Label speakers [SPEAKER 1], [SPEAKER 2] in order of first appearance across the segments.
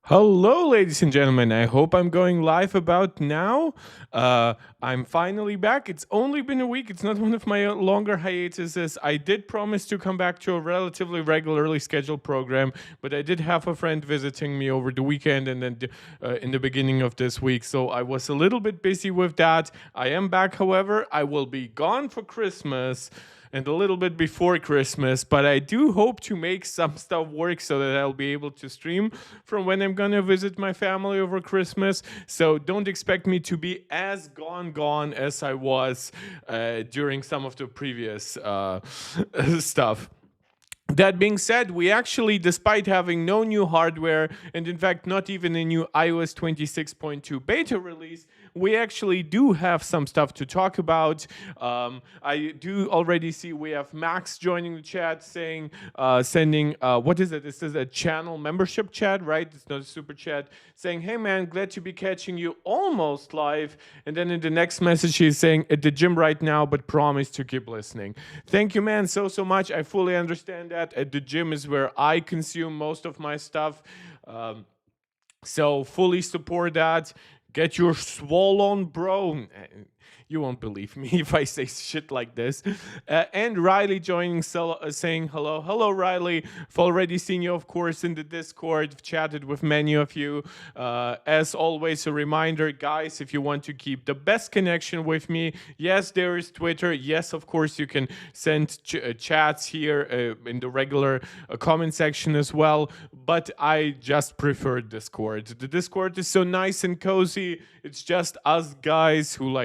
[SPEAKER 1] Hello, ladies and gentlemen. I hope I'm going live about now. I'm finally back. It's only been a week. It's not one of my longer hiatuses. I did promise to come back to a relatively regularly scheduled program, but I did have a friend visiting me over the weekend and then in the beginning of this week. So I was a little bit busy with that. I am back, however. I will be gone for Christmas and a little bit before Christmas, but I do hope to make some stuff work so that I'll be able to stream from when I'm gonna visit my family over Christmas. So don't expect me to be as gone as I was during some of the previous stuff. That being said, we actually, despite having no new hardware, and in fact, not even a new iOS 26.2 beta release, we actually do have some stuff to talk about. I do already see we have Max joining the chat saying, sending, what is it? This is a channel membership chat, right? It's not a super chat. Saying, hey man, glad to be catching you almost live. And then in the next message, he's saying, at the gym right now, but promise to keep listening. Thank you, man, so much. I fully understand that. At the gym is where I consume most of my stuff. So fully support that. Get your swollen bro. You won't believe me if I say shit like this. And Riley joining, saying hello. Hello, Riley. I've already seen you, of course, in the Discord. I've chatted with many of you. As always, a reminder, guys, if you want to keep the best connection with me, yes, there is Twitter. Yes, of course, you can send chats here in the regular comment section as well. But I just prefer Discord. The Discord is so nice and cozy. It's just us guys who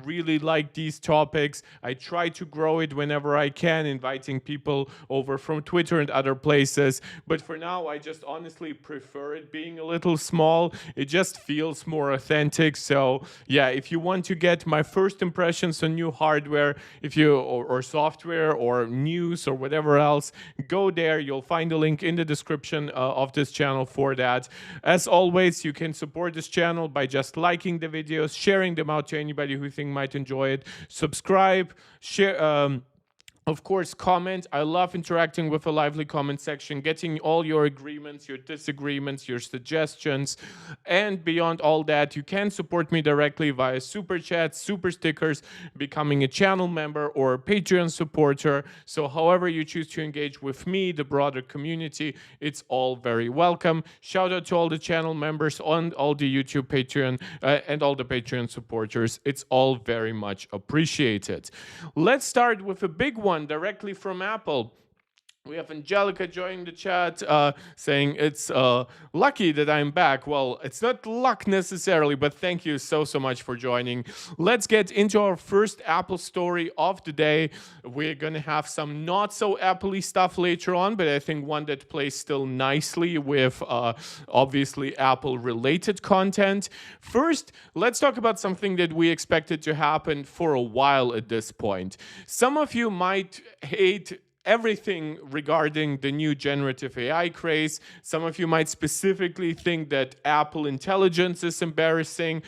[SPEAKER 1] really like these topics. I try to grow it whenever I can, inviting people over from Twitter and other places. But for now, I just honestly prefer it being a little small. It just feels more authentic. So yeah, if you want to get my first impressions on new hardware, or software or news or whatever else, go there. You'll find a link in the description of this channel for that. As always, you can support this channel by just liking the videos, sharing them out to anybody who you think might enjoy it, subscribe, share, of course, comment. I love interacting with a lively comment section, getting all your agreements, your disagreements, your suggestions. And beyond all that, you can support me directly via super chats, super stickers, becoming a channel member or a Patreon supporter. So however you choose to engage with me, the broader community, it's all very welcome. Shout out to all the channel members on all the YouTube Patreon and all the Patreon supporters. It's all very much appreciated. Let's start with a big one directly from Apple. We have Angelica joining the chat saying it's lucky that I'm back. Well, it's not luck necessarily, but thank you so much for joining. Let's get into our first Apple story of the day. We're going to have some not so Apple-y stuff later on, but I think one that plays still nicely with obviously Apple-related content. First, let's talk about something that we expected to happen for a while at this point. Some of you might hate everything regarding the new generative AI craze. Some of you might specifically think that Apple Intelligence is embarrassing.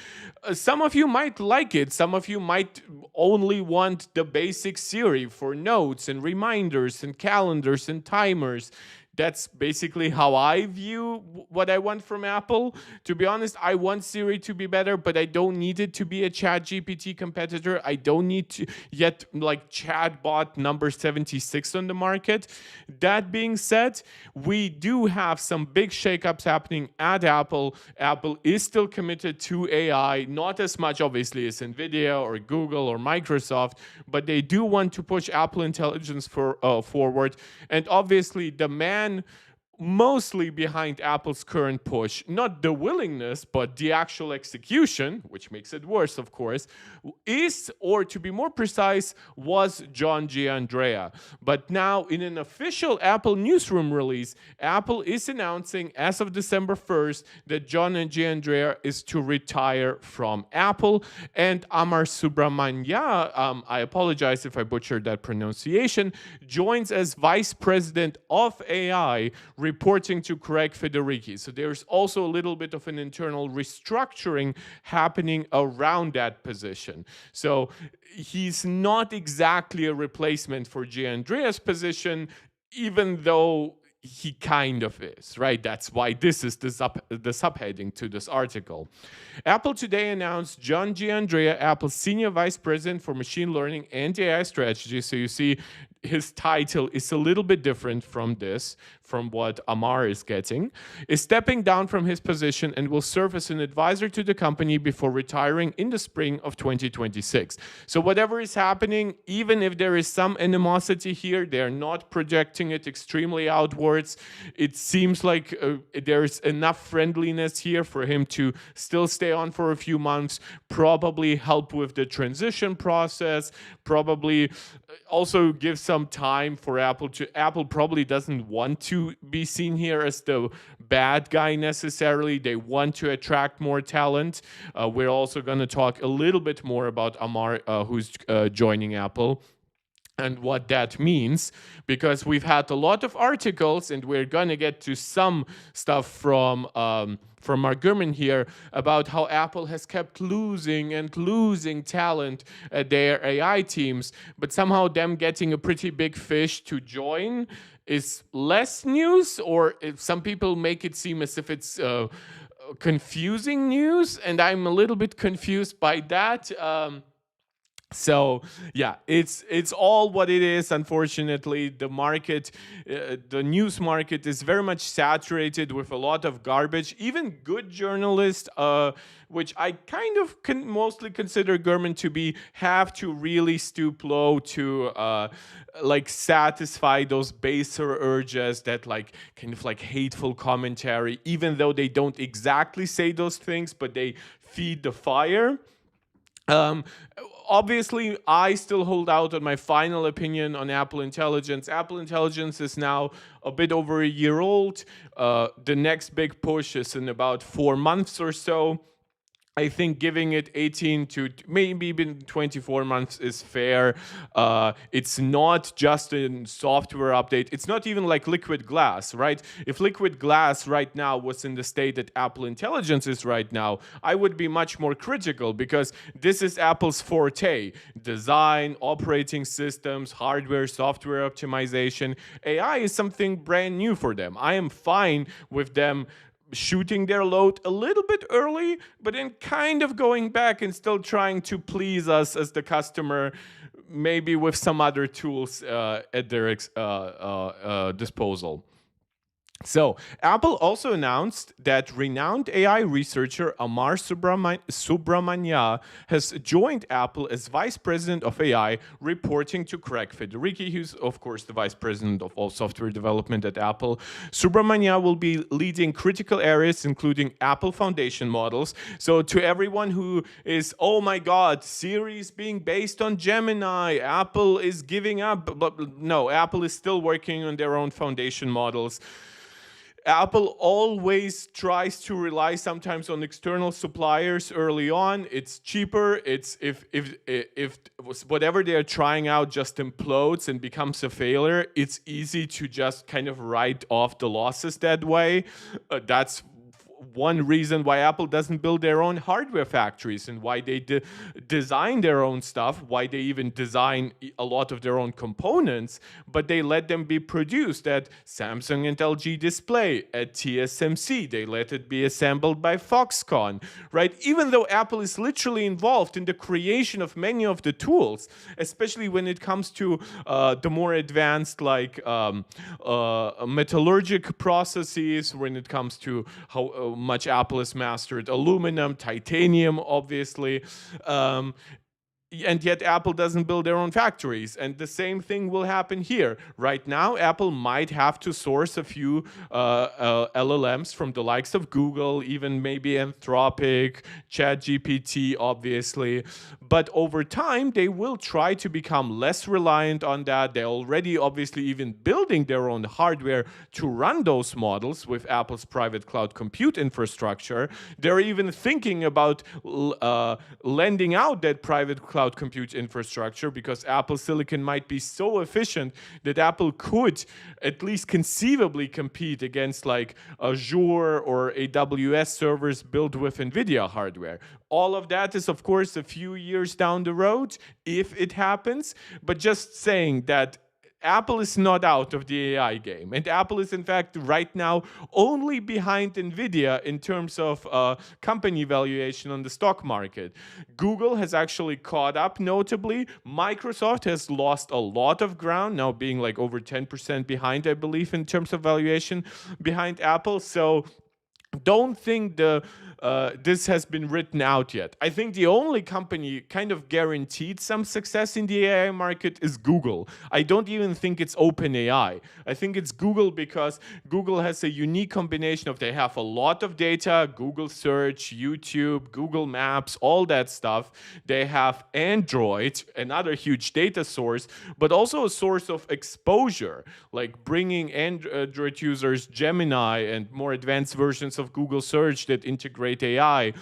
[SPEAKER 1] Some of you might like it. Some of you might only want the basic Siri for notes and reminders and calendars and timers. That's basically how I view what I want from Apple. To be honest, I want Siri to be better, but I don't need it to be a ChatGPT competitor. I don't need to yet chatbot number 76 on the market. That being said, we do have some big shakeups happening at Apple. Apple is still committed to AI, not as much obviously as Nvidia or Google or Microsoft, but they do want to push Apple Intelligence forward. And obviously the man mostly behind Apple's current push, not the willingness, but the actual execution, which makes it worse, of course, is, or to be more precise, was John Giandrea. But now, in an official Apple newsroom release, Apple is announcing as of December 1st that John Giandrea is to retire from Apple, and Amar Subramanya, I apologize if I butchered that pronunciation, joins as Vice President of AI, reporting to Craig Federighi. So there's also a little bit of an internal restructuring happening around that position. So he's not exactly a replacement for Giandrea's position, even though he kind of is, right? That's why this is the subheading to this article. Apple today announced John Giandrea, Apple's Senior Vice President for Machine Learning and AI Strategy. So you see his title is a little bit different from what Amar is getting, is stepping down from his position and will serve as an advisor to the company before retiring in the spring of 2026. So whatever is happening, even if there is some animosity here, they're not projecting it extremely outwards. It seems like there's enough friendliness here for him to still stay on for a few months, probably help with the transition process, probably also give some time for Apple probably doesn't want to be seen here as the bad guy necessarily. They want to attract more talent. We're also going to talk a little bit more about Amar, who's joining Apple, and what that means, because we've had a lot of articles, and we're going to get to some stuff from Argument here about how Apple has kept losing and losing talent at their AI teams, but somehow them getting a pretty big fish to join is less news, or if some people make it seem as if it's confusing news, and I'm a little bit confused by that. So yeah, it's all what it is. Unfortunately, the market, the news market is very much saturated with a lot of garbage. Even good journalists, which I kind of can mostly consider Gurman to be, have to really stoop low to like satisfy those baser urges, that like kind of like hateful commentary, even though they don't exactly say those things, but they feed the fire. Obviously, I still hold out on my final opinion on Apple Intelligence. Apple Intelligence is now a bit over a year old. The next big push is in about 4 months or so. I think giving it 18 to maybe even 24 months is fair. It's not just a software update. It's not even like Liquid Glass, right? If Liquid Glass right now was in the state that Apple Intelligence is right now, I would be much more critical, because this is Apple's forte: design, operating systems, hardware, software optimization. AI is something brand new for them. I am fine with them shooting their load a little bit early, but then kind of going back and still trying to please us as the customer, maybe with some other tools at their disposal. So, Apple also announced that renowned AI researcher Amar Subramanya has joined Apple as Vice President of AI, reporting to Craig Federighi, who's, of course, the Vice President of all software development at Apple. Subramanya will be leading critical areas, including Apple Foundation models. So, to everyone who is, oh my God, Siri's being based on Gemini, Apple is giving up. But no, Apple is still working on their own foundation models. Apple always tries to rely sometimes on external suppliers early on. It's cheaper. It's if whatever they're trying out just implodes and becomes a failure, it's easy to just kind of write off the losses that way. That's one reason why Apple doesn't build their own hardware factories, and why they design their own stuff, why they even design a lot of their own components, but they let them be produced at Samsung and LG Display, at TSMC. They let it be assembled by Foxconn, right? Even though Apple is literally involved in the creation of many of the tools, especially when it comes to the more advanced, like metallurgic processes, when it comes to how much Apple has mastered aluminum, titanium, obviously. And yet Apple doesn't build their own factories. And the same thing will happen here. Right now, Apple might have to source a few LLMs from the likes of Google, even maybe Anthropic, ChatGPT, obviously. But over time, they will try to become less reliant on that. They're already obviously even building their own hardware to run those models with Apple's private cloud compute infrastructure. They're even thinking about lending out that private cloud compute infrastructure, because Apple Silicon might be so efficient that Apple could at least conceivably compete against like Azure or AWS servers built with NVIDIA hardware. All of that is, of course, a few years down the road if it happens, but just saying that Apple is not out of the AI game. And Apple is, in fact, right now only behind NVIDIA in terms of company valuation on the stock market. Google has actually caught up notably. Microsoft has lost a lot of ground, now being like over 10% behind, I believe, in terms of valuation behind Apple. So don't think this has been written out yet. I think the only company kind of guaranteed some success in the AI market is Google. I don't even think it's OpenAI. I think it's Google because Google has a unique combination of they have a lot of data, Google Search, YouTube, Google Maps, all that stuff. They have Android, another huge data source, but also a source of exposure, like bringing Android users Gemini and more advanced versions of Google Search that integrate AI.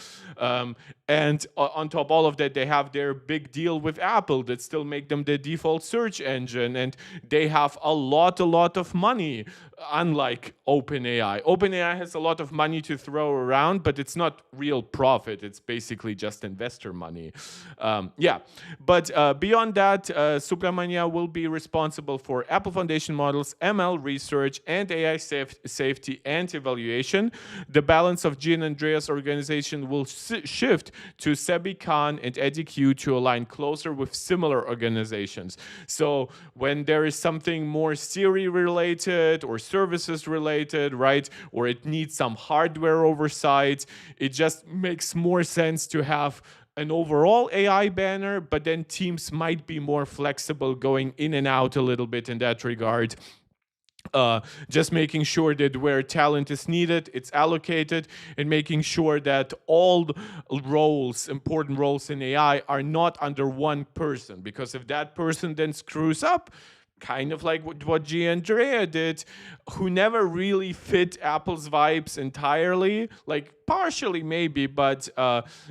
[SPEAKER 1] And on top of all of that, they have their big deal with Apple that still make them the default search engine. And they have a lot of money, unlike OpenAI. OpenAI has a lot of money to throw around, but it's not real profit. It's basically just investor money. But beyond that, Subramania will be responsible for Apple Foundation models, ML research, and AI safety and evaluation. The balance of Gian Andrea's organization will shift to Sebi Khan and Eddie Q to align closer with similar organizations. So when there is something more Siri related or services related, right, or it needs some hardware oversight, it just makes more sense to have an overall AI banner, but then teams might be more flexible going in and out a little bit in that regard. Just making sure that where talent is needed, it's allocated, and making sure that all roles, important roles in AI, are not under one person. Because if that person then screws up, kind of like what Giandrea did, who never really fit Apple's vibes entirely, like partially maybe, but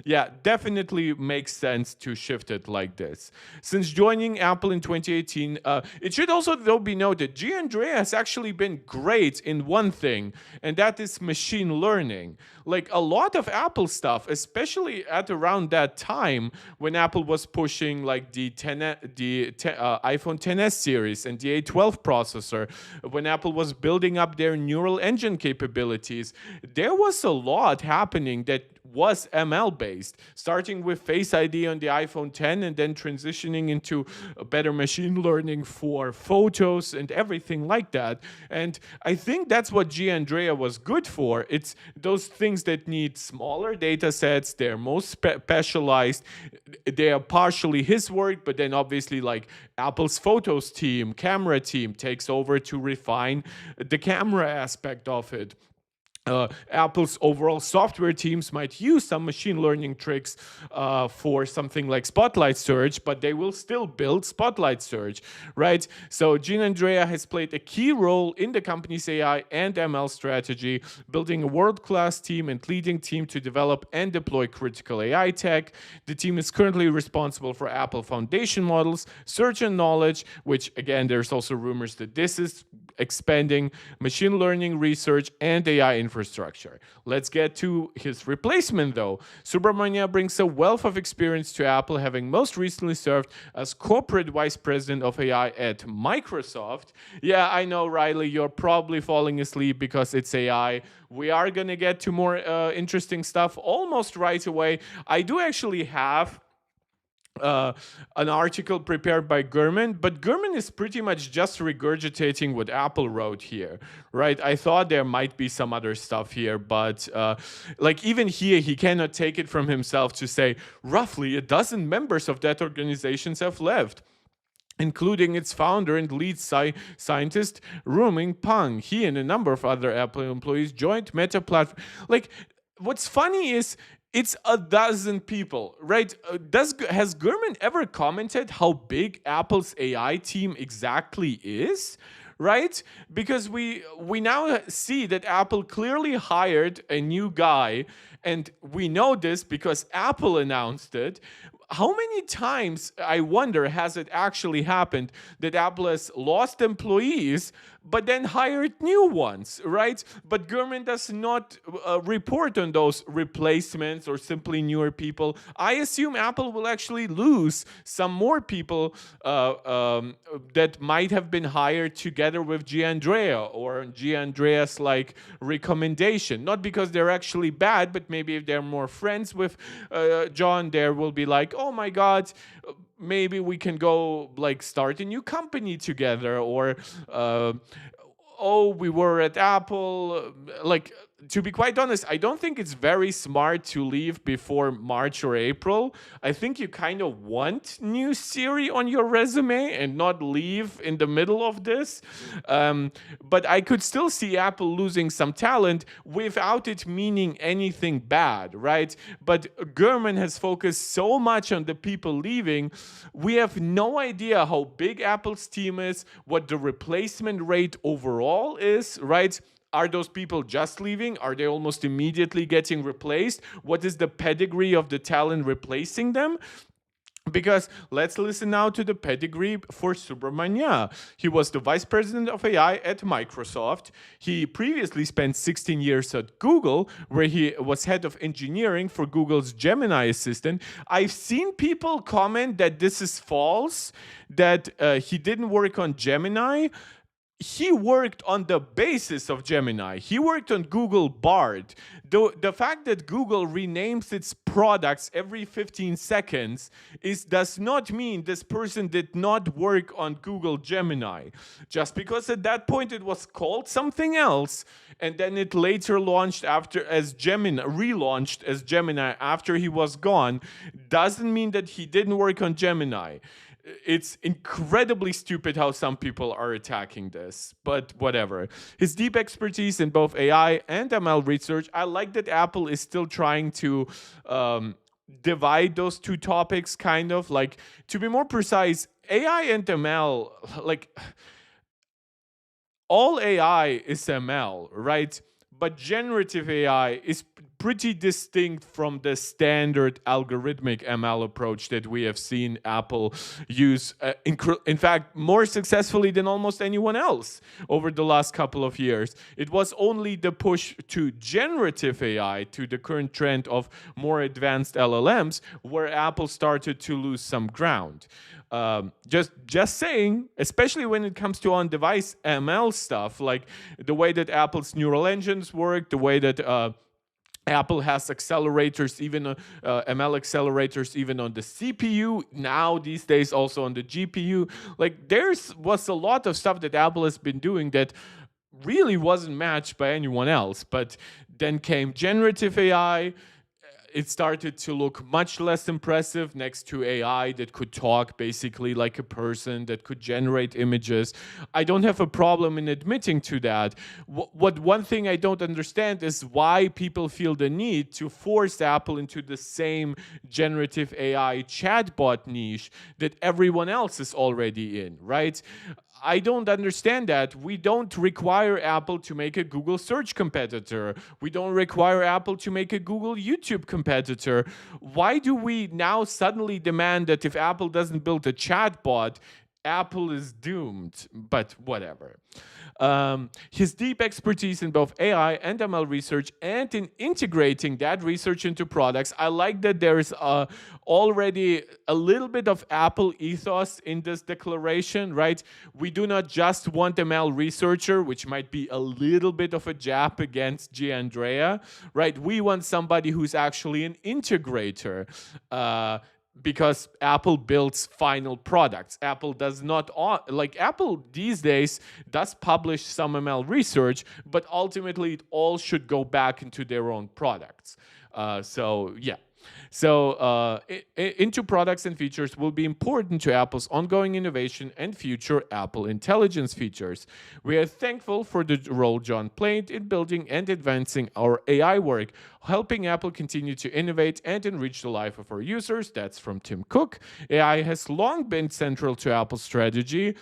[SPEAKER 1] yeah, definitely makes sense to shift it like this. Since joining Apple in 2018, it should also though be noted, Giandrea has actually been great in one thing, and that is machine learning. Like a lot of Apple stuff, especially at around that time when Apple was pushing like the iPhone XS series and the A12 processor, when Apple was building up their neural engine capabilities, there was a lot happening that was ML based, starting with Face ID on the iPhone X and then transitioning into better machine learning for photos and everything like that. And I think that's what Giandrea was good for. It's those things that need smaller data sets, they're most specialized, they are partially his work, but then obviously like Apple's photos team, camera team takes over to refine the camera aspect of it. Apple's overall software teams might use some machine learning tricks for something like Spotlight Search, but they will still build Spotlight Search, right? So Gianandrea has played a key role in the company's AI and ML strategy, building a world-class team and leading team to develop and deploy critical AI tech. The team is currently responsible for Apple Foundation models, search and knowledge, which again, there's also rumors that this is expanding machine learning research and AI infrastructure. Let's get to his replacement though. Subramania brings a wealth of experience to Apple, having most recently served as corporate vice president of AI at Microsoft. Yeah, I know, Riley, you're probably falling asleep because it's AI. We are going to get to more interesting stuff almost right away. I do actually have an article prepared by Gurman, but Gurman is pretty much just regurgitating what Apple wrote here, right? I thought there might be some other stuff here, but like even here, he cannot take it from himself to say roughly a dozen members of that organization have left, including its founder and lead scientist, Ruming Pang. He and a number of other Apple employees joined Meta platform. Like, what's funny is it's a dozen people, right? Has Gurman ever commented how big Apple's AI team exactly is? Right? Because we now see that Apple clearly hired a new guy, and we know this because Apple announced it. How many times, I wonder, has it actually happened that Apple has lost employees, but then hired new ones, right? But Gurman does not report on those replacements or simply newer people. I assume Apple will actually lose some more people that might have been hired together with Gianandrea or Gianandrea's like recommendation. Not because they're actually bad, but maybe if they're more friends with John, there will be like, oh my God, maybe we can go like start a new company together, or oh, we were at Apple. Like, to be quite honest, I don't think it's very smart to leave before March or April. I think you kind of want new Siri on your resume and not leave in the middle of this. But I could still see Apple losing some talent without it meaning anything bad, right? But Gurman has focused so much on the people leaving. We have no idea how big Apple's team is, what the replacement rate overall is, right? Are those people just leaving? Are they almost immediately getting replaced? What is the pedigree of the talent replacing them? Because let's listen now to the pedigree for Subramanya. He was the vice president of AI at Microsoft. He previously spent 16 years at Google, where he was head of engineering for Google's Gemini assistant. I've seen people comment that this is false, that he didn't work on Gemini. He worked on the basis of Gemini. He worked on Google Bard. The fact that Google renames its products every 15 seconds does not mean this person did not work on Google Gemini. Just because at that point it was called something else, and then it later relaunched as Gemini after he was gone, doesn't mean that he didn't work on Gemini. It's incredibly stupid how some people are attacking this, but whatever. His deep expertise in both AI and ML research, I like that Apple is still trying to divide those two topics, kind of. Like, to be more precise, AI and ML, like, all AI is ML, right? But generative AI is pretty distinct from the standard algorithmic ML approach that we have seen Apple use, in fact, more successfully than almost anyone else over the last couple of years. It was only the push to generative AI, to the current trend of more advanced LLMs, where Apple started to lose some ground. Just saying, especially when it comes to on-device ML stuff, like the way that Apple's neural engines work, the way that Apple has accelerators, even ML accelerators, even on the CPU. Now, these days, also on the GPU. Like, was a lot of stuff that Apple has been doing that really wasn't matched by anyone else. But then came generative AI. It started to look much less impressive next to AI that could talk basically like a person, that could generate images. I don't have a problem in admitting to that. One thing I don't understand is why people feel the need to force Apple into the same generative AI chatbot niche that everyone else is already in, right? I don't understand that. We don't require Apple to make a Google search competitor. We don't require Apple to make a Google YouTube competitor. Why do we now suddenly demand that if Apple doesn't build a chatbot, Apple is doomed? But whatever. His deep expertise in both AI and ML research and in integrating that research into products. I like that there's already a little bit of Apple ethos in this declaration, right? We do not just want ML researcher, which might be a little bit of a jab against Gianandrea, right? We want somebody who's actually an integrator. Because Apple builds final products. Apple does not, Apple these days does publish some ML research, but ultimately it all should go back into their own products. So into products and features will be important to Apple's ongoing innovation and future Apple Intelligence features. We are thankful for the role John played in building and advancing our AI work, helping Apple continue to innovate and enrich the life of our users. That's from Tim Cook. AI has long been central to Apple's strategy.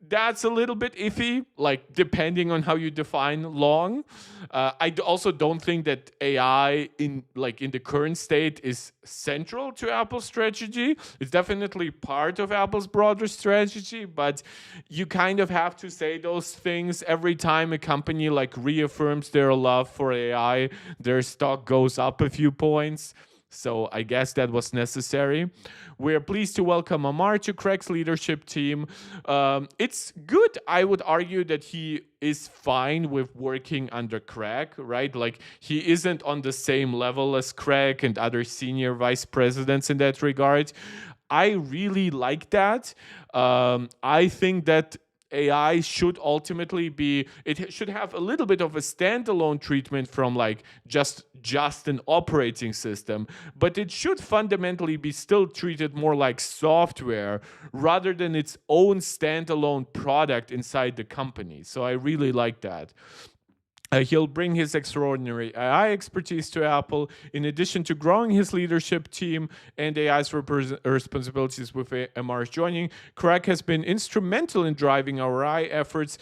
[SPEAKER 1] that's a little bit iffy, like depending on how you define long. Also don't think that AI in the current state is central to Apple's strategy. It's definitely part of Apple's broader strategy, but you kind of have to say those things every time a company like reaffirms their love for AI. Their stock goes up a few points. So I guess that was necessary. We're pleased to welcome Amar to Craig's leadership team. It's good, I would argue, that he is fine with working under Craig, right? Like, he isn't on the same level as Craig and other senior vice presidents in that regard. I really like that. I think that AI should ultimately be, it should have a little bit of a standalone treatment from like just an operating system, but it should fundamentally be still treated more like software rather than its own standalone product inside the company. So I really like that. He'll bring his extraordinary AI expertise to Apple, in addition to growing his leadership team and AI's responsibilities with Amar's joining. Craig has been instrumental in driving our AI efforts.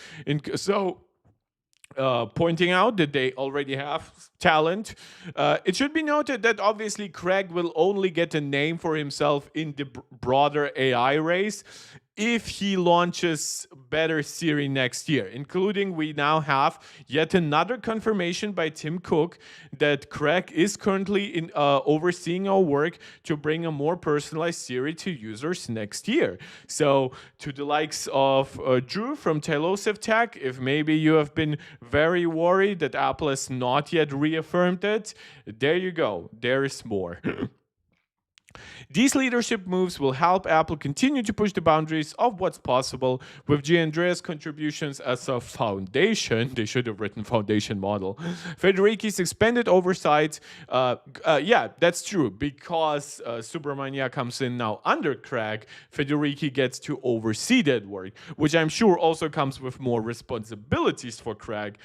[SPEAKER 1] Pointing out that they already have talent. It should be noted that obviously Craig will only get a name for himself in the broader AI race if he launches better Siri next year, including we now have yet another confirmation by Tim Cook that Craig is currently overseeing our work to bring a more personalized Siri to users next year. So to the likes of Drew from Telosive Tech, if maybe you have been very worried that Apple has not yet reaffirmed it, there you go. There is more. These leadership moves will help Apple continue to push the boundaries of what's possible. With Gianandrea's contributions as a foundation, they should have written foundation model, Federici's expanded oversight. Yeah, that's true, because Subramania comes in now under Craig. Federici gets to oversee that work, which I'm sure also comes with more responsibilities for Craig,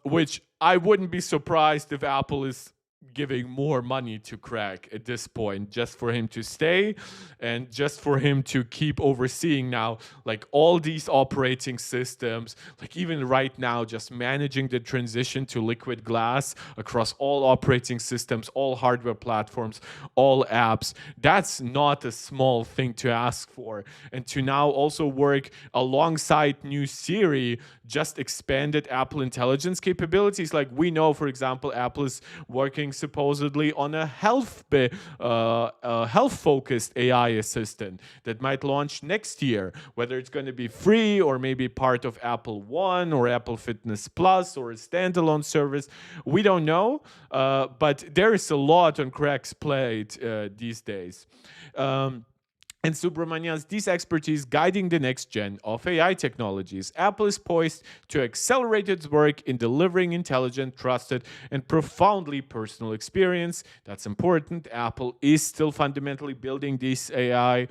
[SPEAKER 1] which I wouldn't be surprised if Apple is giving more money to Craig at this point, just for him to stay and just for him to keep overseeing now like all these operating systems, like even right now just managing the transition to liquid glass across all operating systems, all hardware platforms, all apps. That's not a small thing to ask for. And to now also work alongside new Siri, just expanded Apple Intelligence capabilities. Like we know, for example, Apple is working supposedly on a health-focused AI assistant that might launch next year. Whether it's going to be free or maybe part of Apple One or Apple Fitness Plus or a standalone service, we don't know. But there is a lot on Craig's plate these days. And Subramanian's deep expertise guiding the next gen of AI technologies. Apple is poised to accelerate its work in delivering intelligent, trusted, and profoundly personal experience. That's important. Apple is still fundamentally building this AI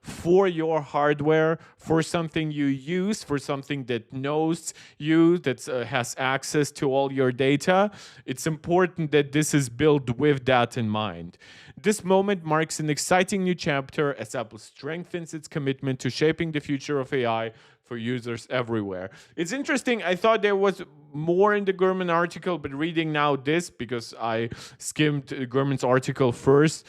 [SPEAKER 1] for your hardware, for something you use, for something that knows you, that has access to all your data. It's important that this is built with that in mind. This moment marks an exciting new chapter as Apple strengthens its commitment to shaping the future of AI for users everywhere. It's interesting. I thought there was more in the Gurman article, but reading now this, because I skimmed Gurman's article first,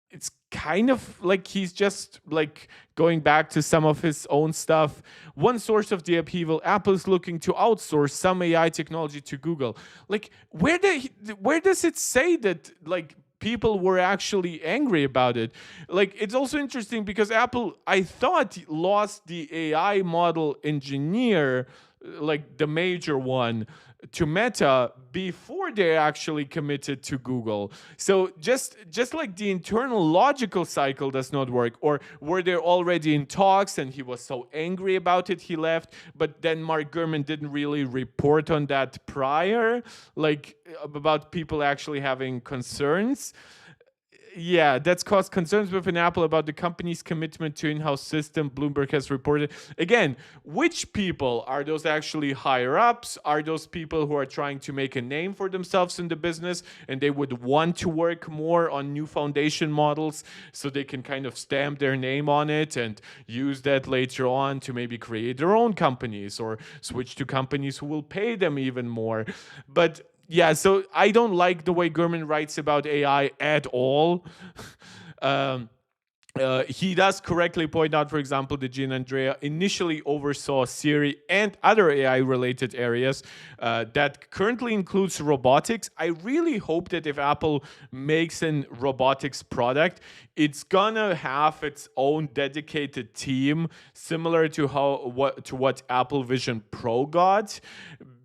[SPEAKER 1] it's kind of like he's just like going back to some of his own stuff. One source of the upheaval, Apple is looking to outsource some AI technology to Google. Like, where does it say that like people were actually angry about it? Like, it's also interesting because Apple, I thought, lost the AI model engineer, like the major one, to Meta before they actually committed to Google. So just like the internal logical cycle does not work, or were they already in talks and he was so angry about it he left, but then Mark Gurman didn't really report on that prior, like about people actually having concerns. Yeah, that's caused concerns within Apple about the company's commitment to in-house system. Bloomberg has reported. Again, which people are those actually higher ups? Are those people who are trying to make a name for themselves in the business and they would want to work more on new foundation models so they can kind of stamp their name on it and use that later on to maybe create their own companies or switch to companies who will pay them even more? But yeah, so I don't like the way Gurman writes about AI at all. um, he does correctly point out, for example, that Gina Andrea initially oversaw Siri and other AI related areas that currently includes robotics. I really hope that if Apple makes an robotics product, it's gonna have its own dedicated team, similar to what Apple Vision Pro got,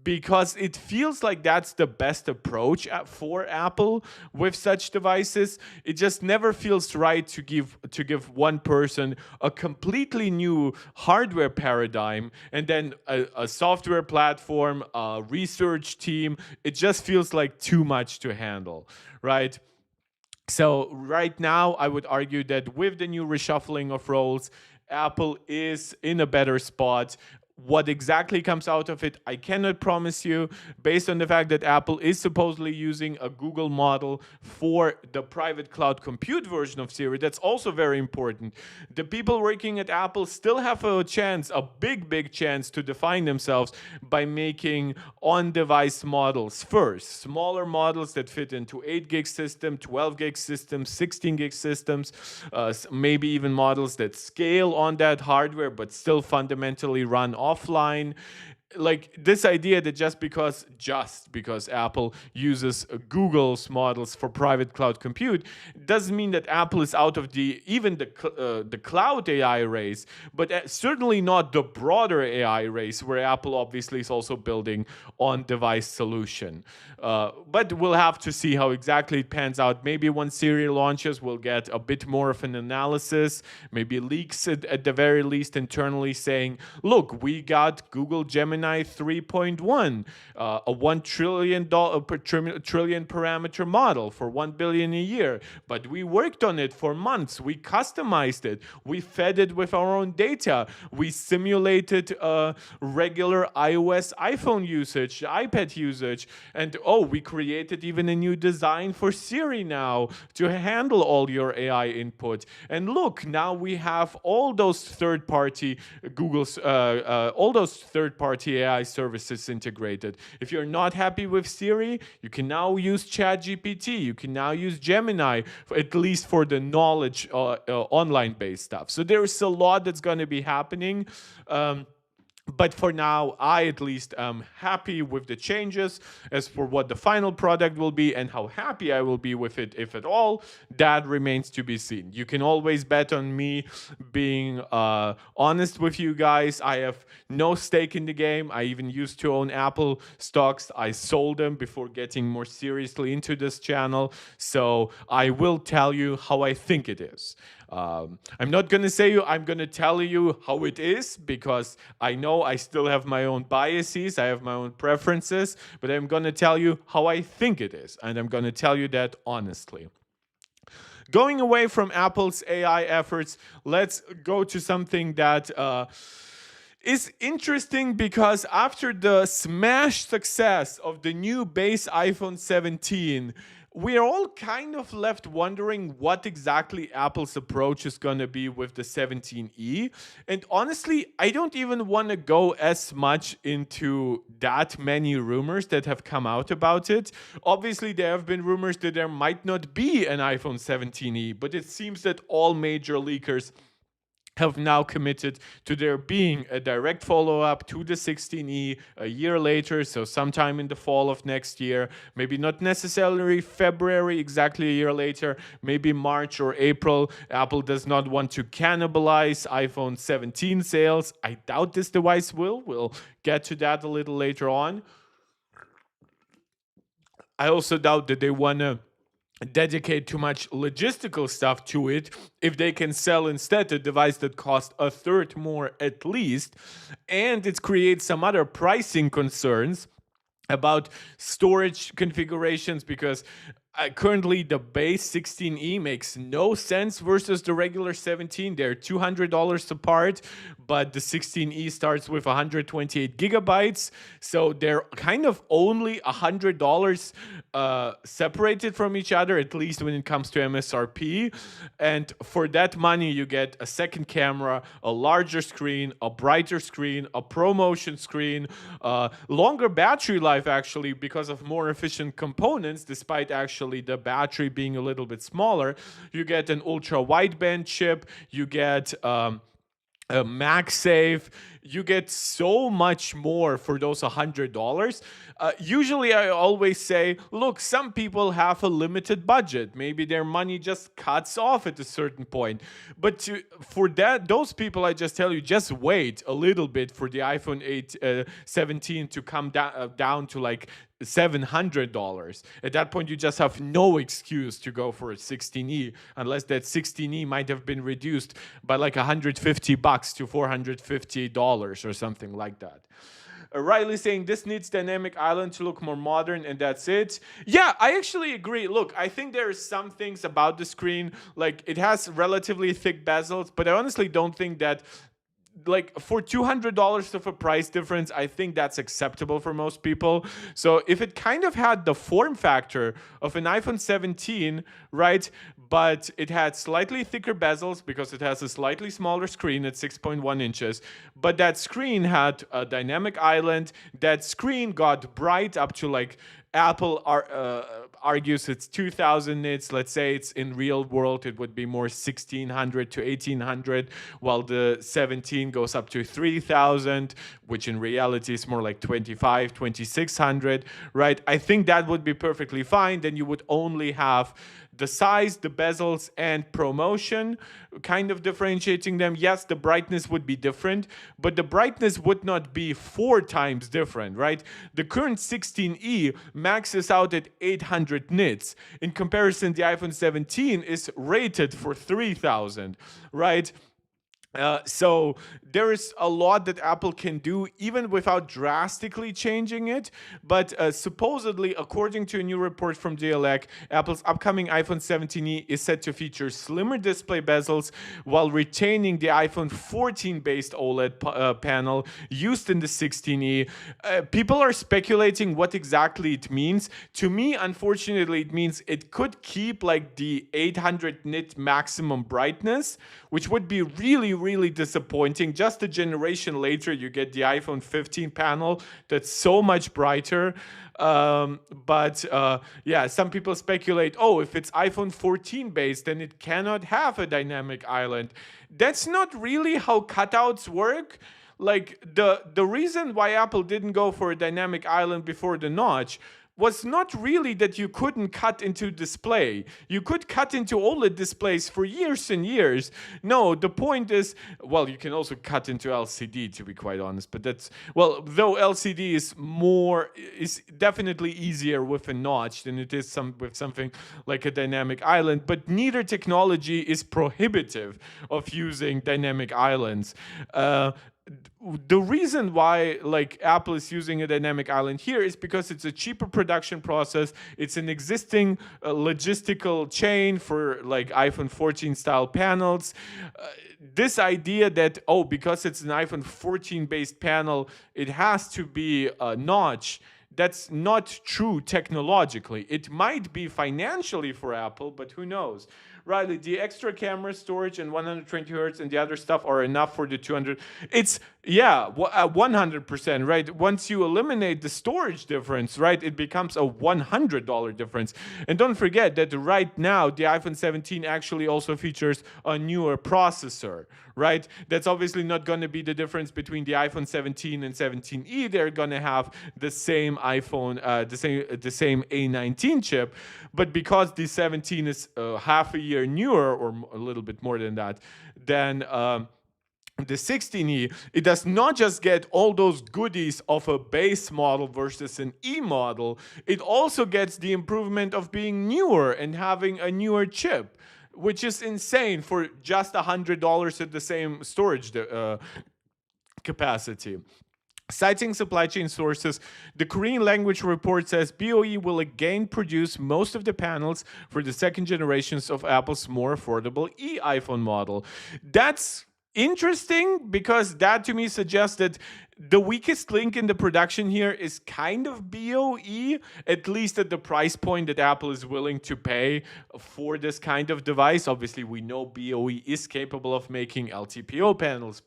[SPEAKER 1] because it feels like that's the best approach for Apple with such devices. It just never feels right to give one person a completely new hardware paradigm and then a software platform, a research team. It just feels like too much to handle, right? So right now, I would argue that with the new reshuffling of roles, Apple is in a better spot. What exactly comes out of it, I cannot promise you, based on the fact that Apple is supposedly using a Google model for the private cloud compute version of Siri. That's also very important. The people working at Apple still have a chance, a big, big chance to define themselves by making on-device models first. Smaller models that fit into 8 gig system, 12 gig systems, 16 gig systems, maybe even models that scale on that hardware but still fundamentally run offline. Like this idea that just because Apple uses Google's models for private cloud compute doesn't mean that Apple is out of the cloud AI race, but certainly not the broader AI race where Apple obviously is also building on device solution. But we'll have to see how exactly it pans out. Maybe when Siri launches, we'll get a bit more of an analysis, maybe leaks at the very least internally saying, look, we got Google Gemini 3.1, a $1 trillion parameter model for 1 billion a year. But we worked on it for months. We customized it. We fed it with our own data. We simulated regular iOS, iPhone usage, iPad usage. And we created even a new design for Siri now to handle all your AI input. And look, now we have all those third-party all those third-party AI services integrated. If you're not happy with Siri, you can now use ChatGPT. You can now use Gemini, at least for the knowledge online-based stuff. So there's a lot that's going to be happening. But for now, I at least am happy with the changes. As for what the final product will be and how happy I will be with it, if at all, that remains to be seen. You can always bet on me being honest with you guys. I have no stake in the game. I even used to own Apple stocks. I sold them before getting more seriously into this channel. So I will tell you how I think it is. I'm not going to say I'm going to tell you how it is, because I know I still have my own biases, I have my own preferences, but I'm going to tell you how I think it is, and I'm going to tell you that honestly. Going away from Apple's AI efforts, let's go to something that is interesting, because after the smash success of the new base iPhone 17, we're all kind of left wondering what exactly Apple's approach is going to be with the 17E. And honestly, I don't even want to go as much into that many rumors that have come out about it. Obviously, there have been rumors that there might not be an iPhone 17E, but it seems that all major leakers have now committed to there being a direct follow-up to the 16E a year later, so sometime in the fall of next year, maybe not necessarily February, exactly a year later, maybe March or April. Apple does not want to cannibalize iPhone 17 sales. I doubt this device will. We'll get to that a little later on. I also doubt that they want to dedicate too much logistical stuff to it if they can sell instead a device that costs a third more at least, and it creates some other pricing concerns about storage configurations, because currently the base 16E makes no sense versus the regular 17. They're $200 apart, but the 16E starts with 128 gigabytes, so they're kind of only $100 separated from each other, at least when it comes to MSRP. And for that money, you get a second camera, a larger screen, a brighter screen, a ProMotion screen, longer battery life actually because of more efficient components, despite actually the battery being a little bit smaller. You get an ultra wideband chip, you get a MagSafe. You get so much more for those $100. Usually, I always say, look, some people have a limited budget. Maybe their money just cuts off at a certain point. But for those people, I just tell you, just wait a little bit for the iPhone 17 to come down to like $700. At that point, you just have no excuse to go for a 16E, unless that 16E might have been reduced by like $150 to $450 or something like that. Riley saying this needs dynamic island to look more modern, and that's it. Yeah, I actually agree. Look, I think there are some things about the screen, like it has relatively thick bezels, but I honestly don't think that, like, for $200 of a price difference, I think that's acceptable for most people. So if it kind of had the form factor of an iPhone 17, right, but it had slightly thicker bezels because it has a slightly smaller screen at 6.1 inches, but that screen had a dynamic island, that screen got bright up to like Apple argues it's 2,000 nits. Let's say it's in real world, it would be more 1,600 to 1,800, while the 17 goes up to 3,000, which in reality is more like 25, 2,600, right? I think that would be perfectly fine. Then you would only have the size, the bezels, and ProMotion kind of differentiating them. Yes, the brightness would be different, but the brightness would not be 4 times different, right? The current 16E maxes out at 800 nits. In comparison, the iPhone 17 is rated for 3,000, right? So there is a lot that Apple can do even without drastically changing it. But supposedly, according to a new report from JLEC, Apple's upcoming iPhone 17e is set to feature slimmer display bezels while retaining the iPhone 14 based OLED panel used in the 16e. People are speculating what exactly it means. To me, unfortunately, it means it could keep like the 800 nit maximum brightness, which would be really disappointing. Just a generation later, you get the iPhone 15 panel that's so much brighter. But yeah, some people speculate, oh, if it's iPhone 14 based, then it cannot have a dynamic island. That's not really how cutouts work. Like the reason why Apple didn't go for a dynamic island before the notch was not really that you couldn't cut into display. You could cut into OLED displays for years and years. No, the point is, well, you can also cut into LCD, to be quite honest, but that's, well, though LCD is definitely easier with a notch than it is with something like a dynamic island, but neither technology is prohibitive of using dynamic islands. The reason why like Apple is using a dynamic island here is because it's a cheaper production process. It's an existing logistical chain for like iPhone 14 style panels. This idea that, oh, because it's an iPhone 14 based panel, it has to be a notch. That's not true technologically. It might be financially for Apple, but who knows? Riley, the extra camera storage and 120 hertz and the other stuff are enough for the 200. It's, yeah, 100%, right? Once you eliminate the storage difference, right, it becomes a $100 difference. And don't forget that right now, the iPhone 17 actually also features a newer processor, right? That's obviously not going to be the difference between the iPhone 17 and 17e. They're going to have the same iPhone, the same A19 chip, but because the 17 is half a year newer, or a little bit more than that, then the 16e, it does not just get all those goodies of a base model versus an E model, it also gets the improvement of being newer and having a newer chip, which is insane for just $100 at the same storage capacity. Citing supply chain sources, the Korean language report says BOE will again produce most of the panels for the second generations of Apple's more affordable iPhone model. That's interesting because that to me suggests that the weakest link in the production here is kind of BOE, at least at the price point that Apple is willing to pay for this kind of device. Obviously, we know BOE is capable of making LTPO panels,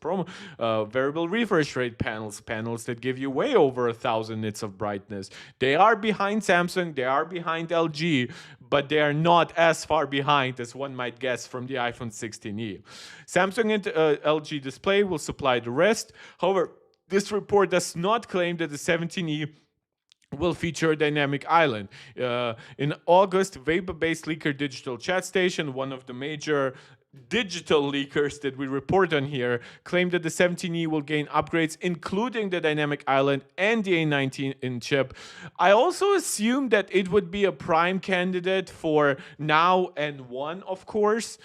[SPEAKER 1] variable refresh rate panels, panels that give you way over 1,000 nits of brightness. They are behind Samsung, they are behind LG, but they are not as far behind as one might guess from the iPhone 16e. Samsung and LG Display will supply the rest. However, this report does not claim that the 17e will feature a dynamic island. In August, Vapor-based leaker Digital Chat Station, one of the major digital leakers that we report on here, claimed that the 17e will gain upgrades, including the dynamic island and the A19 in chip. I also assumed that it would be a prime candidate for Now N1, of course,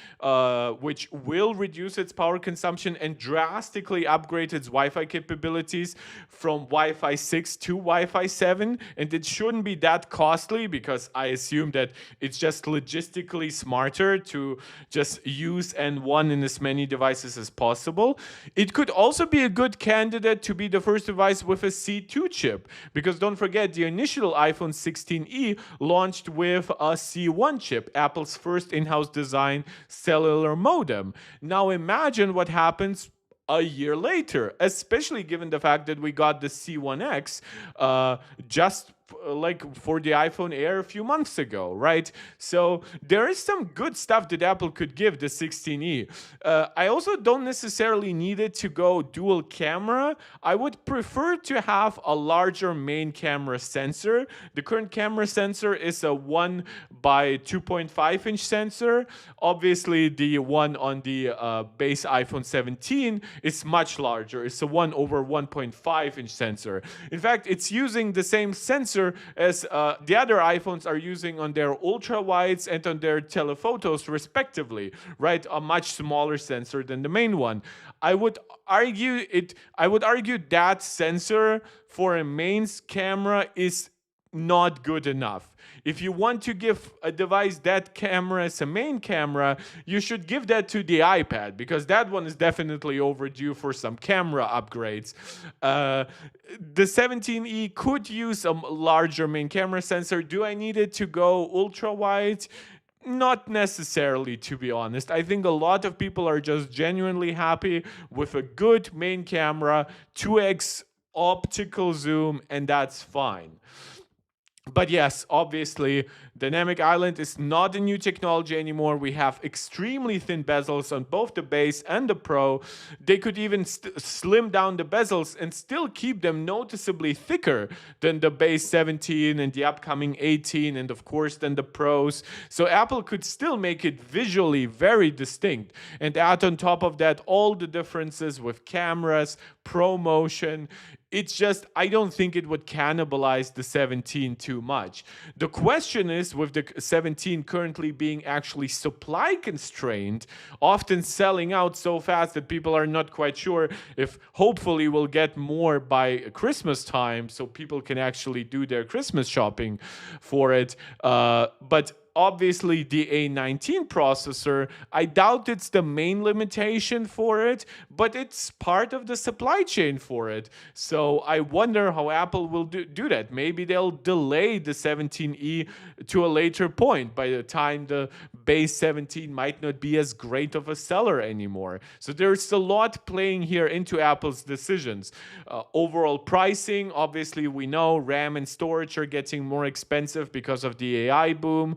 [SPEAKER 1] which will reduce its power consumption and drastically upgrade its Wi-Fi capabilities from Wi-Fi 6 to Wi-Fi 7. And it shouldn't be that costly because I assume that it's just logistically smarter to just use N1 in as many devices as possible. It could also be a good candidate to be the first device with a C2 chip, because don't forget, the initial iPhone 16e launched with a C1 chip, Apple's first in-house design cellular modem. Now imagine what happens a year later, especially given the fact that we got the C1X just like for the iPhone Air a few months ago, right? So there is some good stuff that Apple could give the 16e. I also don't necessarily need it to go dual camera. I would prefer to have a larger main camera sensor. The current camera sensor is a 1 by 2.5 inch sensor. Obviously, the one on the base iPhone 17 is much larger. It's a 1 over 1.5 inch sensor. In fact, it's using the same sensor as the other iPhones are using on their ultra wides and on their telephotos respectively, right? A much smaller sensor than the main one. I would argue that sensor for a mains camera is not good enough. If you want to give a device that camera as a main camera, you should give that to the iPad, because that one is definitely overdue for some camera upgrades. The 17e could use a larger main camera sensor. Do I need it to go ultra wide? Not necessarily, to be honest. I think a lot of people are just genuinely happy with a good main camera, 2x optical zoom, and that's fine. But yes, obviously, Dynamic Island is not a new technology anymore. We have extremely thin bezels on both the base and the Pro. They could even slim down the bezels and still keep them noticeably thicker than the base 17 and the upcoming 18 and of course then the Pros. So Apple could still make it visually very distinct and add on top of that all the differences with cameras, ProMotion. It's just, I don't think it would cannibalize the 17 too much. The question is, with the 17 currently being actually supply constrained, often selling out so fast that people are not quite sure if hopefully we'll get more by Christmas time so people can actually do their Christmas shopping for it. But obviously, the A19 processor, I doubt it's the main limitation for it, but it's part of the supply chain for it. So I wonder how Apple will do that. Maybe they'll delay the 17e to a later point. By the time the base 17 might not be as great of a seller anymore. So there's a lot playing here into Apple's decisions. Overall pricing, obviously we know RAM and storage are getting more expensive because of the AI boom.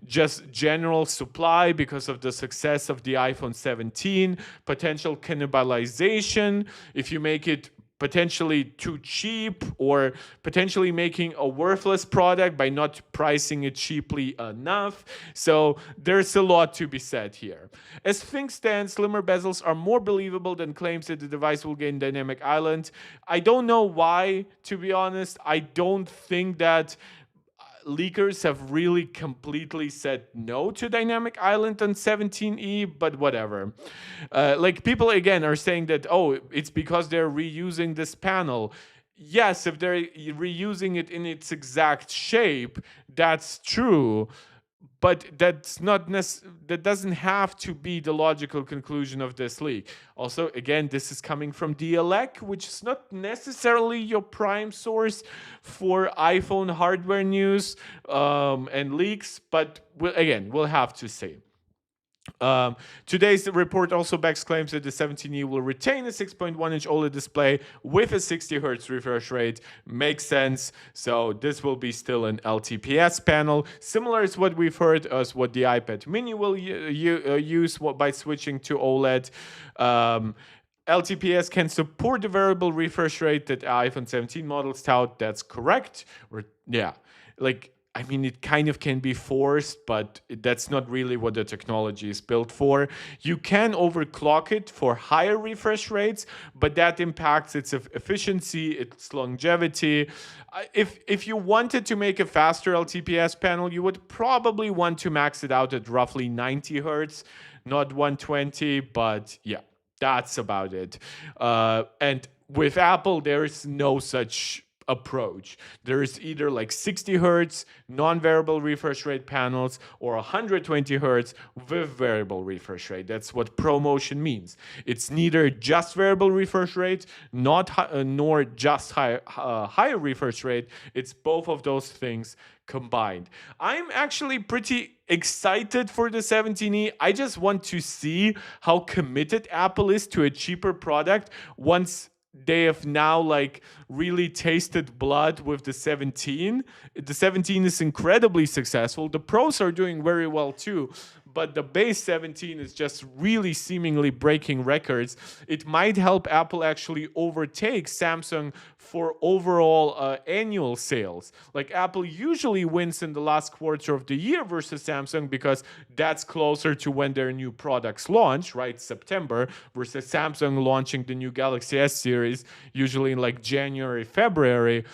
[SPEAKER 1] Just general supply because of the success of the iPhone 17, potential cannibalization if you make it potentially too cheap, or potentially making a worthless product by not pricing it cheaply enough. So there's a lot to be said here. As things stand, slimmer bezels are more believable than claims that the device will gain dynamic island. I don't know why, to be honest. I don't think that leakers have really completely said no to dynamic island on 17E, but whatever. Like people again are saying that, oh, it's because they're reusing this panel. Yes, if they're reusing it in its exact shape, that's true. But that doesn't have to be the logical conclusion of this leak. Also, again, this is coming from DLEC, which is not necessarily your prime source for iPhone hardware news and leaks, but we'll have to see. Today's report also backs claims that the 17E will retain a 6.1-inch OLED display with a 60 Hz refresh rate. Makes sense. So this will be still an LTPS panel, similar to what we've heard as what the iPad Mini will use by switching to OLED. LTPS can support the variable refresh rate that iPhone 17 models tout. That's correct. I mean, it kind of can be forced, but that's not really what the technology is built for. You can overclock it for higher refresh rates, but that impacts its efficiency, its longevity. If you wanted to make a faster LTPS panel, you would probably want to max it out at roughly 90 Hertz, not 120, but yeah, that's about it. And with Apple, there is no such approach. There is either like 60 hertz non-variable refresh rate panels or 120 hertz with variable refresh rate. That's what ProMotion means. It's neither just variable refresh rate nor just higher refresh rate. It's both of those things combined. I'm actually pretty excited for the 17E. I just want to see how committed Apple is to a cheaper product once they have now like really tasted blood with the 17. The 17 is incredibly successful. The Pros are doing very well too, but the base 17 is just really seemingly breaking records. It might help Apple actually overtake Samsung for overall annual sales. Like Apple usually wins in the last quarter of the year versus Samsung because that's closer to when their new products launch, right? September, versus Samsung launching the new Galaxy S series usually in like January, February.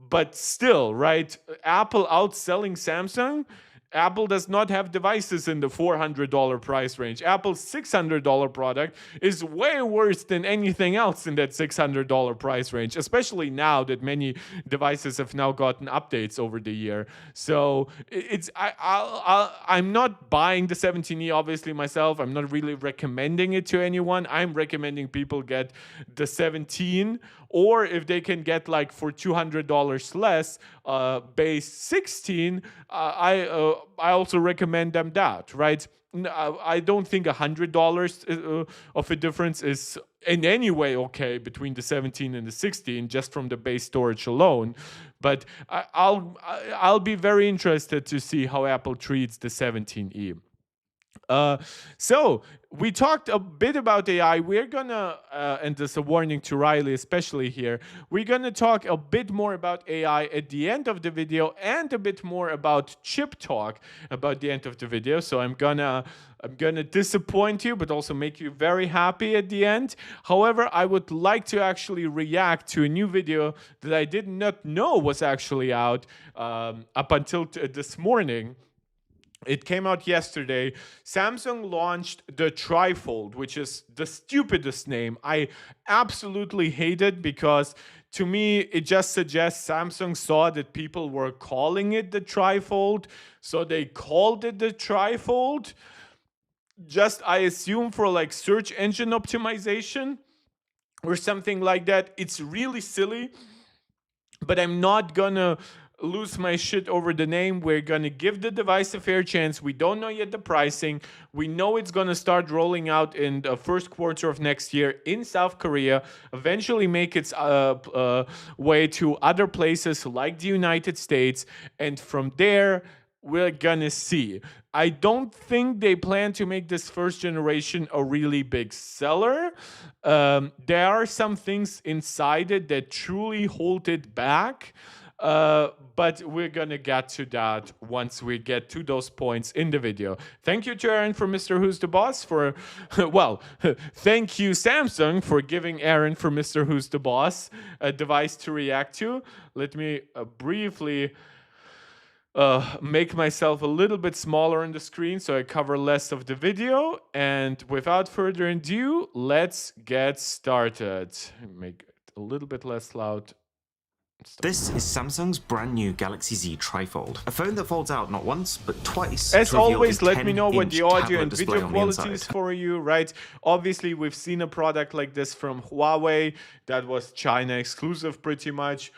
[SPEAKER 1] But still, right? Apple outselling Samsung. Apple does not have devices in the $400 price range. Apple's $600 product is way worse than anything else in that $600 price range, especially now that many devices have now gotten updates over the year. So I'm not buying the 17E, obviously, myself. I'm not really recommending it to anyone. I'm recommending people get the 17, or if they can get like for $200 less, base 16, I also recommend them that, right? I don't think $100 of a difference is in any way okay between the 17 and the 16 just from the base storage alone. But I'll be very interested to see how Apple treats the 17E. So we talked a bit about AI. We're gonna, and there's a warning to Riley, especially here. We're gonna talk a bit more about AI at the end of the video, and a bit more about chip talk about the end of the video. So I'm gonna disappoint you, but also make you very happy at the end. However, I would like to actually react to a new video that I did not know was actually out up until this morning. It came out yesterday. Samsung launched the Trifold, which is the stupidest name. I absolutely hate it because to me, it just suggests Samsung saw that people were calling it the Trifold, so they called it the Trifold. Just, I assume, for like search engine optimization or something like that. It's really silly, but I'm not gonna lose my shit over the name. We're gonna give the device a fair chance. We don't know yet the pricing. We know it's gonna start rolling out in the first quarter of next year in South Korea, eventually make its way to other places like the United States, and from there we're gonna see. I don't think they plan to make this first generation a really big seller. There are some things inside it that truly hold it back. But we're gonna get to that once we get to those points in the video. Thank you to Aaron from Mr. Who's the Boss for, well, thank you Samsung for giving Aaron from Mr. Who's the Boss a device to react to. Let me briefly make myself a little bit smaller on the screen so I cover less of the video. And without further ado, let's get started. Make it a little bit less loud.
[SPEAKER 2] This is Samsung's brand new Galaxy Z Trifold, a phone that folds out not once, but twice.
[SPEAKER 1] As always, let me know what the audio and video quality is for you, right? Obviously, we've seen a product like this from Huawei that was China exclusive pretty much.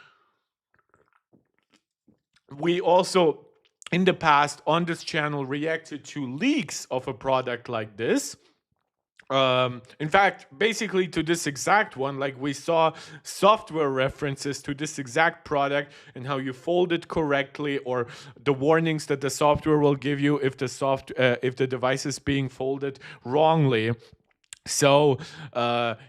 [SPEAKER 1] We also, in the past, on this channel, reacted to leaks of a product like this. In fact, basically to this exact one, like we saw software references to this exact product and how you fold it correctly, or the warnings that the software will give you if the device is being folded wrongly. So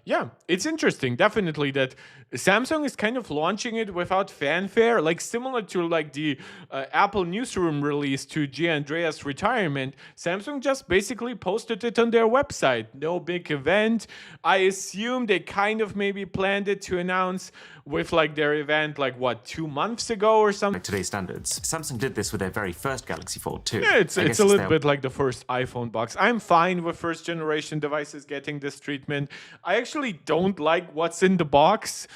[SPEAKER 1] yeah, it's interesting, definitely, that Samsung is kind of launching it without fanfare, like similar to like the Apple newsroom release to Andrea's retirement. Samsung just basically posted it on their website. No big event. I assume they kind of maybe planned it to announce with like their event like what, 2 months ago or something.
[SPEAKER 2] By today's standards, Samsung did this with their very first Galaxy Fold too.
[SPEAKER 1] Yeah, it's a little bit like the first iPhone box. I'm fine with first generation devices getting this treatment. I actually don't like what's in the box.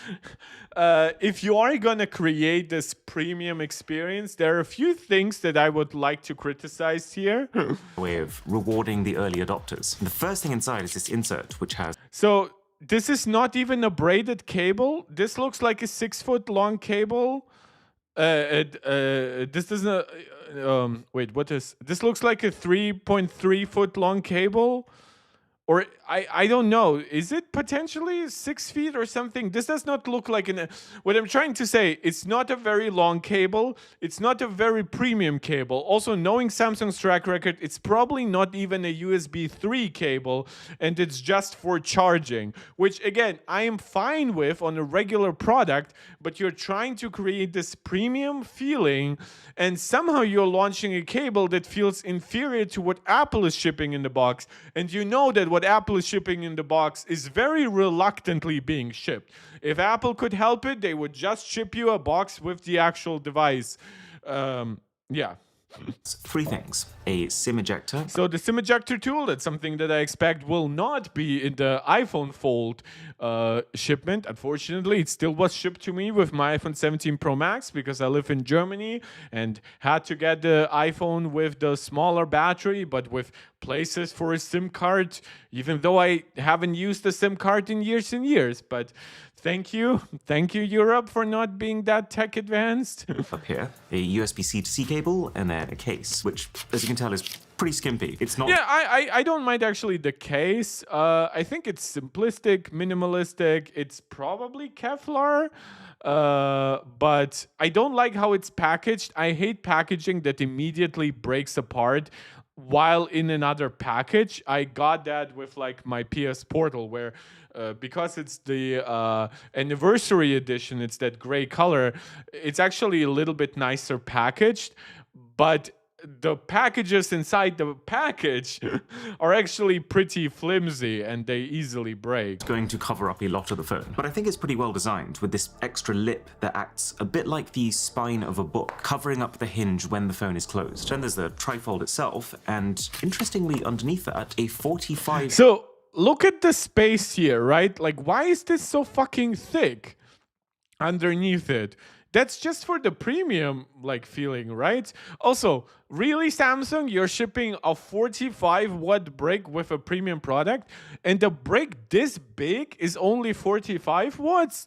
[SPEAKER 1] If you are gonna create this premium experience, there are a few things that I would like to criticize here.
[SPEAKER 2] Way of rewarding the early adopters. The first thing inside is this insert, which has...
[SPEAKER 1] So this is not even a braided cable. This looks like a 6-foot long cable. This doesn't. Wait, what is this? Looks like a 3.3 foot long cable. Or I don't know. Is it potentially 6 feet or something? This does not look like an... What I'm trying to say, it's not a very long cable. It's not a very premium cable. Also, knowing Samsung's track record, it's probably not even a USB 3 cable, and it's just for charging, which, again, I am fine with on a regular product, but you're trying to create this premium feeling, and somehow you're launching a cable that feels inferior to what Apple is shipping in the box, and you know that what Apple is shipping in the box is very reluctantly being shipped. If Apple could help it, they would just ship you a box with the actual device. Yeah.
[SPEAKER 2] 3 things. A SIM ejector.
[SPEAKER 1] So the SIM ejector tool, that's something that I expect will not be in the iPhone Fold shipment. Unfortunately, it still was shipped to me with my iPhone 17 Pro Max because I live in Germany and had to get the iPhone with the smaller battery, but with places for a SIM card, even though I haven't used the SIM card in years and years. But thank you, Europe, for not being that tech advanced.
[SPEAKER 2] Up here, a USB-C to C cable, and then a case, which, as you can tell, is pretty skimpy. It's not...
[SPEAKER 1] Yeah, I don't mind actually the case. I think it's simplistic, minimalistic. It's probably Kevlar, but I don't like how it's packaged. I hate packaging that immediately breaks apart while in another package. I got that with like my PS Portal, where because it's the anniversary edition, it's that gray color, it's actually a little bit nicer packaged, but the packages inside the package are actually pretty flimsy and they easily break.
[SPEAKER 2] Going to cover up a lot of the phone. But I think it's pretty well designed with this extra lip that acts a bit like the spine of a book, covering up the hinge when the phone is closed. Then there's the trifold itself, and interestingly underneath that, a 45...
[SPEAKER 1] So look at the space here, right? Like, why is this so fucking thick underneath it? That's just for the premium like feeling, right? Also, really, Samsung, you're shipping a 45-watt brick with a premium product, and the brick this big is only 45 watts?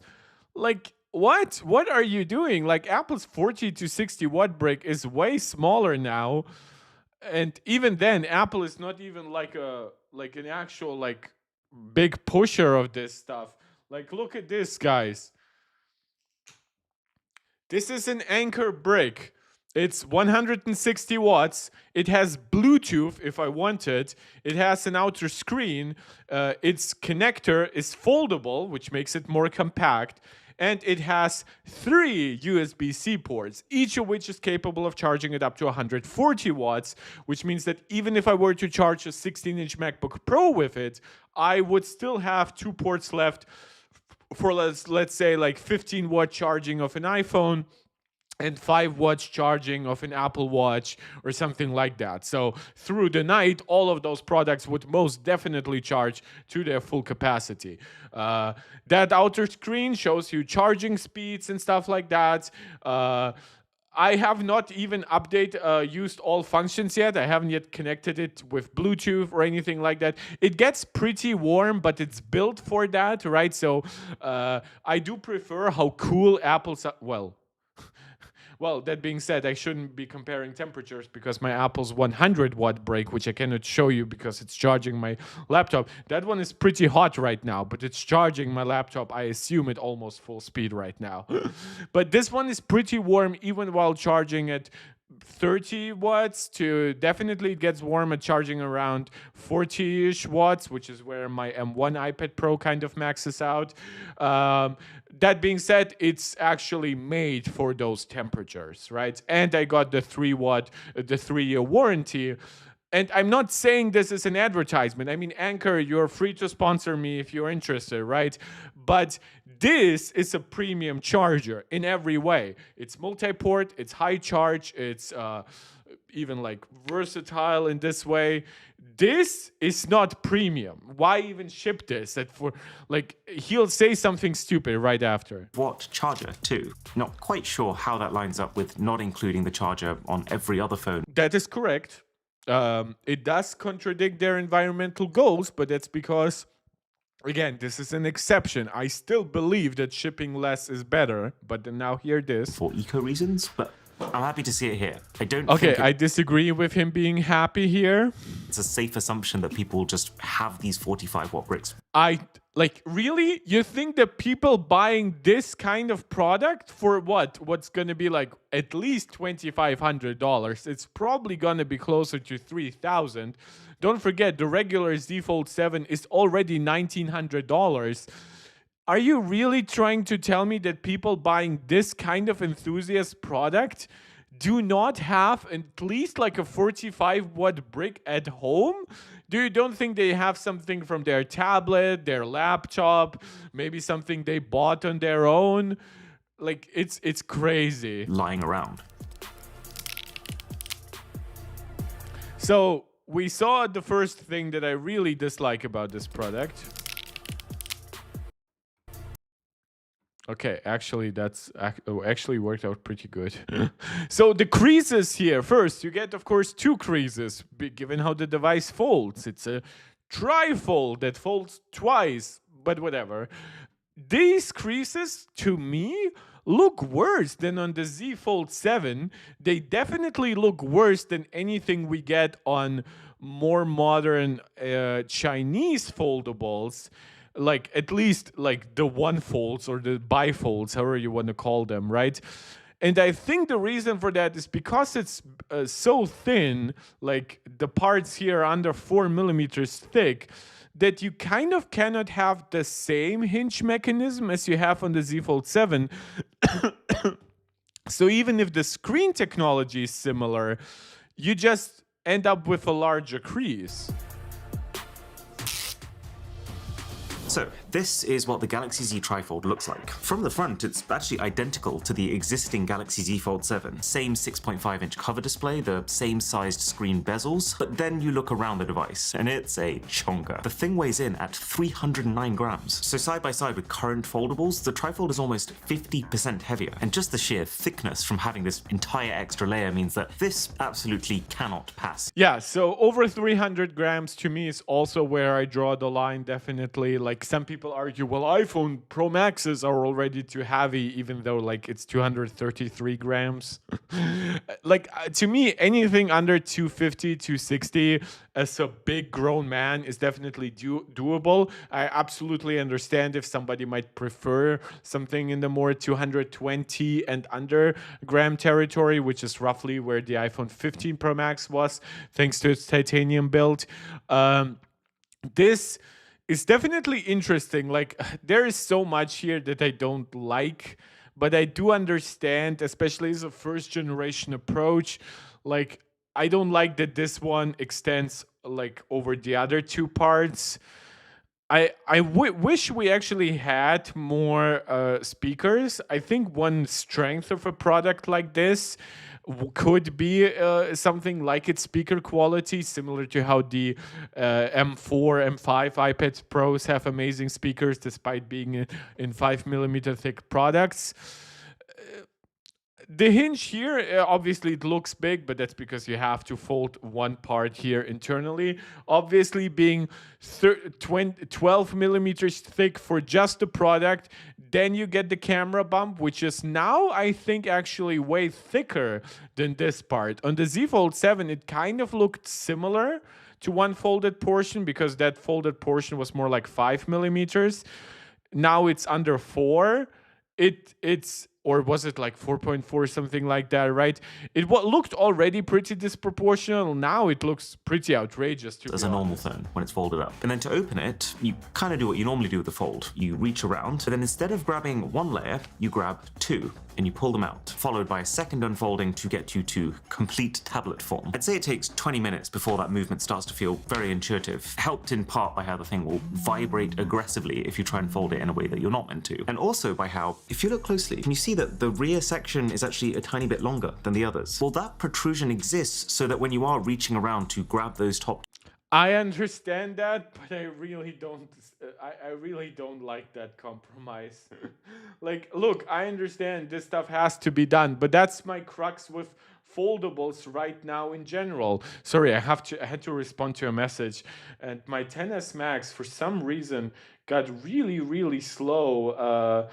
[SPEAKER 1] Like, what? What are you doing? Like, Apple's 40 to 60 watt brick is way smaller now, and even then, Apple is not even like an actual like big pusher of this stuff. Like, look at this, guys. This is an Anker brick. It's 160 watts. It has Bluetooth if I want it. It has an outer screen. Its connector is foldable, which makes it more compact. And it has 3 USB-C ports, each of which is capable of charging it up to 140 watts, which means that even if I were to charge a 16-inch MacBook Pro with it, I would still have 2 ports left for let's say like 15-watt charging of an iPhone. and 5 watts charging of an Apple Watch or something like that. So through the night, all of those products would most definitely charge to their full capacity. That outer screen shows you charging speeds and stuff like that. I have not even used all functions yet. I haven't yet connected it with Bluetooth or anything like that. It gets pretty warm, but it's built for that, right? So I do prefer how cool well, that being said, I shouldn't be comparing temperatures because my Apple's 100-watt break, which I cannot show you because it's charging my laptop, that one is pretty hot right now, but it's charging my laptop, I assume, at almost full speed right now. But this one is pretty warm even while charging at 30 watts to definitely it gets warm at charging around 40-ish watts, which is where my M1 iPad Pro kind of maxes out. That being said, it's actually made for those temperatures, right? And I got the 3-year warranty. And I'm not saying this is an advertisement. I mean, Anchor, you're free to sponsor me if you're interested, right? But this is a premium charger in every way. It's multi-port, it's high charge, it's even like versatile in this way. This is not premium. Why even ship this? That for like he'll say something stupid right after.
[SPEAKER 2] Watt charger too. Not quite sure how that lines up with not including the charger on every other phone.
[SPEAKER 1] That is correct. It does contradict their environmental goals, but that's because, again, this is an exception. I still believe that shipping less is better, but then now hear this.
[SPEAKER 2] For eco reasons, but I'm happy to see it here. I don't
[SPEAKER 1] Okay,
[SPEAKER 2] think
[SPEAKER 1] I disagree with him being happy here.
[SPEAKER 2] it's a safe assumption that people just have these 45-watt bricks.
[SPEAKER 1] Really? You think that people buying this kind of product for what? What's going to be like at least $2,500? It's probably going to be closer to $3,000. Don't forget, the regular Z Fold 7 is already $1,900. Are you really trying to tell me that people buying this kind of enthusiast product do not have at least like a 45-watt brick at home? You don't think they have something from their tablet, their laptop, maybe something they bought on their own? Like, it's crazy.
[SPEAKER 2] Lying around.
[SPEAKER 1] So we saw the first thing that I really dislike about this product. Okay, actually, that's actually worked out pretty good. So the creases here, first, you get, of course, 2 creases, given how the device folds. It's a trifold that folds twice, but whatever. These creases, to me, look worse than on the Z Fold 7. They definitely look worse than anything we get on more modern Chinese foldables. Like at least like the one folds or the bifolds, however you want to call them, right? And I think the reason for that is because it's so thin, like the parts here are under 4 millimeters thick, that you kind of cannot have the same hinge mechanism as you have on the Z Fold 7. So even if the screen technology is similar, you just end up with a larger crease.
[SPEAKER 2] So this is what the Galaxy Z Trifold looks like. From the front, it's actually identical to the existing Galaxy Z Fold 7. Same 6.5-inch cover display, the same sized screen bezels, but then you look around the device and it's a chonker. The thing weighs in at 309 grams. So side by side with current foldables, the Trifold is almost 50% heavier. And just the sheer thickness from having this entire extra layer means that this absolutely cannot pass.
[SPEAKER 1] Yeah, so over 300 grams to me is also where I draw the line, definitely. Like some people argue, well, iPhone Pro Maxes are already too heavy, even though like it's 233 grams. To me, anything under 250, 260 as a big grown man is definitely doable. I absolutely understand if somebody might prefer something in the more 220 and under gram territory, which is roughly where the iPhone 15 Pro Max was, thanks to its titanium build. This is definitely interesting. Like, there is so much here that I don't like, but I do understand, especially as a first generation approach. Like, I don't like that this one extends like over the other 2 parts. wish we actually had more speakers. I think one strength of a product like this could be something like its speaker quality, similar to how the M4, M5 iPad Pros have amazing speakers despite being in 5mm thick products. The hinge here, obviously it looks big, but that's because you have to fold one part here internally. Obviously being 12 millimeters thick for just the product, then you get the camera bump, which is now, I think, actually way thicker than this part. On the Z Fold 7, it kind of looked similar to one folded portion because that folded portion was more like 5 millimeters. Now it's under 4. It's or was it like 4.4, something like that, right? It looked already pretty disproportional. Now it looks pretty outrageous, to
[SPEAKER 2] as
[SPEAKER 1] be
[SPEAKER 2] a normal
[SPEAKER 1] honest.
[SPEAKER 2] phone when it's folded up. And then to open it, you kind of do what you normally do with the Fold. You reach around, but then instead of grabbing one layer, you grab two and you pull them out, followed by a second unfolding to get you to complete tablet form. I'd say it takes 20 minutes before that movement starts to feel very intuitive, helped in part by how the thing will vibrate aggressively if you try and fold it in a way that you're not meant to. And also by how, if you look closely, can you see that the rear section is actually a tiny bit longer than the others? Well, that protrusion exists so that when you are reaching around to grab those top
[SPEAKER 1] I understand that, but I really don't. I really don't like that compromise. Like, look, I understand this stuff has to be done, but that's my crux with foldables right now in general. Sorry, I had to respond to a message, and my 10s Max for some reason got really slow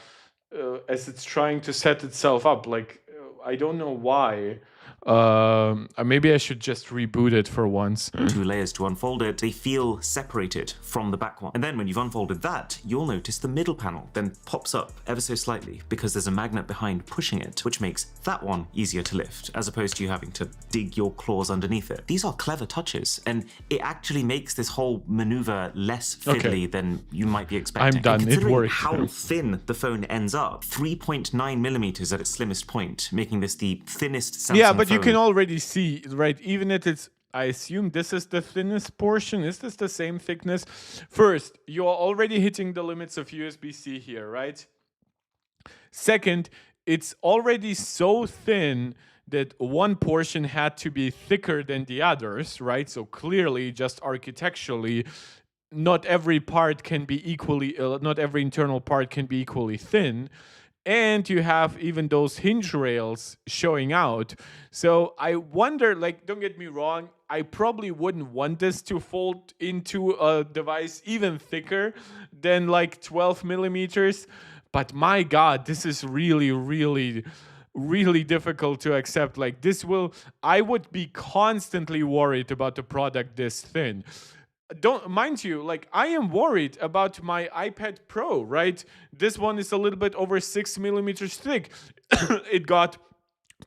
[SPEAKER 1] as it's trying to set itself up. Like, I don't know why. Maybe I should just reboot it for once.
[SPEAKER 2] two layers to unfold it, they feel separated from the back one. And then when you've unfolded that, you'll notice the middle panel then pops up ever so slightly because there's a magnet behind pushing it, which makes that one easier to lift, as opposed to you having to dig your claws underneath it. These are clever touches, and it actually makes this whole maneuver less fiddly than you might be expecting.
[SPEAKER 1] I'm done.
[SPEAKER 2] And
[SPEAKER 1] It
[SPEAKER 2] considering
[SPEAKER 1] worked.
[SPEAKER 2] how thin the phone ends up, 3.9 millimeters at its slimmest point, making this the thinnest Samsung
[SPEAKER 1] Yeah, but you
[SPEAKER 2] phone.
[SPEAKER 1] can already see, right? Even if it's, I assume this is the thinnest portion. Is this the same thickness? First, you're already hitting the limits of USB-C here, right? Second, it's already so thin that one portion had to be thicker than the others, right? So clearly, just architecturally, not every part can be equally, not every internal part can be equally thin. And you have even those hinge rails showing out. So I wonder, like, don't get me wrong, I probably wouldn't want this to fold into a device even thicker than like 12 millimeters. But my God, this is really difficult to accept. Like, I would be constantly worried about the product this thin. Don't mind you, like, I am worried about my iPad Pro, right? This one is a little bit over 6 millimeters thick. It got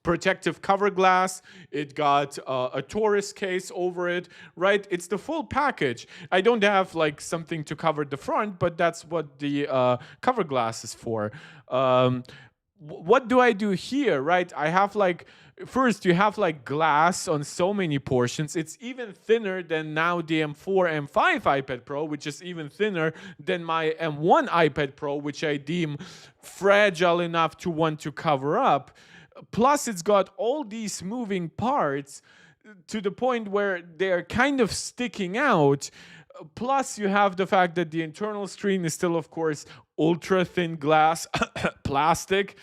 [SPEAKER 1] protective cover glass, it got a Taurus case over it, right? It's the full package. I don't have like something to cover the front, but that's what the cover glass is for. What do I do here, right? I have like, first you have like glass on so many portions. It's even thinner than now the M4, M5 iPad Pro, which is even thinner than my M1 iPad Pro, which I deem fragile enough to want to cover up. Plus, it's got all these moving parts to the point where they're kind of sticking out. Plus, you have the fact that the internal screen is still, of course, ultra thin glass plastic.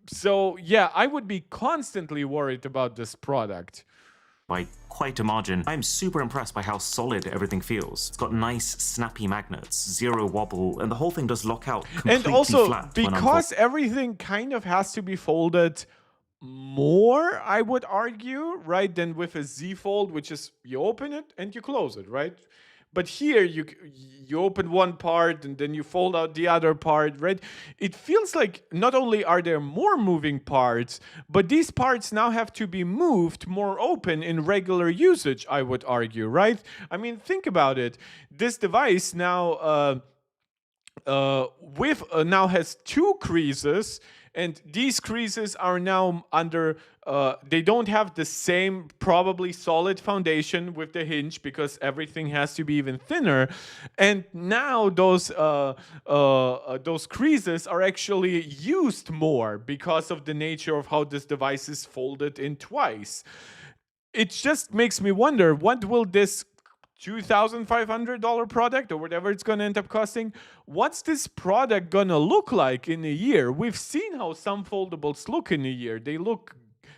[SPEAKER 1] So, yeah, I would be constantly worried about this product.
[SPEAKER 2] By quite a margin. I'm super impressed by how solid everything feels. It's got nice, snappy magnets, zero wobble, and the whole thing does lock out completely
[SPEAKER 1] And also,
[SPEAKER 2] flat.
[SPEAKER 1] because everything kind of has to be folded more, I would argue, right, than with a Z Fold, which is you open it and you close it, right? But here you open one part and then you fold out the other part, right? It feels like not only are there more moving parts, but these parts now have to be moved more open in regular usage, I would argue, right? I mean, think about it. This device now now has 2 creases And these creases are now under, they don't have the same probably solid foundation with the hinge because everything has to be even thinner. And now those creases are actually used more because of the nature of how this device is folded in twice. It just makes me wonder, what will this $2,500 product or whatever it's going to end up costing, what's this product going to look like in a year? We've seen how some foldables look in a year. They look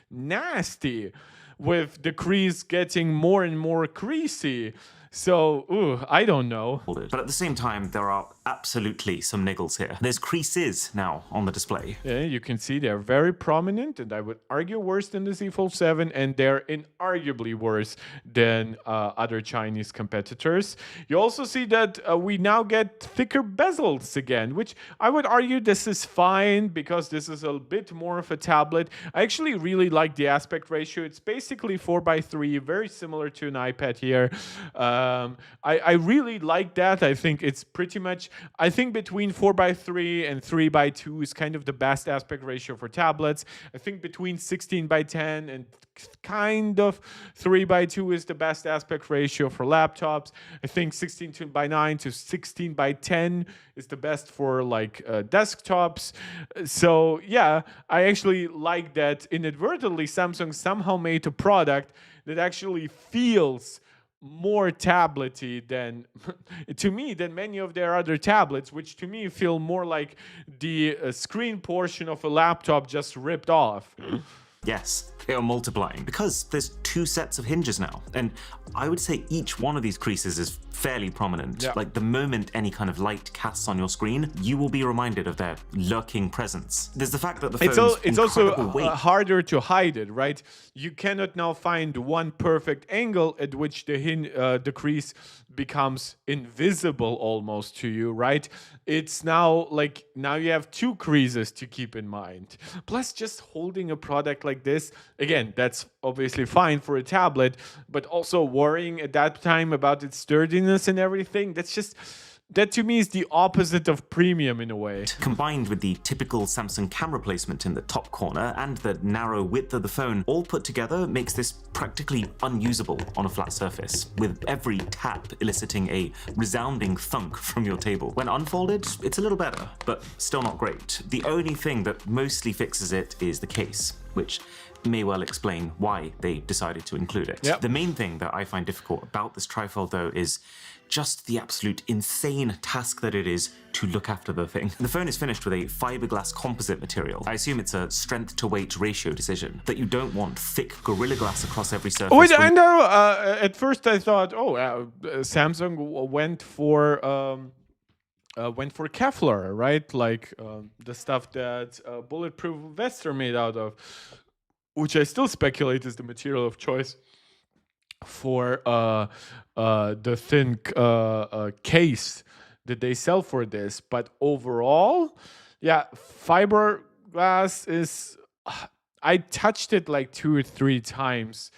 [SPEAKER 1] nasty with the crease getting more and more creasy. So, I don't know.
[SPEAKER 2] But at the same time, there are absolutely some niggles here. There's creases now on the display.
[SPEAKER 1] Yeah, you can see they're very prominent, and I would argue worse than the Z Fold 7, and they're inarguably worse than other Chinese competitors. You also see that we now get thicker bezels again, which I would argue this is fine because this is a bit more of a tablet. I actually really like the aspect ratio. It's basically 4:3, very similar to an iPad here. I really like that. I think it's pretty much, I think between 4:3 and 3:2 is kind of the best aspect ratio for tablets. I think between 16:10 and kind of 3:2 is the best aspect ratio for laptops. I think 16:9 to 16:10 is the best for like desktops. So yeah, I actually like that inadvertently Samsung somehow made a product that actually feels more tablety than to me than many of their other tablets, which to me feel more like the screen portion of a laptop just ripped off.
[SPEAKER 2] Yes, they are multiplying because there's two sets of hinges now, and I would say each one of these creases is fairly prominent.
[SPEAKER 1] Yeah.
[SPEAKER 2] Like the moment any kind of light casts on your screen, you will be reminded of their lurking presence. There's the fact that the phone's
[SPEAKER 1] it's also
[SPEAKER 2] weight.
[SPEAKER 1] harder to hide it, right? You cannot now find one perfect angle at which the crease becomes invisible almost to you, right? It's now like, now you have two creases to keep in mind. Plus, just holding a product like this, again, that's obviously fine for a tablet, but also worrying at that time about its sturdiness and everything, that to me is the opposite of premium in a way.
[SPEAKER 2] Combined with the typical Samsung camera placement in the top corner and the narrow width of the phone, all put together makes this practically unusable on a flat surface, with every tap eliciting a resounding thunk from your table. When unfolded, it's a little better, but still not great. The only thing that mostly fixes it is the case, which may well explain why they decided to include it.
[SPEAKER 1] Yep.
[SPEAKER 2] The main thing that I find difficult about this trifold, though, is just the absolute insane task that it is to look after the thing. The phone is finished with a fiberglass composite material. I assume it's a strength to weight ratio decision, that you don't want thick Gorilla Glass across every surface.
[SPEAKER 1] Wait, I know. At first I thought, Samsung went for Kevlar, right? Like the stuff that bulletproof vests are made out of, which I still speculate is the material of choice for the thin case that they sell for this. But overall, yeah, fiberglass is, I touched it like 2 or 3 times.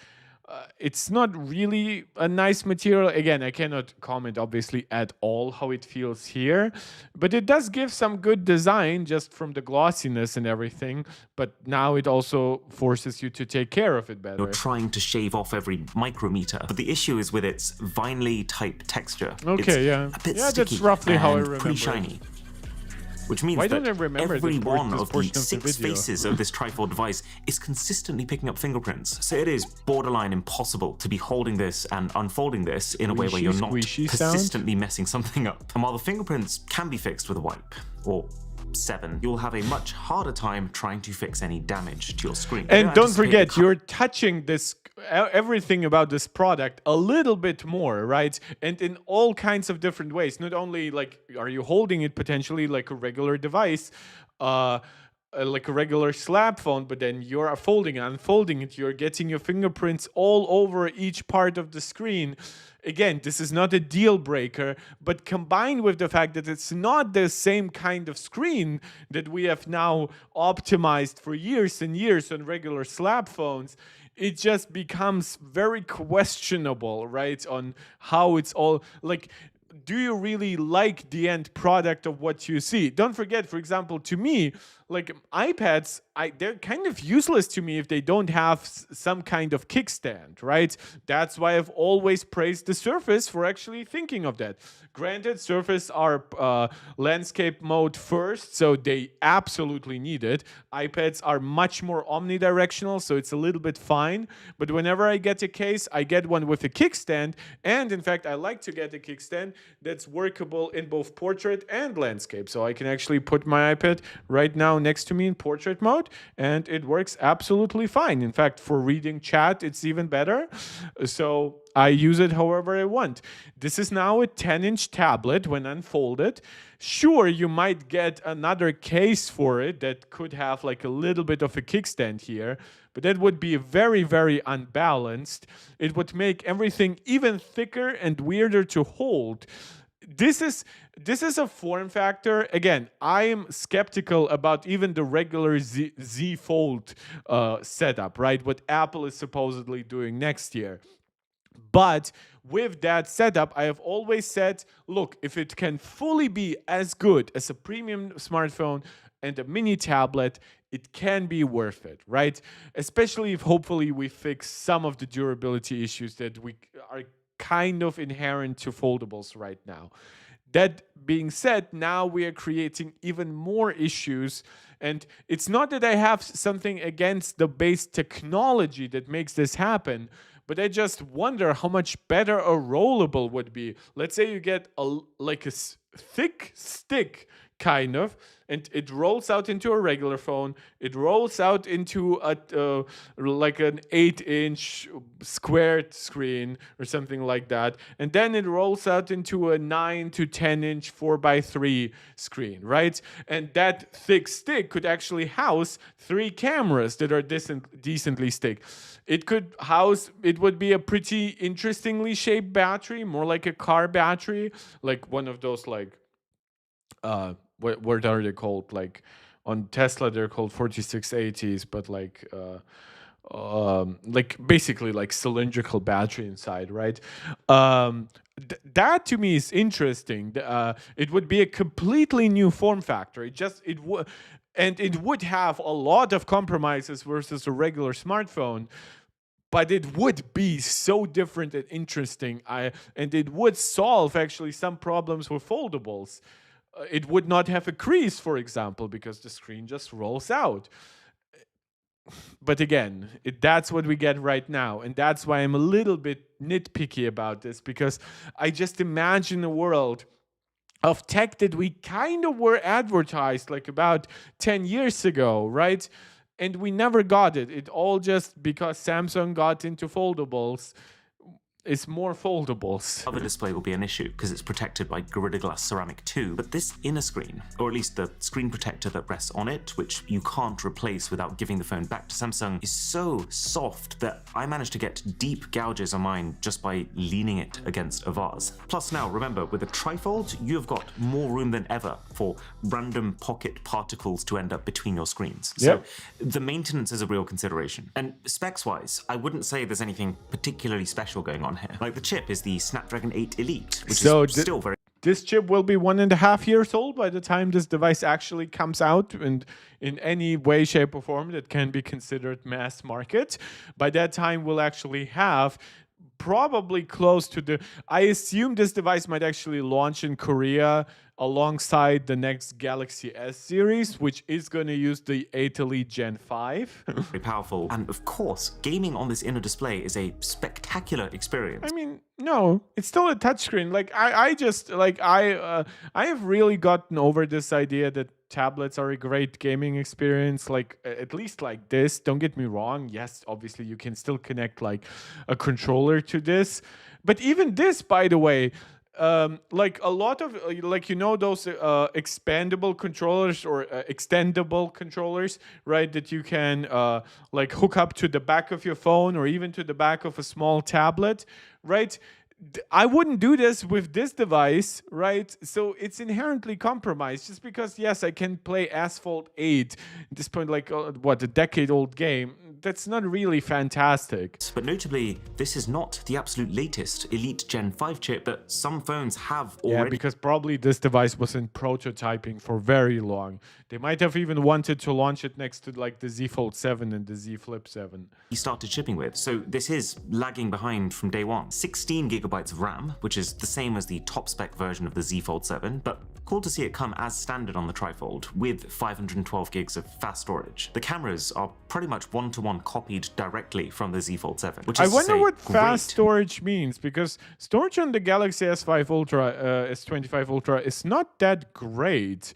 [SPEAKER 1] It's not really a nice material. Again, I cannot comment obviously at all how it feels here, but it does give some good design just from the glossiness and everything. But now it also forces you to take care of it better.
[SPEAKER 2] You're trying to shave off every micrometer, but the issue is with its vinely type texture.
[SPEAKER 1] Okay,
[SPEAKER 2] it's
[SPEAKER 1] yeah.
[SPEAKER 2] a bit
[SPEAKER 1] Yeah,
[SPEAKER 2] sticky
[SPEAKER 1] that's roughly how I
[SPEAKER 2] and
[SPEAKER 1] remember
[SPEAKER 2] pretty
[SPEAKER 1] it.
[SPEAKER 2] shiny. Which means
[SPEAKER 1] Why
[SPEAKER 2] that
[SPEAKER 1] don't I remember
[SPEAKER 2] every
[SPEAKER 1] this
[SPEAKER 2] one of the
[SPEAKER 1] portion of the
[SPEAKER 2] 6
[SPEAKER 1] video?
[SPEAKER 2] faces of this trifold device is consistently picking up fingerprints. So it is borderline impossible to be holding this and unfolding this in a way where you're not
[SPEAKER 1] Squishy sound?
[SPEAKER 2] persistently messing something up. And while the fingerprints can be fixed with a wipe, or 7, you'll have a much harder time trying to fix any damage to your screen.
[SPEAKER 1] And don't forget, you're touching this, everything about this product a little bit more, right? And in all kinds of different ways. Not only like, are you holding it potentially like a regular device, like a regular slab phone, but then you're folding and unfolding it, you're getting your fingerprints all over each part of the screen. Again, this is not a deal breaker, but combined with the fact that it's not the same kind of screen that we have now optimized for years and years on regular slab phones, it just becomes very questionable, right? On how it's all like, do you really like the end product of what you see? Don't forget, for example, to me, like iPads, they're kind of useless to me if they don't have some kind of kickstand, right? That's why I've always praised the Surface for actually thinking of that. Granted, Surface are landscape mode first, so they absolutely need it. iPads are much more omnidirectional, so it's a little bit fine. But whenever I get a case, I get one with a kickstand, and in fact, I like to get a kickstand that's workable in both portrait and landscape. So I can actually put my iPad right now next to me in portrait mode, and it works absolutely fine. In fact, for reading chat, it's even better. So I use it however I want. This is now a 10-inch tablet when unfolded. Sure, you might get another case for it that could have like a little bit of a kickstand here, but that would be very, very unbalanced. It would make everything even thicker and weirder to hold. This is a form factor. Again, I am skeptical about even the regular Z Fold setup, right? What Apple is supposedly doing next year. But with that setup, I have always said, look, if it can fully be as good as a premium smartphone and a mini tablet, it can be worth it, right? Especially if hopefully we fix some of the durability issues that we are kind of inherent to foldables right now. That being said, now we are creating even more issues. And it's not that I have something against the base technology that makes this happen, but I just wonder how much better a rollable would be. Let's say you get a thick stick, kind of, and it rolls out into a regular phone. It rolls out into like an 8-inch squared screen or something like that, and then it rolls out into a 9 to 10-inch 4x3 screen, right? And that thick stick could actually house 3 cameras that are decently thick. It would be a pretty interestingly shaped battery, more like a car battery, like one of those like what are they called? Like on Tesla, they're called 4680s, but like basically like cylindrical battery inside, right? That to me is interesting. It would be a completely new form factor. It would have a lot of compromises versus a regular smartphone. But it would be so different and interesting. And it would solve actually some problems with foldables. It would not have a crease, for example, because the screen just rolls out. But again, that's what we get right now. And that's why I'm a little bit nitpicky about this, because I just imagine a world of tech that we kind of were advertised like about 10 years ago, right? And we never got it. It all just because Samsung got into foldables. It's more foldables.
[SPEAKER 2] Other display will be an issue because it's protected by Gorilla Glass Ceramic 2, but this inner screen, or at least the screen protector that rests on it, which you can't replace without giving the phone back to Samsung, is so soft that I managed to get deep gouges on mine just by leaning it against a vase. Plus now, remember, with a Trifold, you have got more room than ever for random pocket particles to end up between your screens.
[SPEAKER 1] Yep.
[SPEAKER 2] So the maintenance is a real consideration. And specs-wise, I wouldn't say there's anything particularly special going on here. Like the chip is the Snapdragon 8 Elite, which is still very...
[SPEAKER 1] This chip will be 1.5 years old by the time this device actually comes out, and in any way, shape, or form that can be considered mass market. By that time, we'll actually have probably close to the... I assume this device might actually launch in Korea alongside the next Galaxy S series, which is going to use the 8 Elite Gen 5.
[SPEAKER 2] very powerful. And of course, gaming on this inner display is a spectacular experience.
[SPEAKER 1] I mean, no, it's still a touchscreen. Like I have really gotten over this idea that tablets are a great gaming experience, like at least like this. Don't get me wrong. Yes, obviously you can still connect like a controller to this. But even this, by the way, like a lot of like, you know, those expandable controllers or extendable controllers, right, that you can like hook up to the back of your phone or even to the back of a small tablet, right? I wouldn't do this with this device, right? So it's inherently compromised just because, yes, I can play Asphalt 8 at this point, like, a decade-old game. that's not really fantastic.
[SPEAKER 2] But notably, this is not the absolute latest Elite Gen 5 chip that some phones have already.
[SPEAKER 1] Yeah, because probably this device was in prototyping for very long. They might have even wanted to launch it next to like the Z Fold 7 and the Z Flip 7.
[SPEAKER 2] He started shipping with, so this is lagging behind from day one. 16 gigabytes of RAM, which is the same as the top spec version of the Z Fold 7, but cool to see it come as standard on the Trifold with 512 gigs of fast storage. The cameras are pretty much one-to-one copied directly from the Z Fold 7, which is
[SPEAKER 1] I wonder what
[SPEAKER 2] great.
[SPEAKER 1] fast storage means, because storage on the Galaxy S5 Ultra, S25 Ultra is not that great.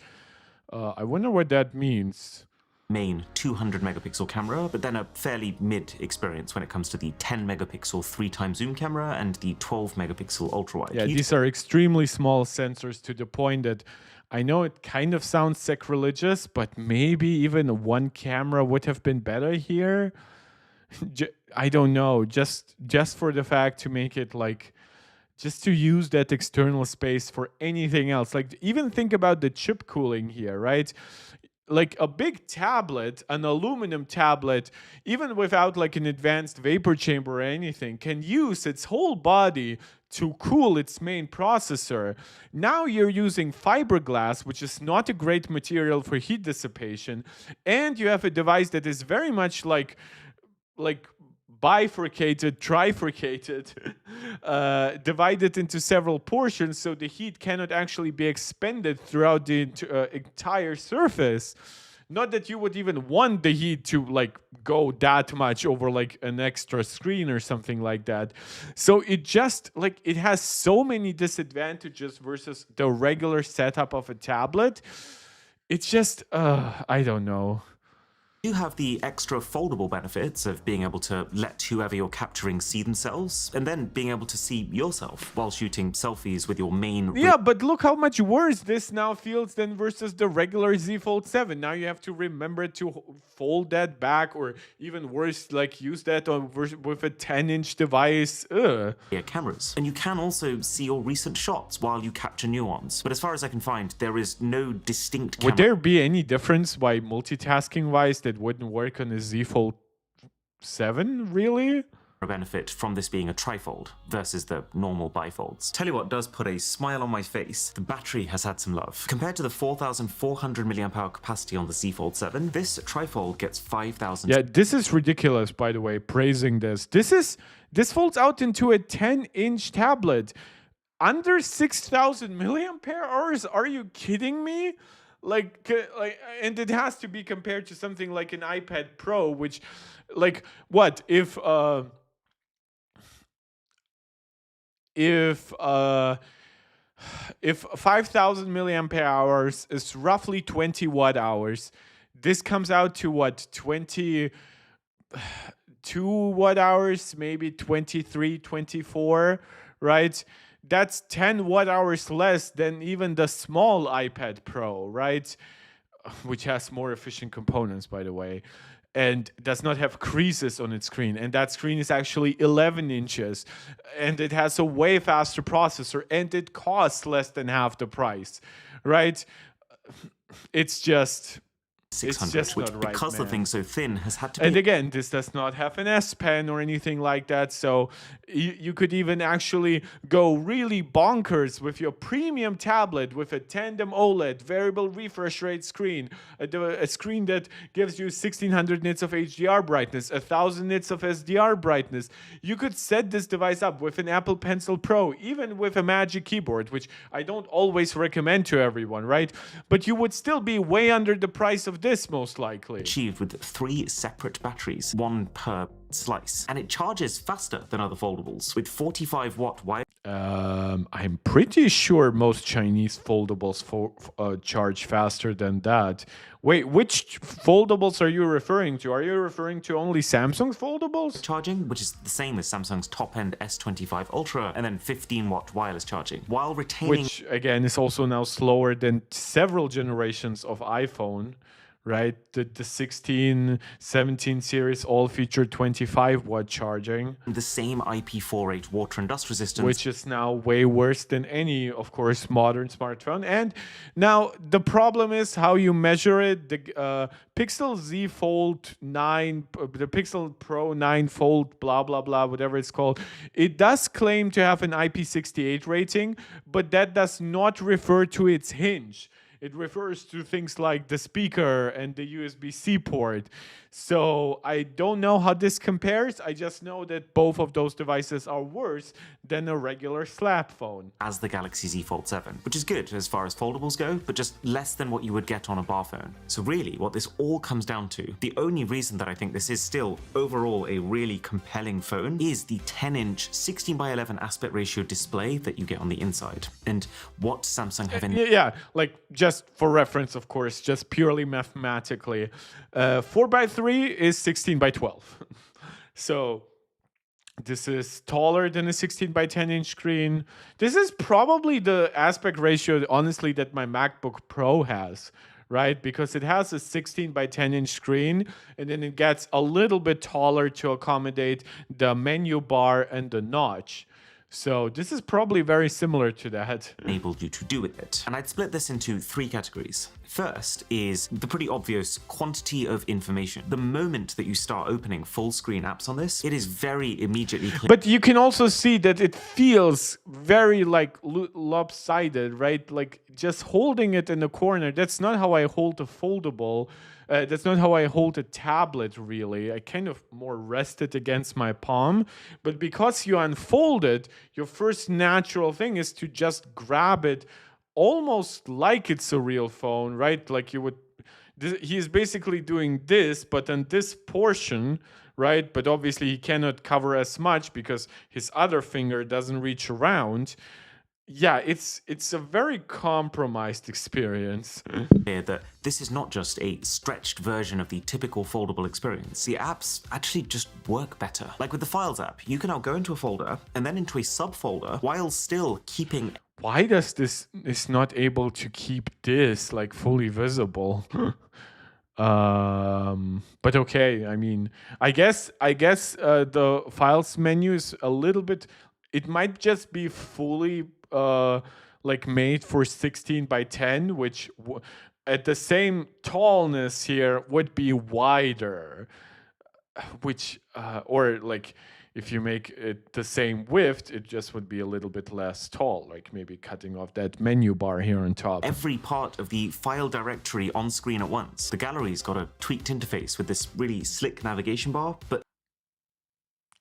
[SPEAKER 1] I wonder what that means.
[SPEAKER 2] Main 200 megapixel camera, but then a fairly mid experience when it comes to the 10 megapixel 3x zoom camera and the 12 megapixel ultra wide.
[SPEAKER 1] Yeah, these are extremely small sensors to the point that I know it kind of sounds sacrilegious, but maybe even one camera would have been better here. I don't know, just for the fact to make it like, just to use that external space for anything else. Like, even think about the chip cooling here, right? Like a big tablet, an aluminum tablet, even without like an advanced vapor chamber or anything, can use its whole body to cool its main processor. Now you're using fiberglass, which is not a great material for heat dissipation, and you have a device that is very much like bifurcated, trifurcated, divided into several portions, so the heat cannot actually be expended throughout the entire surface. Not that you would even want the heat to like go that much over like an extra screen or something like that. So it just like, it has so many disadvantages versus the regular setup of a tablet. It's just, I don't know.
[SPEAKER 2] You have the extra foldable benefits of being able to let whoever you're capturing see themselves, and then being able to see yourself while shooting selfies with your main...
[SPEAKER 1] Yeah, but look how much worse this now feels than versus the regular Z Fold 7. Now you have to remember to fold that back, or even worse, like use that on with a 10-inch device.
[SPEAKER 2] cameras. And you can also see your recent shots while you capture new ones. But as far as I can find, there is no distinct camera.
[SPEAKER 1] Would there be any difference why multitasking-wise that wouldn't work on a Z Fold 7, really?
[SPEAKER 2] Benefit from this being a trifold versus the normal bifolds. Tell you what does put a smile on my face, the battery has had some love. Compared to the 4,400 mAh capacity on the Z Fold 7, this trifold gets 5,000.
[SPEAKER 1] Yeah, this is ridiculous, by the way, praising this. This folds out into a 10-inch tablet. Under 6,000 milliampere hours? Are you kidding me? Like, and it has to be compared to something like an iPad Pro, which, like, what if 5,000 milliampere hours is roughly 20 watt hours, this comes out to what, 22 watt hours, maybe 23, 24, right? That's 10 watt hours less than even the small iPad Pro, right? Which has more efficient components, by the way, and does not have creases on its screen. And that screen is actually 11 inches, and it has a way faster processor, and it costs less than half the price, right? It's just...
[SPEAKER 2] 600,
[SPEAKER 1] it's just
[SPEAKER 2] which,
[SPEAKER 1] not right,
[SPEAKER 2] because the
[SPEAKER 1] man.
[SPEAKER 2] thing's so thin, has had to be...
[SPEAKER 1] And again, this does not have an S Pen or anything like that, so you could even actually go really bonkers with your premium tablet with a tandem OLED, variable refresh rate screen, a screen that gives you 1600 nits of HDR brightness, 1000 nits of SDR brightness. You could set this device up with an Apple Pencil Pro, even with a Magic Keyboard, which I don't always recommend to everyone, right? But you would still be way under the price of this, most likely.
[SPEAKER 2] Achieved with 3 separate batteries, one per slice, and it charges faster than other foldables with 45 watt wire.
[SPEAKER 1] I'm pretty sure most Chinese foldables charge faster than that. Wait, which foldables are you referring to? Are you referring to only Samsung's foldables?
[SPEAKER 2] Charging, which is the same as Samsung's top-end S25 Ultra, and then 15 watt wireless charging, while retaining...
[SPEAKER 1] Which, again, is also now slower than several generations of iPhone, right? The 16, 17 series all feature 25-watt charging,
[SPEAKER 2] The same IP48 water and dust resistance,
[SPEAKER 1] which is now way worse than any, of course, modern smartphone. And now the problem is how you measure it. The Pixel Z Fold 9, the Pixel Pro 9 Fold, blah, blah, blah, whatever it's called, it does claim to have an IP68 rating, but that does not refer to its hinge. It refers to things like the speaker and the USB-C port. So I don't know how this compares. I just know that both of those devices are worse than a regular slap phone.
[SPEAKER 2] as the Galaxy Z Fold 7, which is good as far as foldables go, but just less than what you would get on a bar phone. So really, what this all comes down to, the only reason that I think this is still overall a really compelling phone is the 10-inch 16:11 aspect ratio display that you get on the inside. And what Samsung have in
[SPEAKER 1] Yeah, like just for reference, of course, just purely mathematically, 4:3 is 16:12. So this is taller than a 16:10 inch screen. This is probably the aspect ratio, honestly, that my MacBook Pro has, right? Because it has a 16:10 inch screen, and then it gets a little bit taller to accommodate the menu bar and the notch. So this is probably very similar to that.
[SPEAKER 2] enabled you to do with it. And I'd split this into three categories. First is the pretty obvious quantity of information. The moment that you start opening full screen apps on this, it is very immediately clear.
[SPEAKER 1] But you can also see that it feels very like lopsided, right? Like just holding it in the corner. That's not how I hold a foldable. That's not how I hold a tablet, really. I kind of more rest it against my palm. But because you unfold it, your first natural thing is to just grab it almost like it's a real phone, right? Like you would. He's basically doing this, but on this portion, right? But obviously he cannot cover as much because his other finger doesn't reach around. Yeah, it's a very compromised experience.
[SPEAKER 2] Clear that this is not just a stretched version of the typical foldable experience. The apps actually just work better. Like with the Files app, you can now go into a folder and then into a subfolder while still keeping.
[SPEAKER 1] Why does this is not able to keep this like fully visible? But okay, I mean, I guess the Files menu is a little bit. It might just be fully like made for 16:10, which at the same tallness here would be wider, which or like if you make it the same width, it just would be a little bit less tall, like maybe cutting off that menu bar here on top.
[SPEAKER 2] Every part of the file directory on screen at once. The gallery's got a tweaked interface with this really slick navigation bar, but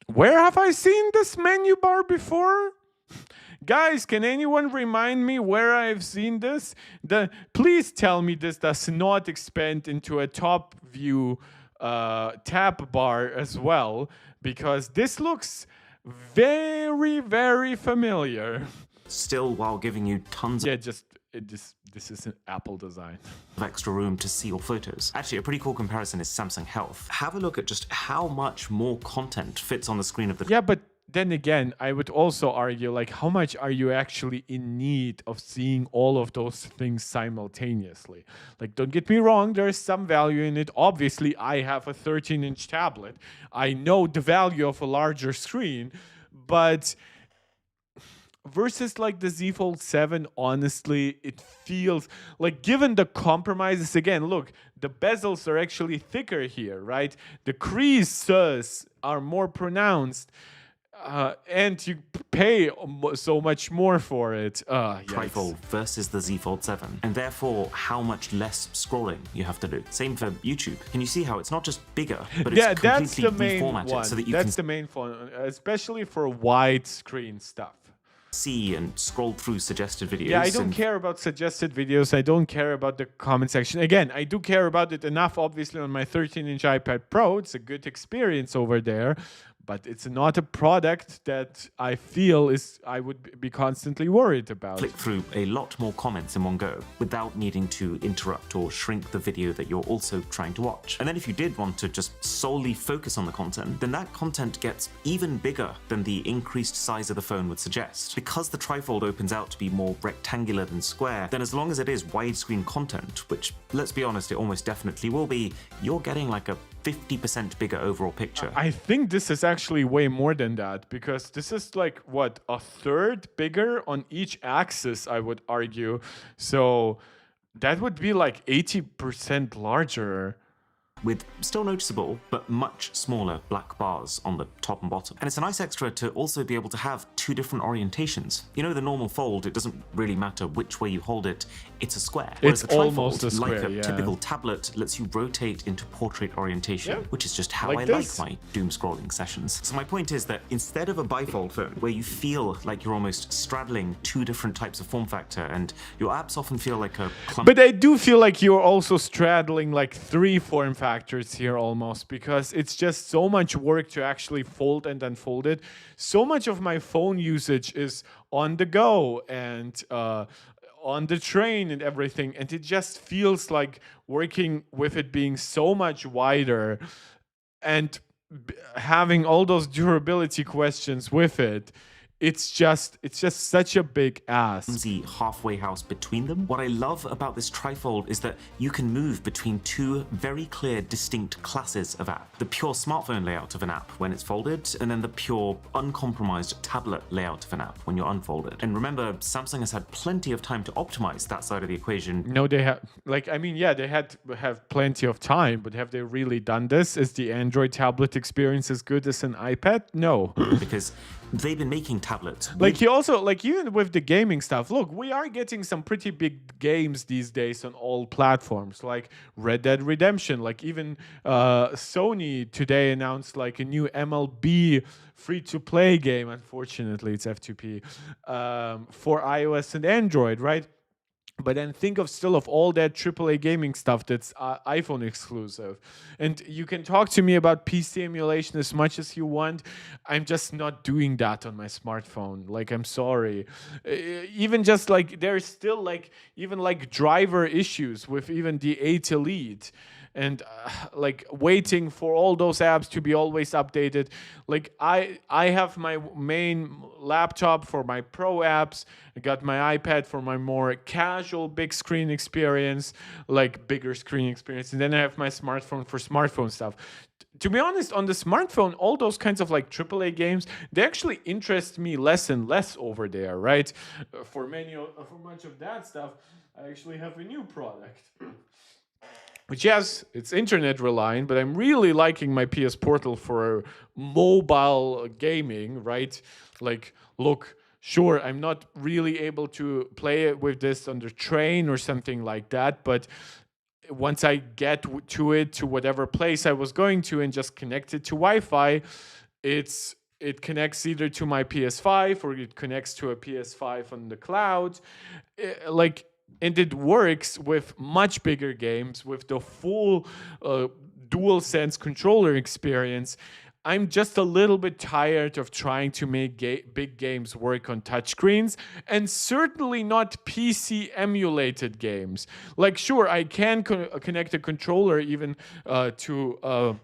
[SPEAKER 1] Where have I seen this menu bar before? Guys, can anyone remind me where I've seen this? Please tell me this does not expand into a top view tab bar as well, because this looks very, very familiar.
[SPEAKER 2] still while giving you tons
[SPEAKER 1] Yeah, this is an Apple design.
[SPEAKER 2] of extra room to see your photos. Actually, a pretty cool comparison is Samsung Health. Have a look at just how much more content fits on the screen of the
[SPEAKER 1] Yeah, but then again, I would also argue, like, how much are you actually in need of seeing all of those things simultaneously? Like, don't get me wrong, there's some value in it. Obviously, I have a 13-inch tablet. I know the value of a larger screen, but versus like the Z Fold 7, honestly, it feels like, given the compromises, again, look, the bezels are actually thicker here, right? The creases are more pronounced. And you pay so much more for it.
[SPEAKER 2] Trifold versus the Z Fold 7, and therefore how much less scrolling you have to do. Same for YouTube. Can you see how it's not just bigger, but it's
[SPEAKER 1] Yeah, that's
[SPEAKER 2] completely
[SPEAKER 1] the main
[SPEAKER 2] reformatted
[SPEAKER 1] one.
[SPEAKER 2] so that you
[SPEAKER 1] That's
[SPEAKER 2] can
[SPEAKER 1] the main one, especially for widescreen stuff.
[SPEAKER 2] see and scroll through suggested videos.
[SPEAKER 1] Yeah, I don't
[SPEAKER 2] and
[SPEAKER 1] care about suggested videos. I don't care about the comment section. Again, I do care about it enough, obviously, on my 13-inch iPad Pro. It's a good experience over there. but it's not a product that I feel I would be constantly worried about.
[SPEAKER 2] Flick through a lot more comments in one go without needing to interrupt or shrink the video that you're also trying to watch. And then if you did want to just solely focus on the content, then that content gets even bigger than the increased size of the phone would suggest. Because the Trifold opens out to be more rectangular than square, then as long as it is widescreen content, which, let's be honest, it almost definitely will be, you're getting like a 50% bigger overall picture.
[SPEAKER 1] I think this is actually way more than that, because this is like, what, a third bigger on each axis, I would argue. So that would be like 80% larger.
[SPEAKER 2] With still noticeable, but much smaller black bars on the top and bottom. And it's a nice extra to also be able to have two different orientations. You know, the normal Fold, it doesn't really matter which way you hold it, it's a square. Whereas
[SPEAKER 1] It's
[SPEAKER 2] the
[SPEAKER 1] almost
[SPEAKER 2] Trifold,
[SPEAKER 1] a square,
[SPEAKER 2] like a
[SPEAKER 1] yeah.
[SPEAKER 2] typical tablet, lets you rotate into portrait orientation,
[SPEAKER 1] Yeah.
[SPEAKER 2] which is just how
[SPEAKER 1] Like
[SPEAKER 2] I
[SPEAKER 1] this.
[SPEAKER 2] like my doom scrolling sessions. So my point is that instead of a bifold phone, where you feel like you're almost straddling two different types of form factor, and your apps often feel like a clump.
[SPEAKER 1] But I do feel like you're also straddling like 3 form factors here almost, because it's just so much work to actually fold and unfold it. So much of my phone usage is on the go and on the train and everything, and it just feels like working with it being so much wider and having all those durability questions with it. It's just such a big ask.
[SPEAKER 2] The halfway house between them. What I love about this Trifold is that you can move between two very clear, distinct classes of app. The pure smartphone layout of an app when it's folded, and then the pure, uncompromised tablet layout of an app when you're unfolded. And remember, Samsung has had plenty of time to optimize that side of the equation.
[SPEAKER 1] No, they have, like, I mean, yeah, they have plenty of time, but have they really done this? Is the Android tablet experience as good as an iPad? No.
[SPEAKER 2] Because they've been making tablets.
[SPEAKER 1] Like, he also, like, even with the gaming stuff, look, we are getting some pretty big games these days on all platforms, like Red Dead Redemption. Like, even Sony today announced like a new MLB free-to-play game. Unfortunately, it's F2P for iOS and Android, right? But then think of still of all that AAA gaming stuff that's iPhone exclusive. And you can talk to me about PC emulation as much as you want. I'm just not doing that on my smartphone. Like, I'm sorry. Even just like, there's still like, even like driver issues with even the 8 Elite. And like waiting for all those apps to be always updated. Like I have my main laptop for my pro apps. I got my iPad for my more casual big screen experience, like bigger screen experience. And then I have my smartphone for smartphone stuff. To be honest, on the smartphone, all those kinds of like AAA games, they actually interest me less and less over there, right? For much of that stuff, I actually have a new product. Which, yes, it's internet reliant, but I'm really liking my PS Portal for mobile gaming, right? Like, look, sure, I'm not really able to play it with this on the train or something like that, but once I get to it, to whatever place I was going to, and just connect it to Wi-Fi, it connects either to my PS5 or it connects to a PS5 on the cloud. And it works with much bigger games, with the full DualSense controller experience. I'm just a little bit tired of trying to make big games work on touchscreens, and certainly not PC emulated games. Like, sure, I can connect a controller even to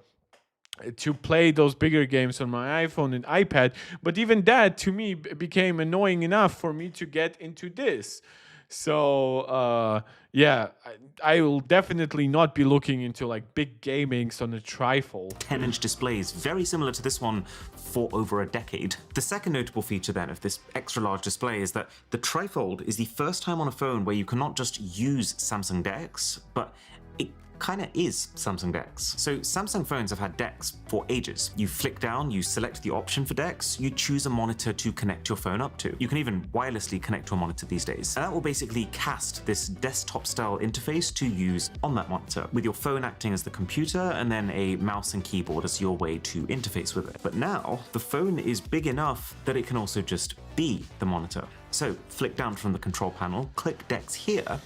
[SPEAKER 1] play those bigger games on my iPhone and iPad, but even that to me became annoying enough for me to get into this. So, yeah, I will definitely not be looking into like big gamings on a Trifold.
[SPEAKER 2] 10-inch displays, very similar to this one for over a decade. The second notable feature then of this extra large display is that the Trifold is the first time on a phone where you can not just use Samsung DeX, but it kind of is Samsung DeX. So Samsung phones have had DeX for ages. You flick down, you select the option for DeX, you choose a monitor to connect your phone up to. You can even wirelessly connect to a monitor these days. And that will basically cast this desktop style interface to use on that monitor, with your phone acting as the computer and then a mouse and keyboard as your way to interface with it. But now the phone is big enough that it can also just be the monitor. So flick down from the control panel, click DeX here,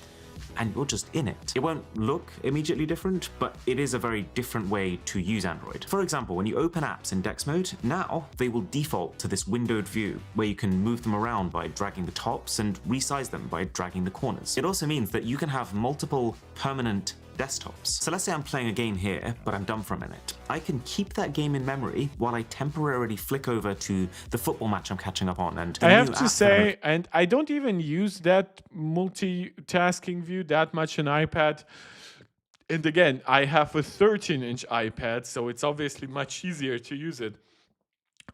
[SPEAKER 2] and you're just in it. It won't look immediately different, but it is a very different way to use Android. For example, when you open apps in Dex mode, now they will default to this windowed view where you can move them around by dragging the tops and resize them by dragging the corners. It also means that you can have multiple permanent desktops. So let's say I'm playing a game here, but I'm done for a minute. I can keep that game in memory while I temporarily flick over to the football match I'm catching up on. And
[SPEAKER 1] I have to say, and I don't even use that multitasking view that much on iPad. And again, I have a 13-inch iPad, so it's obviously much easier to use it.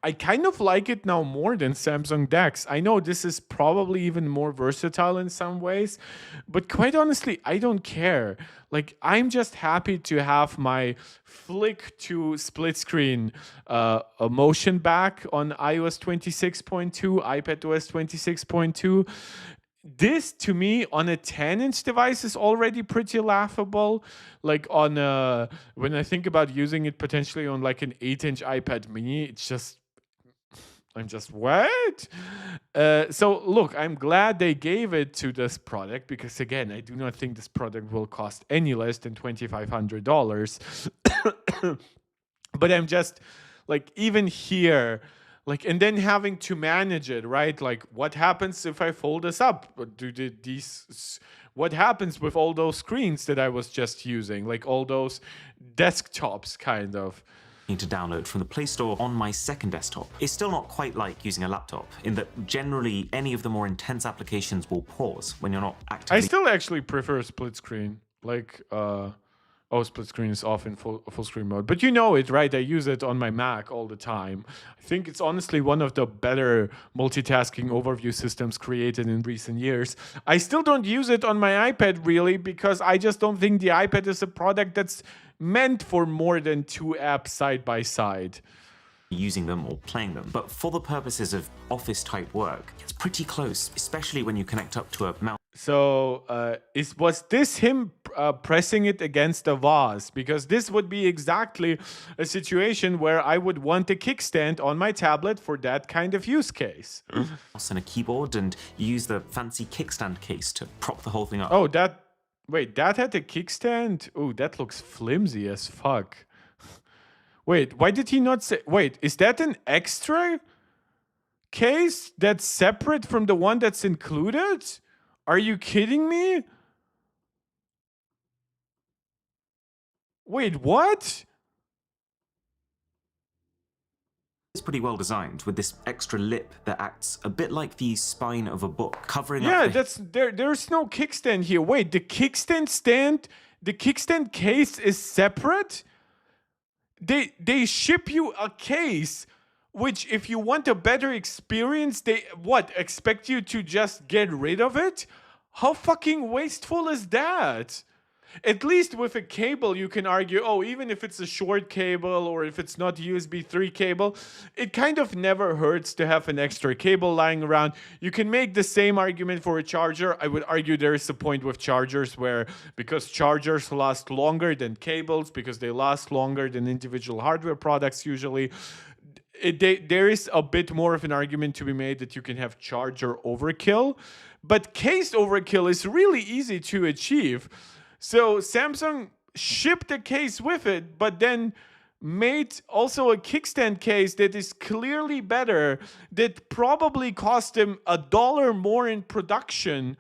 [SPEAKER 1] I kind of like it now more than Samsung DeX. I know this is probably even more versatile in some ways, but quite honestly, I don't care. Like, I'm just happy to have my flick to split screen a motion back on iOS 26.2, iPadOS 26.2. This, to me, on a 10-inch device is already pretty laughable. Like on when I think about using it potentially on like an 8-inch iPad mini, it's just, I'm just, what? So look, I'm glad they gave it to this product because, again, I do not think this product will cost any less than $2,500. But I'm just like, even here, like, and then having to manage it, right? Like, what happens if I fold this up? What happens with all those screens that I was just using? Like all those desktops, kind of.
[SPEAKER 2] To download from the Play Store on my second desktop. It's still not quite like using a laptop, in that generally any of the more intense applications will pause when you're not actively.
[SPEAKER 1] I still actually prefer split screen. Like, split screen is off in full screen mode. But you know it, right? I use it on my Mac all the time. I think it's honestly one of the better multitasking overview systems created in recent years. I still don't use it on my iPad, really, because I just don't think the iPad is a product that's meant for more than two apps side by side.
[SPEAKER 2] Using them or playing them. But for the purposes of office type work, it's pretty close, especially when you connect up to a mouse.
[SPEAKER 1] So was this him pressing it against a vase? Because this would be exactly a situation where I would want a kickstand on my tablet for that kind of use case.
[SPEAKER 2] And a keyboard, and use the fancy kickstand case to prop the whole thing up.
[SPEAKER 1] Oh, wait, that had a kickstand? Oh, that looks flimsy as fuck. Wait, why did he not say... Wait, is that an extra case that's separate from the one that's included? Are you kidding me? Wait, what?
[SPEAKER 2] It's pretty well designed, with this extra lip that acts a bit like the spine of a book, covering up.
[SPEAKER 1] Yeah, there's no kickstand here. Wait, the kickstand case is separate? They ship you a case, which if you want a better experience, they expect you to just get rid of it? How fucking wasteful is that? At least with a cable, you can argue, even if it's a short cable or if it's not USB 3 cable, it kind of never hurts to have an extra cable lying around. You can make the same argument for a charger. I would argue there is a point with chargers where, because chargers last longer than cables, because they last longer than individual hardware products usually, there is a bit more of an argument to be made that you can have charger overkill. But case overkill is really easy to achieve. So Samsung shipped a case with it, but then made also a kickstand case that is clearly better, that probably cost them $1 more in production,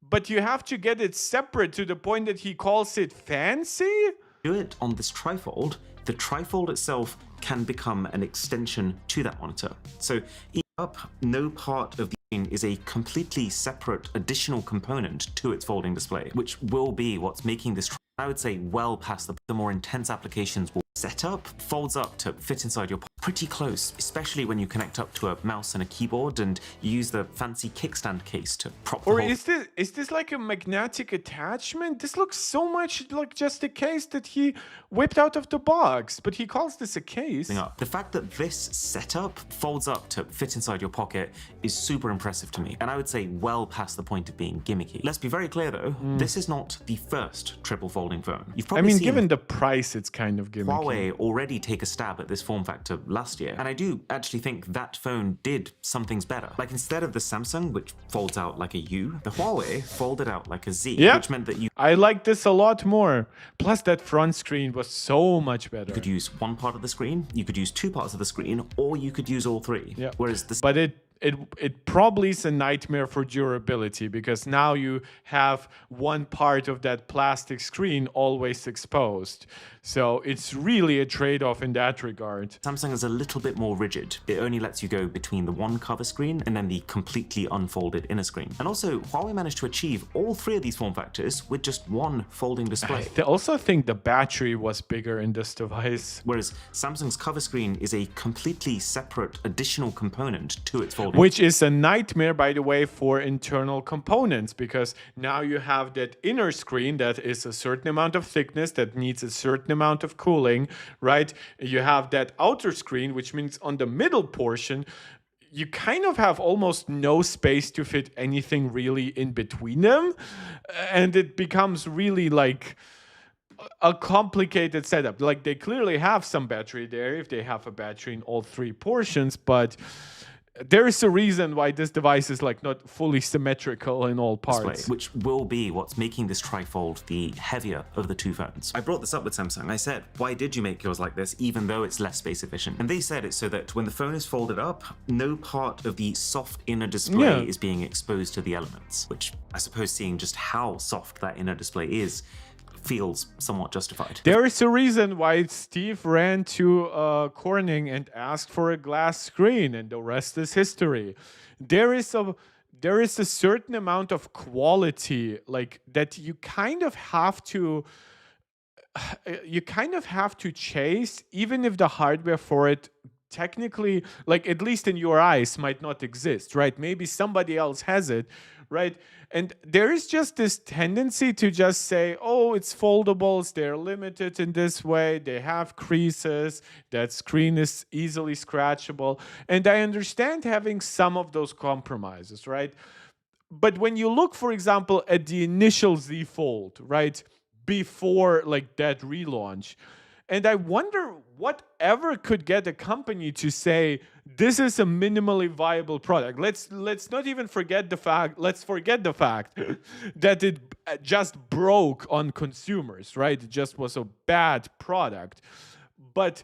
[SPEAKER 1] but you have to get it separate to the point that he calls it fancy?
[SPEAKER 2] Do it on this trifold. The trifold itself can become an extension to that monitor. So no part of the is a completely separate additional component to its folding display, which will be what's making this, I would say, well past the more intense applications will set up, folds up to fit inside your pocket. Pretty close, especially when you connect up to a mouse and a keyboard and use the fancy kickstand case to prop the
[SPEAKER 1] Or
[SPEAKER 2] whole.
[SPEAKER 1] is this like a magnetic attachment? This looks so much like just a case that he whipped out of the box, but he calls this a case.
[SPEAKER 2] The fact that this setup folds up to fit inside your pocket is super impressive to me, and I would say well past the point of being gimmicky. Let's be very clear though, this is not the first triple folding phone. You've probably seen
[SPEAKER 1] given the price, it's kind of gimmicky.
[SPEAKER 2] Huawei already take a stab at this form factor last year. And I do actually think that phone did some things better. Like instead of the Samsung, which folds out like a U, the Huawei folded out like a Z,
[SPEAKER 1] Yeah.
[SPEAKER 2] which meant that you
[SPEAKER 1] I like this a lot more. Plus, that front screen was so much better.
[SPEAKER 2] could use one part of the screen, you could use two parts of the screen, or you could use all three.
[SPEAKER 1] Yeah.
[SPEAKER 2] Whereas the
[SPEAKER 1] But it probably is a nightmare for durability, because now you have one part of that plastic screen always exposed. So it's really a trade-off in that regard.
[SPEAKER 2] Samsung is a little bit more rigid. It only lets you go between the one cover screen and then the completely unfolded inner screen. And also, Huawei managed to achieve all three of these form factors with just one folding display.
[SPEAKER 1] I also think the battery was bigger in this device.
[SPEAKER 2] Whereas Samsung's cover screen is a completely separate additional component to its folding.
[SPEAKER 1] Which is a nightmare, by the way, for internal components, because now you have that inner screen that is a certain amount of thickness that needs a certain amount of cooling, right? You have that outer screen, which means on the middle portion, you kind of have almost no space to fit anything really in between them. And it becomes really like a complicated setup. Like they clearly have some battery there if they have a battery in all three portions, but there is a reason why this device is like not fully symmetrical in all parts.
[SPEAKER 2] Which will be what's making this trifold the heavier of the two phones. I brought this up with Samsung. I said, why did you make yours like this, even though it's less space efficient? And they said it's so that when the phone is folded up, no part of the soft inner display is being exposed to the elements, which I suppose, seeing just how soft that inner display is, feels somewhat justified.
[SPEAKER 1] There is a reason why Steve ran to Corning and asked for a glass screen, and the rest is history. There is a certain amount of quality like that you kind of have to chase, even if the hardware for it technically, like at least in your eyes, might not exist, right? Maybe somebody else has it, right? And there is just this tendency to just say, oh, it's foldables, they're limited in this way, they have creases, that screen is easily scratchable. And I understand having some of those compromises, right? But when you look, for example, at the initial Z Fold, right, before like that relaunch, and I wonder whatever could get a company to say this is a minimally viable product. Let's not even forget the fact. Let's forget the fact that it just broke on consumers, right? It just was a bad product. But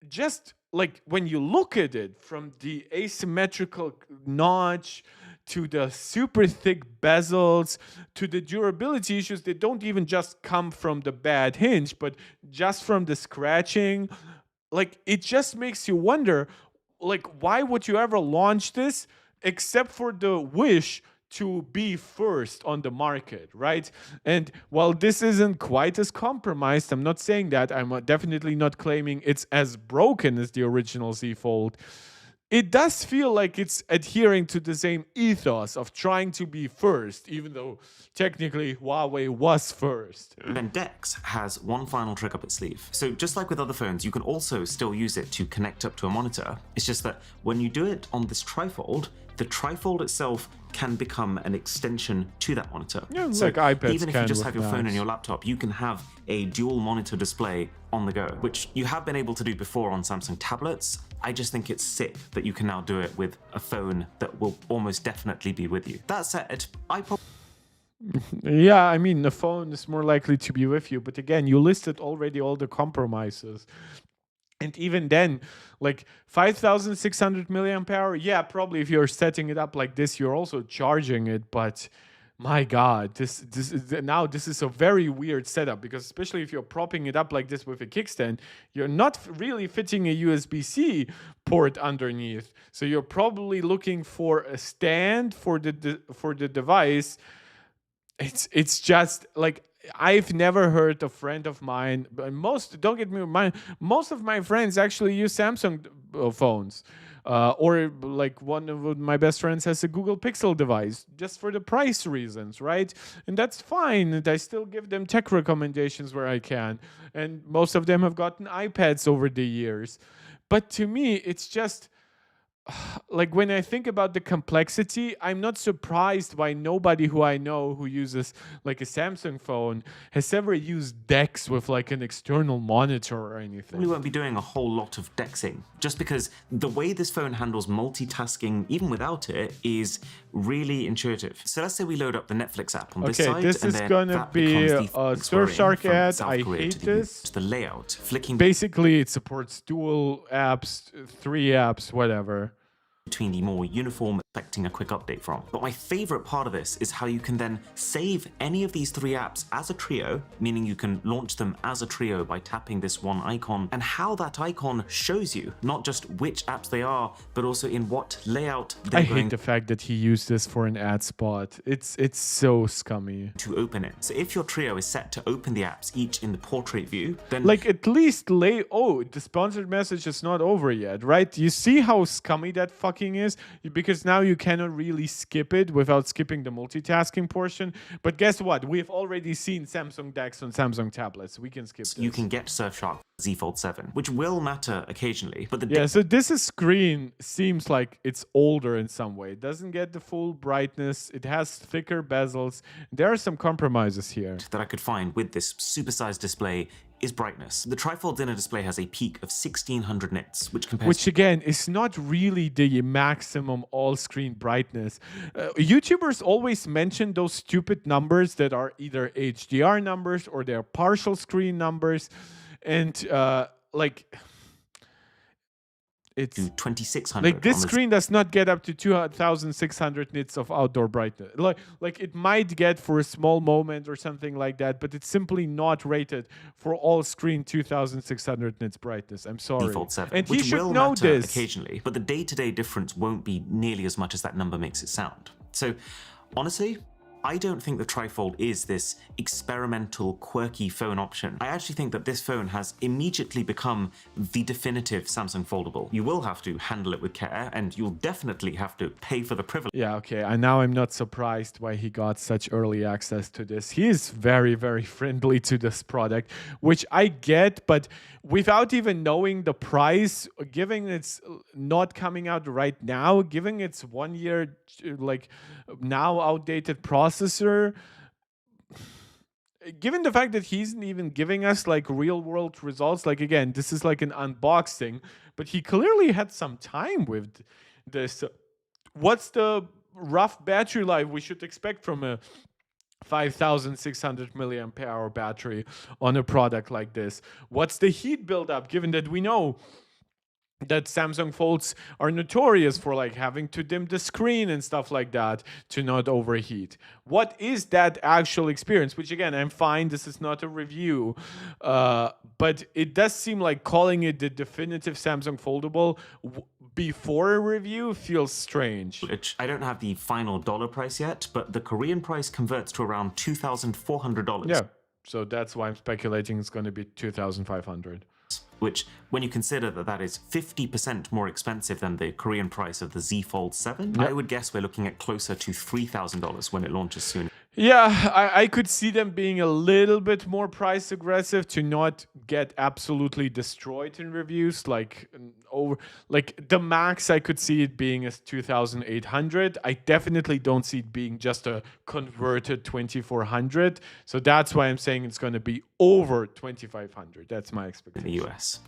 [SPEAKER 1] just like when you look at it from the asymmetrical notch to the super thick bezels, to the durability issues that don't even just come from the bad hinge, but just from the scratching, like it just makes you wonder, like, why would you ever launch this except for the wish to be first on the market, right? And while this isn't quite as compromised, I'm not saying that, I'm definitely not claiming it's as broken as the original Z Fold. It does feel like it's adhering to the same ethos of trying to be first, even though technically Huawei was first.
[SPEAKER 2] Then Dex has one final trick up its sleeve. So just like with other phones, you can also still use it to connect up to a monitor. It's just that when you do it on this trifold, the trifold itself can become an extension to that monitor.
[SPEAKER 1] Yeah,
[SPEAKER 2] so
[SPEAKER 1] like iPads
[SPEAKER 2] even if you
[SPEAKER 1] can
[SPEAKER 2] just
[SPEAKER 1] with
[SPEAKER 2] have your phone
[SPEAKER 1] Macs.
[SPEAKER 2] and your laptop, you can have a dual monitor display on the go, which you have been able to do before on Samsung tablets. I just think it's sick that you can now do it with a phone that will almost definitely be with you. That said, I probably
[SPEAKER 1] Yeah, I mean, the phone is more likely to be with you. But again, you listed already all the compromises. And even then, like 5,600 milliamp hour, yeah, probably if you're setting it up like this, you're also charging it. But my God, this is a very weird setup, because especially if you're propping it up like this with a kickstand, you're not really fitting a USB-C port underneath. So you're probably looking for a stand for the device. It's just like, I've never heard a friend of mine, but don't get me wrong, most of my friends actually use Samsung phones. Or like one of my best friends has a Google Pixel device just for the price reasons, right? And that's fine. And I still give them tech recommendations where I can. And most of them have gotten iPads over the years. But to me, it's just like when I think about the complexity, I'm not surprised why nobody who I know who uses like a Samsung phone has ever used DeX with like an external monitor or anything.
[SPEAKER 2] We won't be doing a whole lot of dexing, just because the way this phone handles multitasking, even without it, is really intuitive. So let's say we load up the Netflix app on this side,
[SPEAKER 1] this
[SPEAKER 2] and
[SPEAKER 1] is
[SPEAKER 2] then
[SPEAKER 1] gonna
[SPEAKER 2] that
[SPEAKER 1] be
[SPEAKER 2] becomes the
[SPEAKER 1] a
[SPEAKER 2] Exploring
[SPEAKER 1] Surfshark
[SPEAKER 2] from
[SPEAKER 1] ad.
[SPEAKER 2] South
[SPEAKER 1] I
[SPEAKER 2] Korea
[SPEAKER 1] hate
[SPEAKER 2] to
[SPEAKER 1] this.
[SPEAKER 2] the layout, flicking
[SPEAKER 1] Basically, it supports dual apps, 3 apps, whatever.
[SPEAKER 2] between the more uniform, expecting a quick update from. But my favorite part of this is how you can then save any of these 3 apps as a trio, meaning you can launch them as a trio by tapping this one icon, and how that icon shows you not just which apps they are, but also in what layout they're
[SPEAKER 1] I
[SPEAKER 2] going
[SPEAKER 1] hate the fact that he used this for an ad spot. It's so scummy.
[SPEAKER 2] to open it. So if your trio is set to open the apps each in the portrait view, then
[SPEAKER 1] Like at least the sponsored message is not over yet, right? You see how scummy that fucking is? Because now you cannot really skip it without skipping the multitasking portion. But guess what? We've already seen Samsung DeX on Samsung tablets. We can skip this.
[SPEAKER 2] you can get Surfshark Z Fold 7, which will matter occasionally, but the
[SPEAKER 1] Yeah, so this screen seems like it's older in some way. It doesn't get the full brightness. It has thicker bezels. There are some compromises here.
[SPEAKER 2] that I could find with this supersized display is brightness. The Trifold Dinner display has a peak of 1600 nits, which compares
[SPEAKER 1] Which again is not really the maximum all-screen brightness. YouTubers always mention those stupid numbers that are either HDR numbers or they're partial screen numbers, and like it's
[SPEAKER 2] to 2600.
[SPEAKER 1] like this
[SPEAKER 2] on the
[SPEAKER 1] screen does not get up to 2600 nits of outdoor brightness. Like it might get for a small moment or something like that, but it's simply not rated for all screen 2600 nits brightness. I'm sorry.
[SPEAKER 2] Default 7,
[SPEAKER 1] And he
[SPEAKER 2] which
[SPEAKER 1] should
[SPEAKER 2] will
[SPEAKER 1] know
[SPEAKER 2] matter
[SPEAKER 1] this.
[SPEAKER 2] occasionally, but the day-to-day difference won't be nearly as much as that number makes it sound. So honestly, I don't think the Trifold is this experimental, quirky phone option. I actually think that this phone has immediately become the definitive Samsung foldable. You will have to handle it with care, and you'll definitely have to pay for the privilege.
[SPEAKER 1] Yeah, okay. And now I'm not surprised why he got such early access to this. He is very, very friendly to this product, which I get, but without even knowing the price, given it's not coming out right now, given it's 1 year, like now outdated processor, given the fact that he isn't even giving us like real world results, like again, this is like an unboxing, but he clearly had some time with this. What's the rough battery life we should expect from a 5600 milliampere hour battery on a product like this? What's the heat buildup, given that we know that Samsung Folds are notorious for like having to dim the screen and stuff like that to not overheat? What is that actual experience? Which again, I'm fine, this is not a review, but it does seem like calling it the definitive Samsung Foldable before a review feels strange.
[SPEAKER 2] Which I don't have the final dollar price yet, but the Korean price converts to around $2,400.
[SPEAKER 1] Yeah, so that's why I'm speculating it's going to be 2,500.
[SPEAKER 2] Which, when you consider that that is 50% more expensive than the Korean price of the Z Fold 7, I would guess we're looking at closer to $3,000 when it launches soon.
[SPEAKER 1] Yeah, I could see them being a little bit more price aggressive to not get absolutely destroyed in reviews. Like the max I could see it being is 2,800. I definitely don't see it being just a converted 2,400. So that's why I'm saying it's going to be over 2,500. That's my expectation.
[SPEAKER 2] In the US.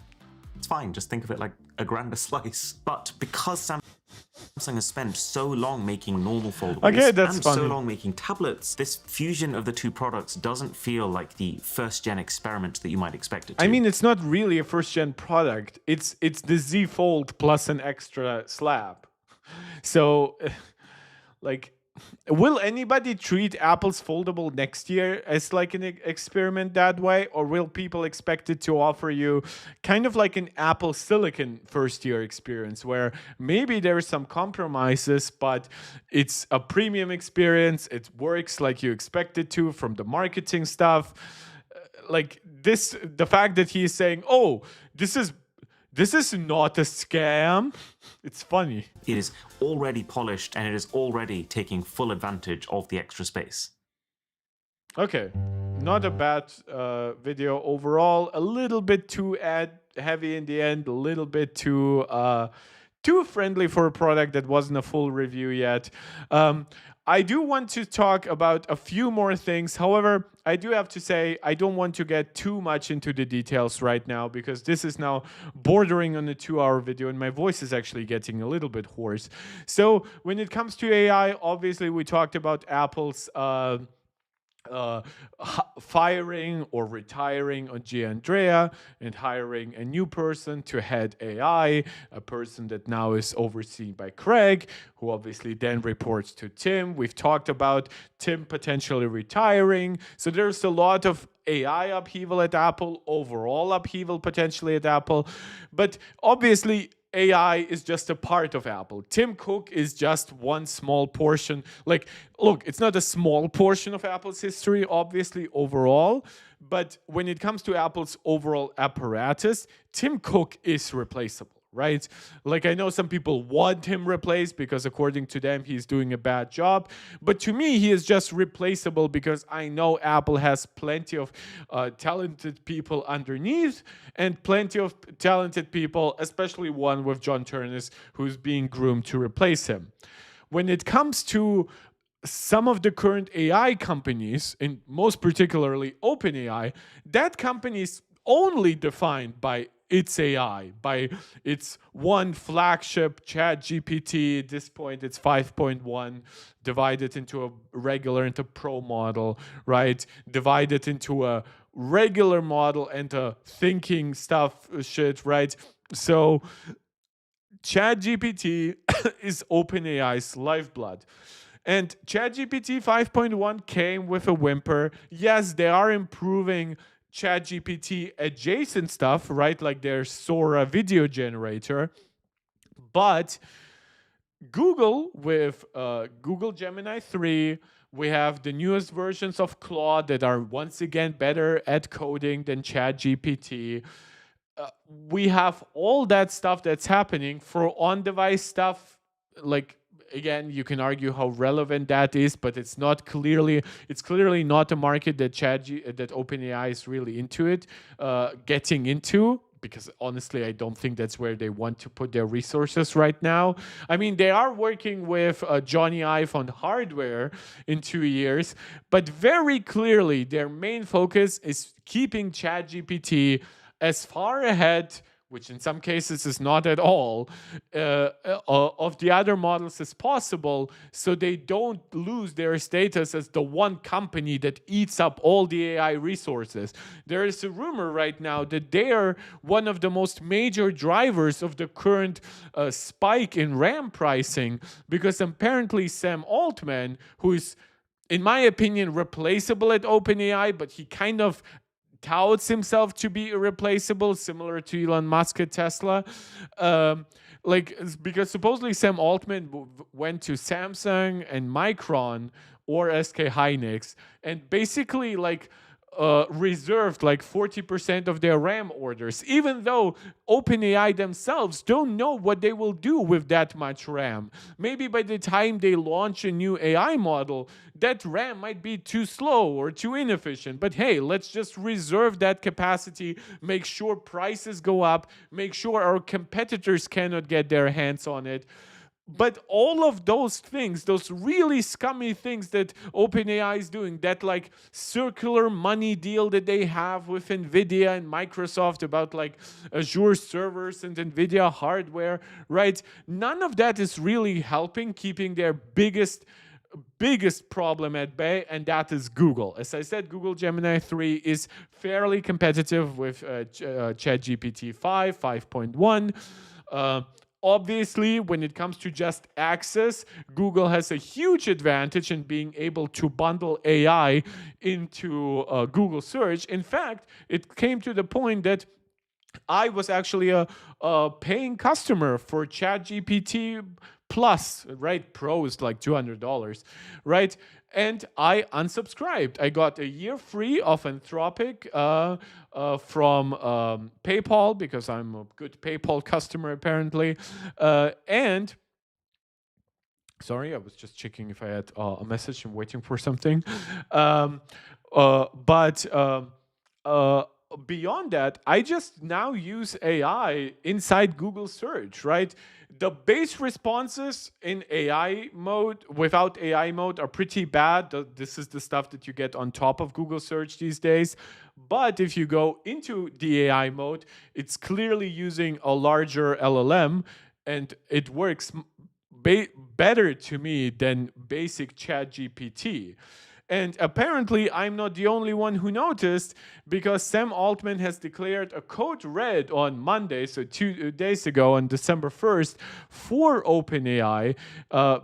[SPEAKER 2] It's fine, just think of it like a grander slice. But because Samsung has spent so long making normal foldables and so long making tablets, this fusion of the two products doesn't feel like the first-gen experiment that you might expect it to.
[SPEAKER 1] I mean, it's not really a first-gen product. It's the Z Fold plus an extra slab. So, like, will anybody treat Apple's foldable next year as like an experiment that way? Or will people expect it to offer you kind of like an Apple Silicon first year experience where maybe there are some compromises, but it's a premium experience. It works like you expect it to from the marketing stuff. Like this, the fact that he's saying, oh, this is not a scam. It's funny.
[SPEAKER 2] It is already polished and it is already taking full advantage of the extra space.
[SPEAKER 1] Okay, not a bad video overall. A little bit too ad heavy in the end. A little bit too too friendly for a product that wasn't a full review yet. I do want to talk about a few more things. However, I do have to say I don't want to get too much into the details right now because this is now bordering on a 2-hour video and my voice is actually getting a little bit hoarse. So when it comes to AI, obviously we talked about Apple's uh, firing or retiring on Andrea and hiring a new person to head AI, a person that now is overseen by Craig, who obviously then reports to Tim. We've talked about Tim potentially retiring. So there's a lot of AI upheaval at Apple, overall upheaval potentially at Apple. But obviously, AI is just a part of Apple. Tim Cook is just one small portion. Like, look, it's not a small portion of Apple's history, obviously, overall. But when it comes to Apple's overall apparatus, Tim Cook is replaceable, right? Like, I know some people want him replaced because according to them, he's doing a bad job. But to me, he is just replaceable because I know Apple has plenty of talented people underneath and plenty of talented people, especially one with John Turnus, who's being groomed to replace him. When it comes to some of the current AI companies, and most particularly OpenAI, that company is only defined by its AI, by its one flagship ChatGPT. At this point, it's 5.1, divided into a regular and a pro model, right? Divided into a regular model and a thinking stuff shit, right? So ChatGPT is OpenAI's lifeblood. And ChatGPT 5.1 came with a whimper. Yes, they are improving ChatGPT adjacent stuff, right? Like their Sora video generator. But Google with Google Gemini 3, we have the newest versions of Claude that are once again better at coding than ChatGPT. We have all that stuff that's happening for on-device stuff. Like, again, you can argue how relevant that is, but it's clearly not a market that that OpenAI is really into it, getting into. Because honestly, I don't think that's where they want to put their resources right now. I mean, they are working with Johnny Ive on hardware in 2 years, but very clearly their main focus is keeping ChatGPT as far ahead, which in some cases is not at all, of the other models as possible, so they don't lose their status as the one company that eats up all the AI resources. There is a rumor right now that they are one of the most major drivers of the current spike in RAM pricing, because apparently Sam Altman, who is, in my opinion, replaceable at OpenAI, but he kind of touts himself to be irreplaceable, similar to Elon Musk at Tesla. Because supposedly Sam Altman went to Samsung and Micron or SK Hynix and basically reserved like 40% of their RAM orders, even though OpenAI themselves don't know what they will do with that much RAM. Maybe by the time they launch a new AI model, that RAM might be too slow or too inefficient. But hey, let's just reserve that capacity, make sure prices go up, make sure our competitors cannot get their hands on it. But all of those things, those really scummy things that OpenAI is doing, that like circular money deal that they have with NVIDIA and Microsoft about like Azure servers and NVIDIA hardware, right? None of that is really helping keeping their biggest problem at bay, and that is Google. As I said, Google Gemini 3 is fairly competitive with ChatGPT 5.1. Obviously, when it comes to just access, Google has a huge advantage in being able to bundle AI into Google search. In fact, it came to the point that I was actually a paying customer for ChatGPT Plus, right? Pro is like $200, right? And I unsubscribed. I got a year free of Anthropic from PayPal, because I'm a good PayPal customer apparently. And sorry, I was just checking if I had a message. I'm waiting for something. But beyond that, I just now use AI inside Google search, right? The base responses in AI mode, without AI mode, are pretty bad. This is the stuff that you get on top of Google search these days. But if you go into the AI mode, it's clearly using a larger LLM, and it works better to me than basic Chat GPT. And apparently, I'm not the only one who noticed, because Sam Altman has declared a code red on Monday, so 2 days ago on December 1st, for OpenAI,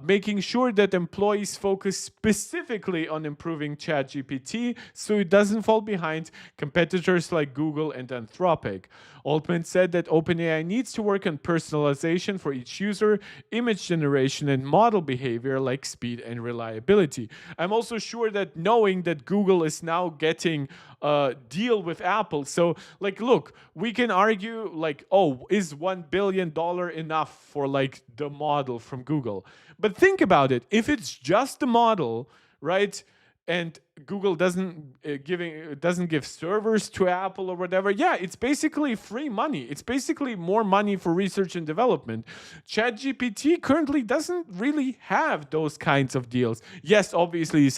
[SPEAKER 1] making sure that employees focus specifically on improving ChatGPT so it doesn't fall behind competitors like Google and Anthropic. Altman said that OpenAI needs to work on personalization for each user, image generation, and model behavior like speed and reliability. I'm also sure that knowing that Google is now getting a deal with Apple, so like, look, we can argue like, oh, is $1 billion enough for like the model from Google? But think about it. If it's just the model, right? And Google doesn't give servers to Apple or whatever. Yeah, it's basically free money. It's basically more money for research and development. ChatGPT currently doesn't really have those kinds of deals. Yes, obviously it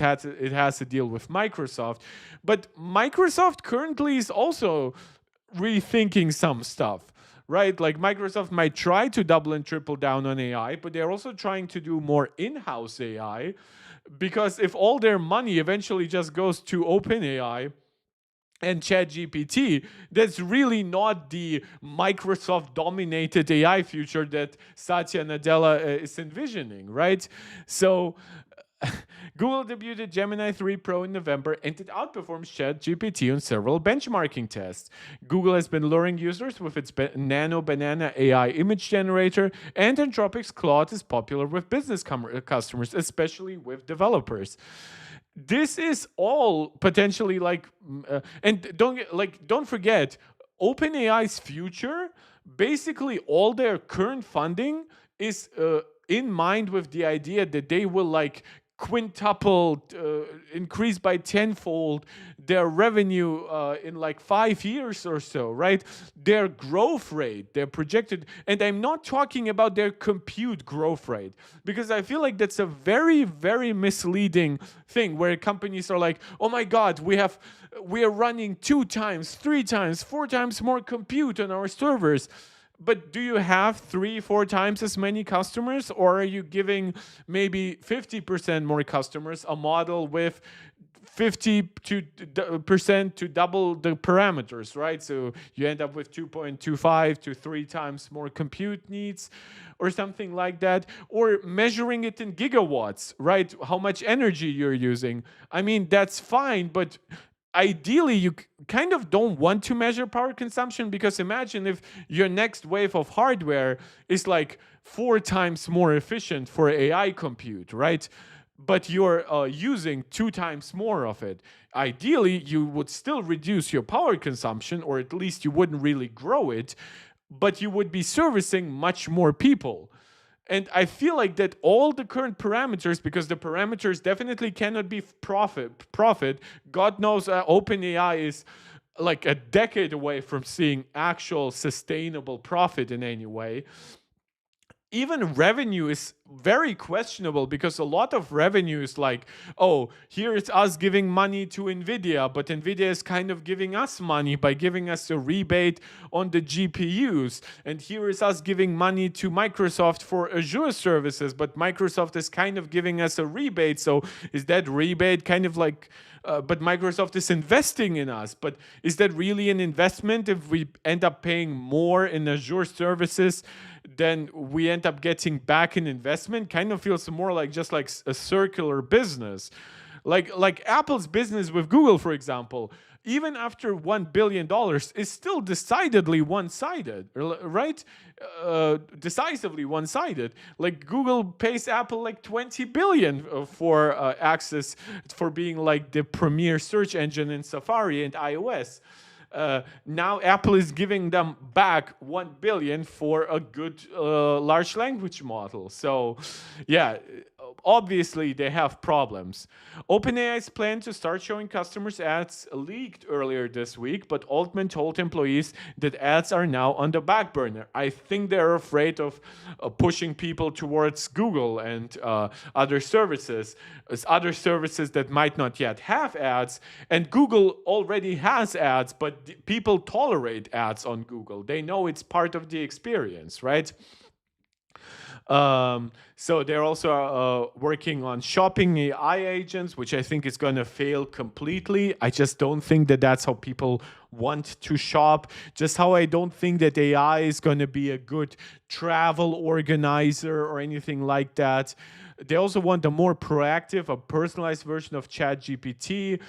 [SPEAKER 1] has a deal with Microsoft, but Microsoft currently is also rethinking some stuff. Right? Like Microsoft might try to double and triple down on AI, but they're also trying to do more in-house AI. Because if all their money eventually just goes to OpenAI and ChatGPT, that's really not the Microsoft-dominated AI future that Satya Nadella is envisioning, right? So Google debuted Gemini 3 Pro in November, and it outperforms ChatGPT on several benchmarking tests. Google has been luring users with its Nano Banana AI image generator, and Anthropic's Claude is popular with business customers, especially with developers. This is all potentially like, and don't forget, OpenAI's future. Basically, all their current funding is in mind with the idea that they will like quintuple, increase by tenfold their revenue in like 5 years or so, right? Their growth rate, their projected, and I'm not talking about their compute growth rate, because I feel like that's a very, very misleading thing where companies are like, oh my God, we are running 2 times, 3 times, 4 times more compute on our servers. But do you have 3-4 times as many customers, or are you giving maybe 50% more customers a model with 50% to double the parameters, right? So you end up with 2.25 to 3 times more compute needs or something like that, or measuring it in gigawatts, right? How much energy you're using. I mean, that's fine, but ideally, you kind of don't want to measure power consumption, because imagine if your next wave of hardware is like 4 times more efficient for AI compute, right? But you're using 2 times more of it. Ideally, you would still reduce your power consumption, or at least you wouldn't really grow it, but you would be servicing much more people. And I feel like that all the current parameters, because the parameters definitely cannot be profit. God knows OpenAI is like a decade away from seeing actual sustainable profit in any way. Even revenue is very questionable, because a lot of revenue is like, oh, here it's us giving money to NVIDIA, but NVIDIA is kind of giving us money by giving us a rebate on the GPUs. And here is us giving money to Microsoft for Azure services, but Microsoft is kind of giving us a rebate. So is that rebate kind of like, but Microsoft is investing in us. But is that really an investment if we end up paying more in Azure services than we end up getting back in investment? Kind of feels more like just like a circular business. Like Apple's business with Google, for example, even after $1 billion, is still decidedly one-sided, right? Decisively one-sided. Like Google pays Apple like $20 billion for access, for being like the premier search engine in Safari and iOS. now Apple is giving them back 1 billion for a good large language model. So, yeah, obviously they have problems. OpenAI's plan to start showing customers ads leaked earlier this week, but Altman told employees that ads are now on the back burner. I think they're afraid of pushing people towards Google and other services that might not yet have ads. And Google already has ads, but people tolerate ads on Google. They know it's part of the experience, right? So they're also working on shopping AI agents, which I think is going to fail completely. I just don't think that that's how people want to shop. Just how I don't think that AI is going to be a good travel organizer or anything like that. They also want a more proactive, a personalized version of ChatGPT,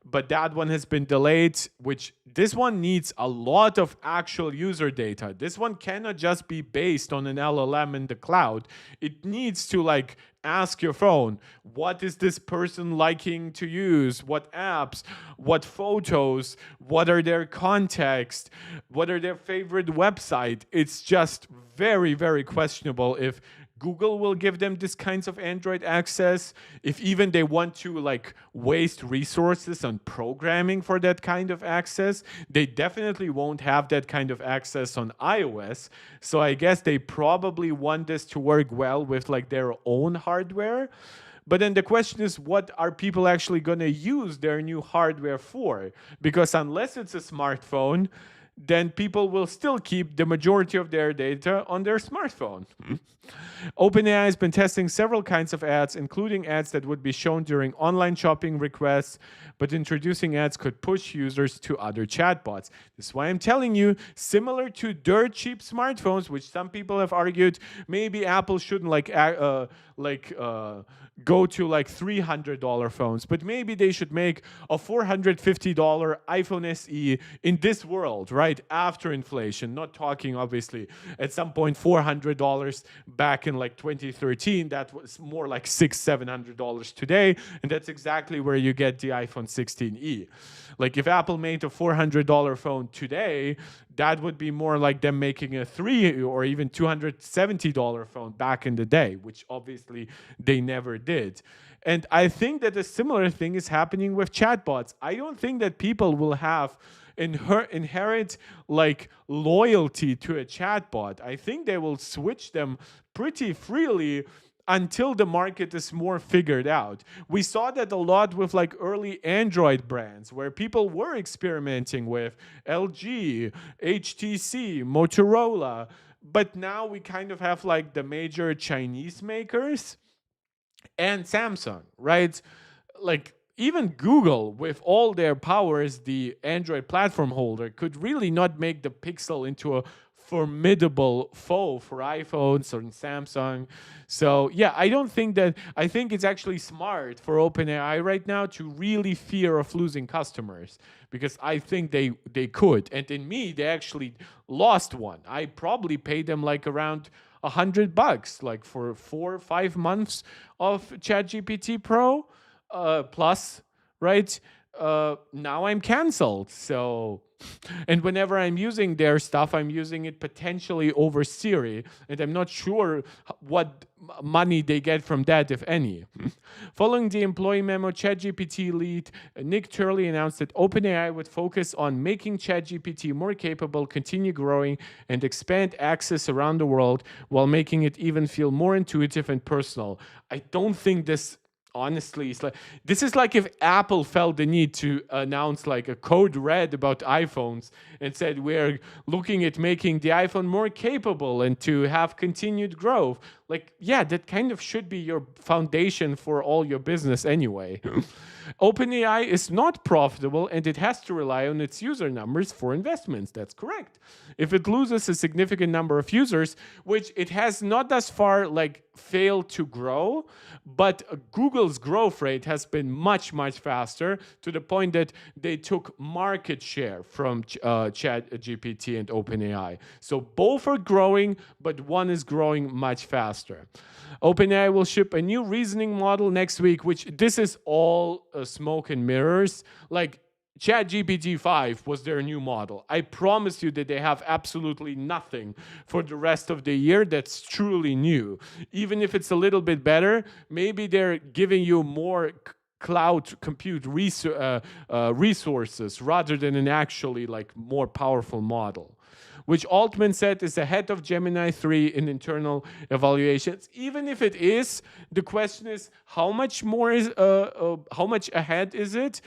[SPEAKER 1] but that one has been delayed, which this one needs a lot of actual user data. This one cannot just be based on an LLM in the cloud. It needs to like ask your phone, what is this person liking to use? What apps? What photos? What are their contacts? What are their favorite website? It's just very, very questionable if Google will give them this kinds of Android access. If even they want to like waste resources on programming for that kind of access, they definitely won't have that kind of access on iOS. So I guess they probably want this to work well with like their own hardware. But then the question is, what are people actually going to use their new hardware for? Because unless it's a smartphone, then people will still keep the majority of their data on their smartphone. OpenAI has been testing several kinds of ads, including ads that would be shown during online shopping requests, but introducing ads could push users to other chatbots. This is why I'm telling you, similar to dirt cheap smartphones, which some people have argued, maybe Apple shouldn't go to like $300 phones, but maybe they should make a $450 iPhone SE in this world, right? After inflation, not talking obviously at some point $400 back in like 2013, that was more like $600-700 today, and that's exactly where you get the iPhone 16e. Like if Apple made a $400 phone today, that would be more like them making a $300 or even $270 phone back in the day, which obviously they never did. And I think that a similar thing is happening with chatbots. I don't think that people will have inherent like loyalty to a chatbot. I think they will switch them pretty freely until the market is more figured out. We saw that a lot with like early Android brands where people were experimenting with LG, HTC, Motorola, but now we kind of have like the major Chinese makers and Samsung, right? Like even Google, with all their powers, the Android platform holder, could really not make the Pixel into a formidable foe for iPhones or Samsung. So yeah, I think it's actually smart for OpenAI right now to really fear of losing customers, because I think they could. And in me, they actually lost one. I probably paid them like around $100, like for 4 or 5 months of ChatGPT Pro plus, right? Now I'm canceled. So, and whenever I'm using their stuff, I'm using it potentially over Siri, and I'm not sure what money they get from that, if any. Following the employee memo, ChatGPT lead Nick Turley announced that OpenAI would focus on making ChatGPT more capable, continue growing, and expand access around the world while making it even feel more intuitive and personal. I don't think this, honestly, it's like, this is like if Apple felt the need to announce like a code red about iPhones and said we're looking at making the iPhone more capable and to have continued growth. Like, yeah, that kind of should be your foundation for all your business anyway. OpenAI is not profitable and it has to rely on its user numbers for investments. That's correct. If it loses a significant number of users, which it has not thus far like failed to grow, but Google's growth rate has been much, much faster, to the point that they took market share from ChatGPT and OpenAI. So both are growing, but one is growing much faster. OpenAI will ship a new reasoning model next week, which this is all smoke and mirrors. Like, ChatGPT 5 was their new model. I promise you that they have absolutely nothing for the rest of the year that's truly new. Even if it's a little bit better, maybe they're giving you more cloud compute resources rather than an actually like more powerful model, which Altman said is ahead of Gemini 3 in internal evaluations. Even if it is, the question is how much more is how much ahead is it?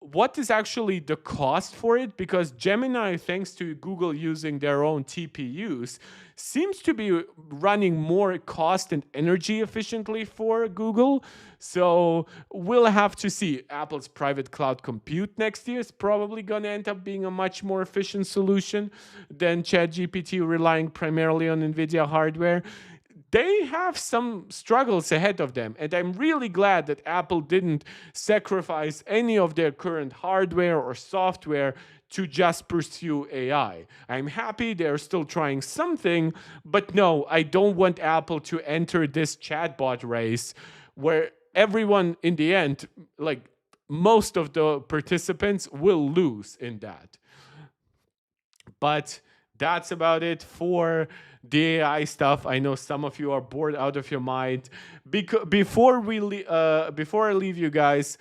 [SPEAKER 1] What is actually the cost for it? Because Gemini, thanks to Google using their own TPUs, seems to be running more cost and energy efficiently for Google. So we'll have to see. Apple's private cloud compute next year is probably going to end up being a much more efficient solution than ChatGPT relying primarily on NVIDIA hardware. They have some struggles ahead of them. And I'm really glad that Apple didn't sacrifice any of their current hardware or software to just pursue AI. I'm happy they're still trying something, but no, I don't want Apple to enter this chatbot race where everyone in the end, like most of the participants, will lose in that. But that's about it for the AI stuff. I know some of you are bored out of your mind. Before I leave you guys,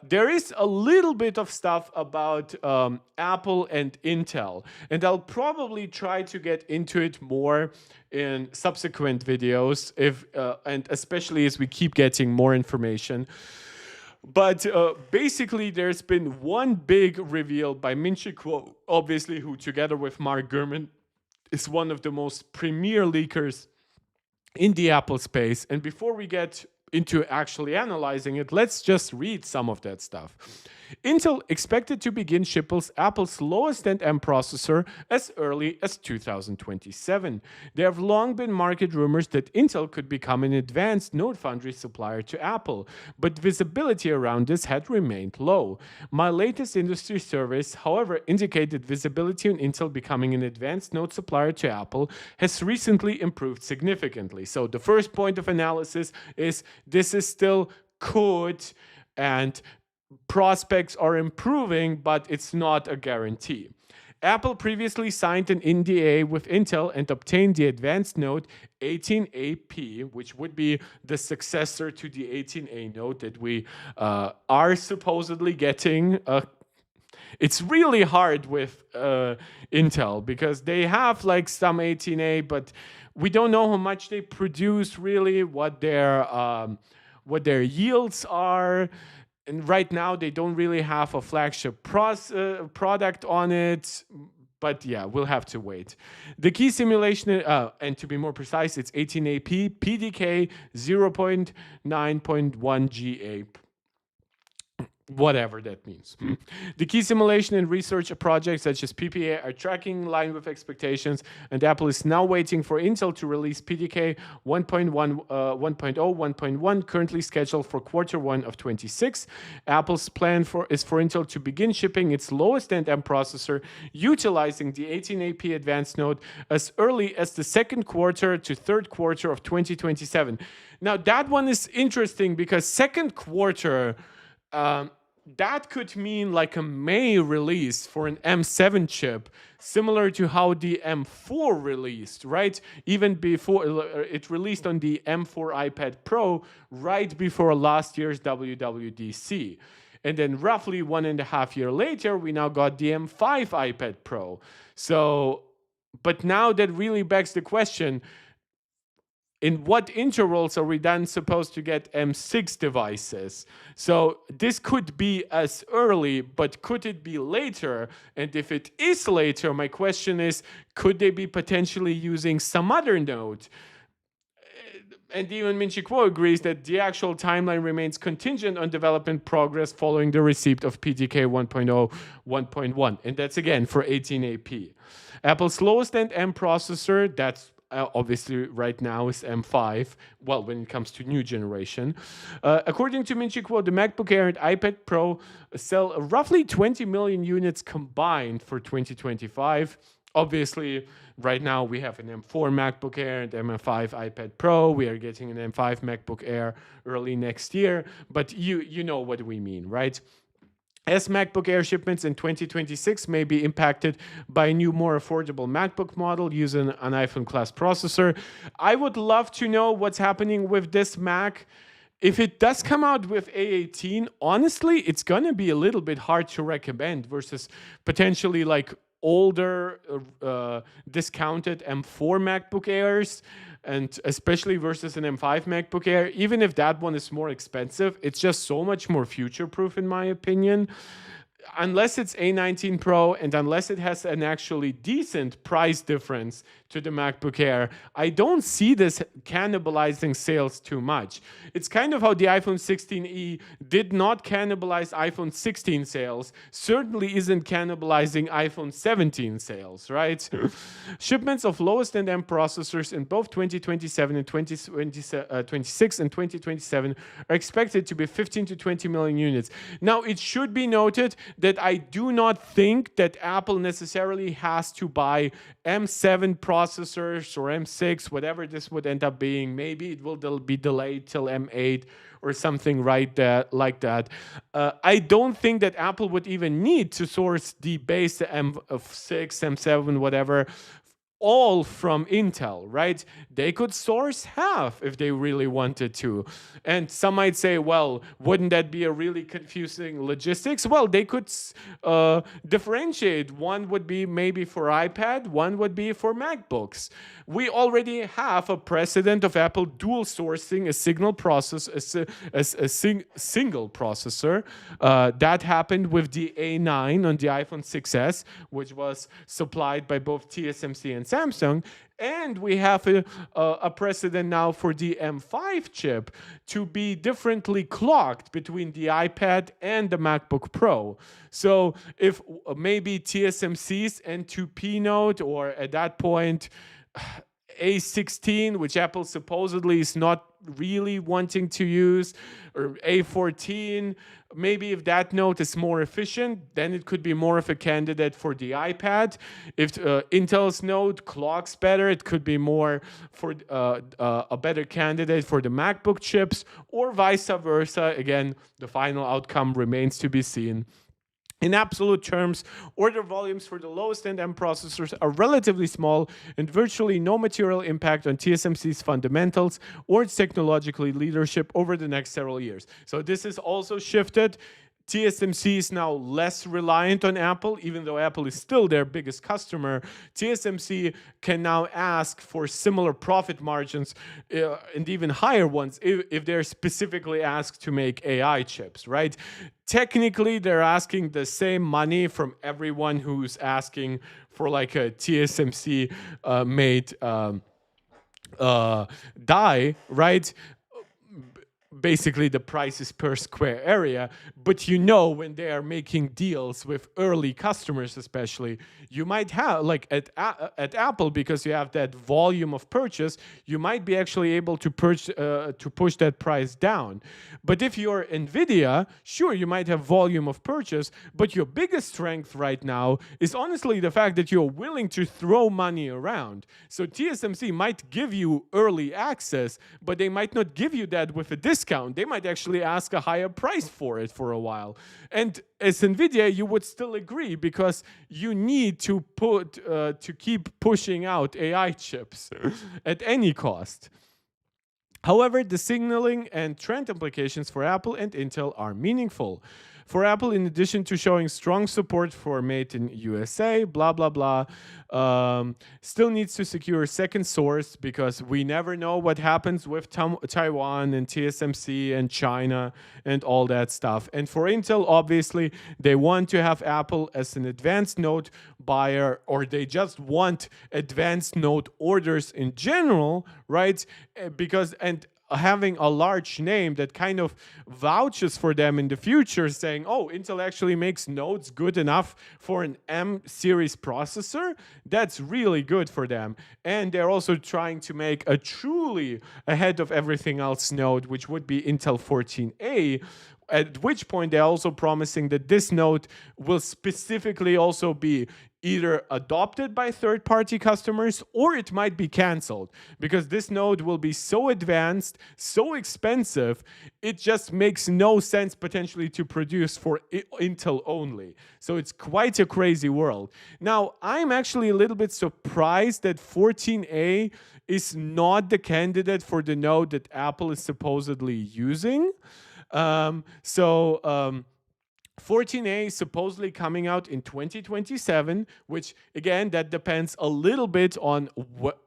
[SPEAKER 1] there is a little bit of stuff about Apple and Intel, and I'll probably try to get into it more in subsequent videos, and especially as we keep getting more information. But basically, there's been one big reveal by Min-Chi Kuo, obviously, who together with Mark Gurman is one of the most premier leakers in the Apple space. And before we get into actually analyzing it, let's just read some of that stuff. Intel expected to begin shipping Apple's lowest-end M processor as early as 2027. There have long been market rumors that Intel could become an advanced node foundry supplier to Apple, but visibility around this had remained low. My latest industry surveys, however, indicated visibility on Intel becoming an advanced node supplier to Apple has recently improved significantly. So the first point of analysis is this is still could, and prospects are improving, but it's not a guarantee. Apple previously signed an NDA with Intel and obtained the advanced node 18AP, which would be the successor to the 18A node that we are supposedly getting. It's really hard with Intel because they have like some 18A, but we don't know how much they produce really, what their yields are. And right now, they don't really have a flagship product on it. But yeah, we'll have to wait. The key simulation, and to be more precise, it's 18AP PDK 0.9.1 GA. Whatever that means. The key simulation and research projects such as PPA are tracking in line with expectations, and Apple is now waiting for Intel to release PDK 1.1, 1.0, 1.1, currently scheduled for Q1 of 26. Apple's plan is for Intel to begin shipping its lowest-end M processor utilizing the 18AP advanced node as early as the second quarter to third quarter of 2027. Now, that one is interesting because second quarter... that could mean like a May release for an M7 chip, similar to how the M4 released, right? Even before it released on the M4 iPad Pro right before last year's WWDC. And then roughly 1.5 years later, we now got the M5 iPad Pro. So, but now that really begs the question, in what intervals are we then supposed to get M6 devices? So this could be as early, but could it be later? And if it is later, my question is, could they be potentially using some other node? And even Min-Chi Kuo agrees that the actual timeline remains contingent on development progress following the receipt of PDK 1.0, 1.1. And that's again for 18AP. Apple's lowest end M processor, that's obviously right now is M5, well, when it comes to new generation. According to Min-Chi Kuo, the MacBook Air and iPad Pro sell roughly 20 million units combined for 2025. Obviously, right now we have an M4 MacBook Air and M5 iPad Pro. We are getting an M5 MacBook Air early next year, but you know what we mean, right? as MacBook Air shipments in 2026 may be impacted by a new, more affordable MacBook model using an iPhone class processor. I would love to know what's happening with this Mac. If it does come out with A18, honestly, it's going to be a little bit hard to recommend versus potentially like older, discounted M4 MacBook Airs, and especially versus an M5 MacBook Air. Even if that one is more expensive, it's just so much more future-proof in my opinion. Unless it's A19 Pro and unless it has an actually decent price difference to the MacBook Air, I don't see this cannibalizing sales too much. It's kind of how the iPhone 16e did not cannibalize iPhone 16 sales, certainly isn't cannibalizing iPhone 17 sales, right? Shipments of lowest end M processors in both 2027 and 2026 and 2027 are expected to be 15 to 20 million units. Now, it should be noted that I do not think that Apple necessarily has to buy M7 processors or M6, whatever this would end up being. Maybe it will be delayed till M8 or something like that. I don't think that Apple would even need to source the base M6, M7, whatever, all from Intel, right? They could source half if they really wanted to. And some might say, well, wouldn't that be a really confusing logistics? Well, they could differentiate. One would be maybe for iPad, one would be for MacBooks. We already have a precedent of Apple dual sourcing a single processor. That happened with the A9 on the iPhone 6s, which was supplied by both TSMC and Samsung. And we have a precedent now for the M5 chip to be differently clocked between the iPad and the MacBook Pro. So if maybe TSMC's N2P node, or at that point, A16, which Apple supposedly is not really wanting to use, or A14, maybe if that node is more efficient, then it could be more of a candidate for the iPad. If Intel's node clocks better, it could be more for a better candidate for the MacBook chips, or vice versa. Again, the final outcome remains to be seen. In absolute terms, order volumes for the lowest end M processors are relatively small and virtually no material impact on TSMC's fundamentals or its technological leadership over the next several years. So this is also shifted. TSMC is now less reliant on Apple, even though Apple is still their biggest customer. TSMC can now ask for similar profit margins and even higher ones if they're specifically asked to make AI chips, right? Technically, they're asking the same money from everyone who's asking for like a TSMC made die, right? Basically, the price is per square area, but you know, when they are making deals with early customers, especially, you might have, like at Apple, because you have that volume of purchase, you might be actually able to push that price down. But if you're Nvidia, sure, you might have volume of purchase, but your biggest strength right now is honestly the fact that you're willing to throw money around. So TSMC might give you early access, but they might not give you that with a discount. They might actually ask a higher price for it for a while. And as Nvidia, you would still agree, because you need to keep pushing out AI chips at any cost. However, the signaling and trend implications for Apple and Intel are meaningful. For Apple, in addition to showing strong support for Made in USA, blah, blah, blah, still needs to secure a second source, because we never know what happens with Taiwan and TSMC and China and all that stuff. And for Intel, obviously, they want to have Apple as an advanced node buyer, or they just want advanced node orders in general, right? Because, and having a large name that kind of vouches for them in the future, saying, oh, Intel actually makes nodes good enough for an M series processor, that's really good for them. And they're also trying to make a truly ahead of everything else node, which would be Intel 14A. at which point they're also promising that this node will specifically also be either adopted by third-party customers or it might be canceled, because this node will be so advanced, so expensive, it just makes no sense potentially to produce for Intel only. So it's quite a crazy world. Now, I'm actually a little bit surprised that 14A is not the candidate for the node that Apple is supposedly using. 14A is supposedly coming out in 2027, which again, that depends a little bit on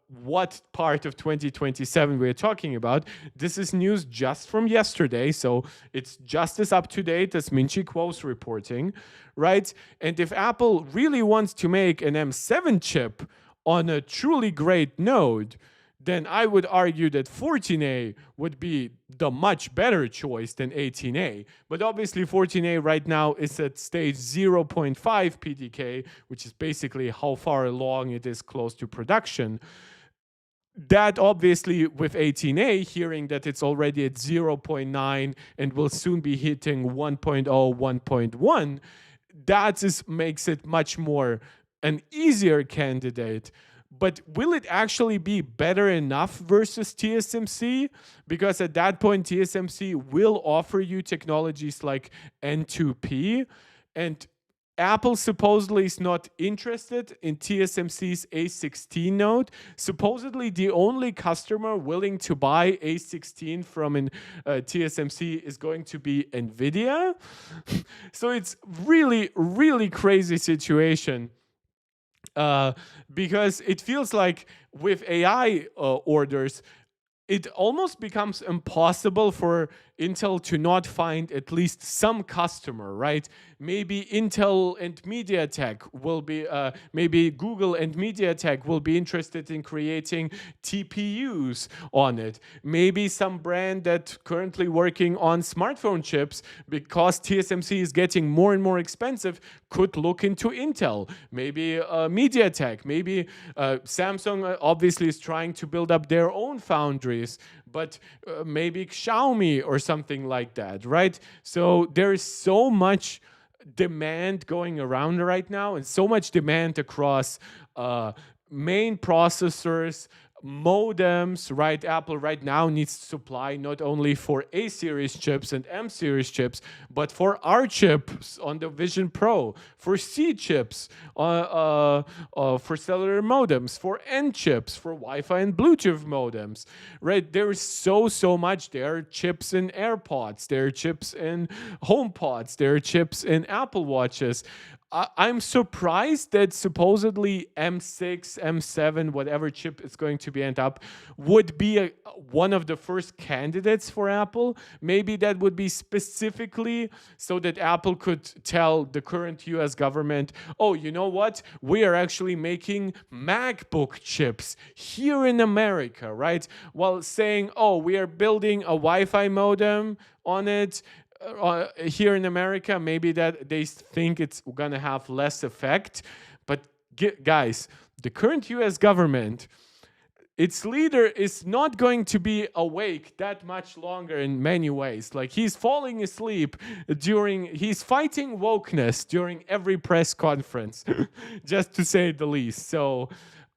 [SPEAKER 1] what part of 2027 we're talking about. This is news just from yesterday, so it's just as up to date as Minchi Kuo's reporting, right? And if Apple really wants to make an M7 chip on a truly great node, then I would argue that 14A would be the much better choice than 18A. But obviously 14A right now is at stage 0.5 PDK, which is basically how far along it is close to production. That obviously with 18A, hearing that it's already at 0.9 and will soon be hitting 1.0, 1.1, that makes it much more an easier candidate. But will it actually be better enough versus TSMC? Because at that point, TSMC will offer you technologies like N2P, and Apple supposedly is not interested in TSMC's A16 node. Supposedly, the only customer willing to buy A16 from TSMC is going to be NVIDIA. So it's really, really crazy situation. Because it feels like with AI orders, it almost becomes impossible for Intel to not find at least some customer, right? Maybe Intel and MediaTek will be, maybe Google and MediaTek will be interested in creating TPUs on it. Maybe some brand that currently working on smartphone chips, because TSMC is getting more and more expensive, could look into Intel. Maybe MediaTek, maybe Samsung obviously is trying to build up their own foundries, but maybe Xiaomi or something like that, right? So there is so much demand going around right now, and so much demand across main processors, modems, right? Apple right now needs supply not only for A series chips and M series chips, but for R chips on the Vision Pro, for C chips, for cellular modems, for N chips, for Wi-Fi and Bluetooth modems, right? There is so much. There are chips in AirPods, there are chips in HomePods, there are chips in Apple Watches. I'm surprised that supposedly M6, M7, whatever chip is going to be end up, would be one of the first candidates for Apple. Maybe that would be specifically so that Apple could tell the current US government, oh, you know what? We are actually making MacBook chips here in America, right? While saying, oh, we are building a Wi-Fi modem on it, here in America, maybe that they think it's gonna have less effect. But guys, the current US government, its leader is not going to be awake that much longer in many ways. Like, he's falling asleep he's fighting wokeness during every press conference, just to say the least. So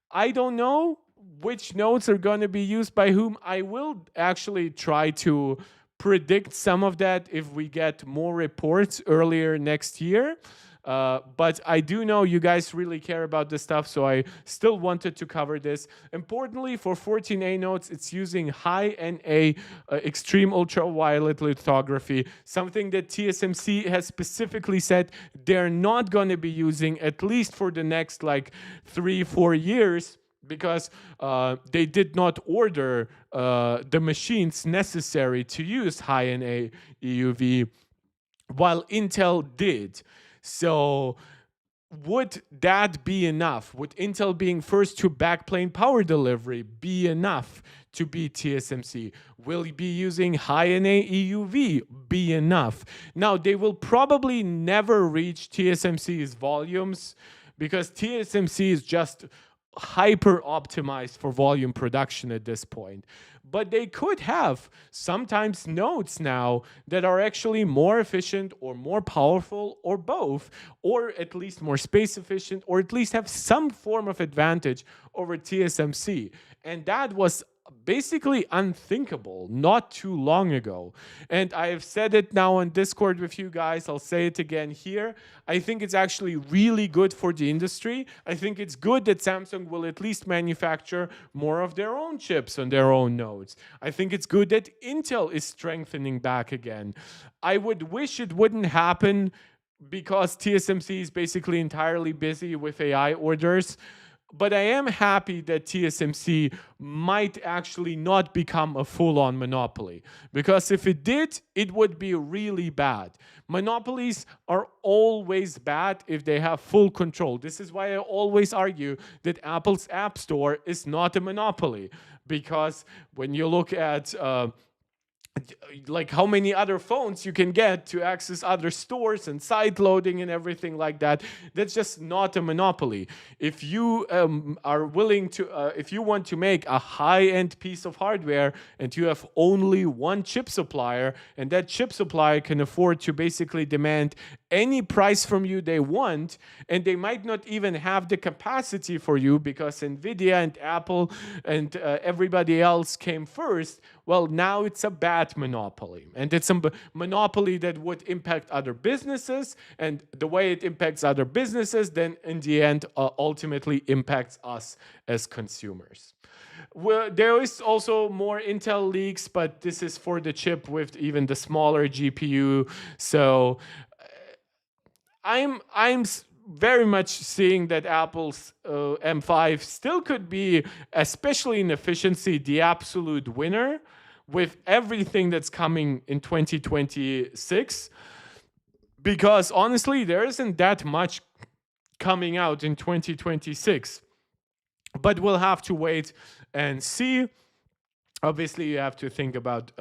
[SPEAKER 1] I don't know which nodes are going to be used by whom. I will actually try to predict some of that if we get more reports earlier next year. But I do know you guys really care about this stuff, so I still wanted to cover this. Importantly, for 14A nodes, it's using high NA extreme ultraviolet lithography, something that TSMC has specifically said they're not going to be using, at least for the next 3-4 years, because they did not order the machines necessary to use high-NA EUV, while Intel did. So would that be enough? Would Intel being first to backplane power delivery be enough to beat TSMC? Will it be using high-NA EUV be enough? Now, they will probably never reach TSMC's volumes, because TSMC is just hyper optimized for volume production at this point. But they could have sometimes nodes now that are actually more efficient or more powerful or both, or at least more space efficient, or at least have some form of advantage over TSMC. And that was basically unthinkable not too long ago. And I have said it now on Discord with you guys. I'll say it again here. I think it's actually really good for the industry. I think it's good that Samsung will at least manufacture more of their own chips on their own nodes. I think it's good that Intel is strengthening back again. I would wish it wouldn't happen because TSMC is basically entirely busy with AI orders. But I am happy that TSMC might actually not become a full-on monopoly. Because if it did, it would be really bad. Monopolies are always bad if they have full control. This is why I always argue that Apple's App Store is not a monopoly. Because when you look at like how many other phones you can get to access other stores and side loading and everything like that, that's just not a monopoly. If you are willing to, if you want to make a high-end piece of hardware and you have only one chip supplier, and that chip supplier can afford to basically demand any price from you they want, and they might not even have the capacity for you because Nvidia and Apple and everybody else came first, well, now it's a bad monopoly. And it's a monopoly that would impact other businesses, and the way it impacts other businesses then in the end ultimately impacts us as consumers. Well, there is also more Intel leaks, but this is for the chip with even the smaller GPU. So I'm very much seeing that Apple's M5 still could be, especially in efficiency, the absolute winner with everything that's coming in 2026. Because honestly, there isn't that much coming out in 2026. But we'll have to wait and see. Obviously, you have to think about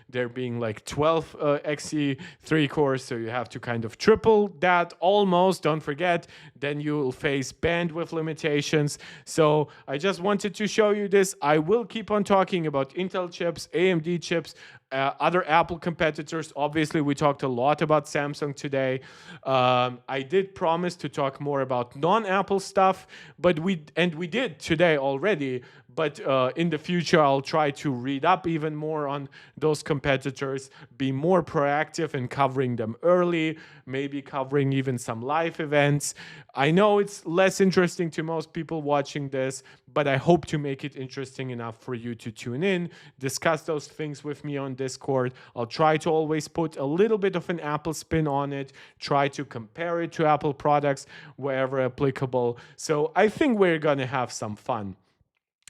[SPEAKER 1] there being like 12 Xe3 cores, so you have to kind of triple that almost, don't forget. Then you will face bandwidth limitations. So I just wanted to show you this. I will keep on talking about Intel chips, AMD chips, other Apple competitors. Obviously, we talked a lot about Samsung today. I did promise to talk more about non-Apple stuff, but we did today already. But in the future, I'll try to read up even more on those competitors, be more proactive in covering them early, maybe covering even some live events. I know it's less interesting to most people watching this, but I hope to make it interesting enough for you to tune in, discuss those things with me on Discord. I'll try to always put a little bit of an Apple spin on it, try to compare it to Apple products wherever applicable. So I think we're going to have some fun.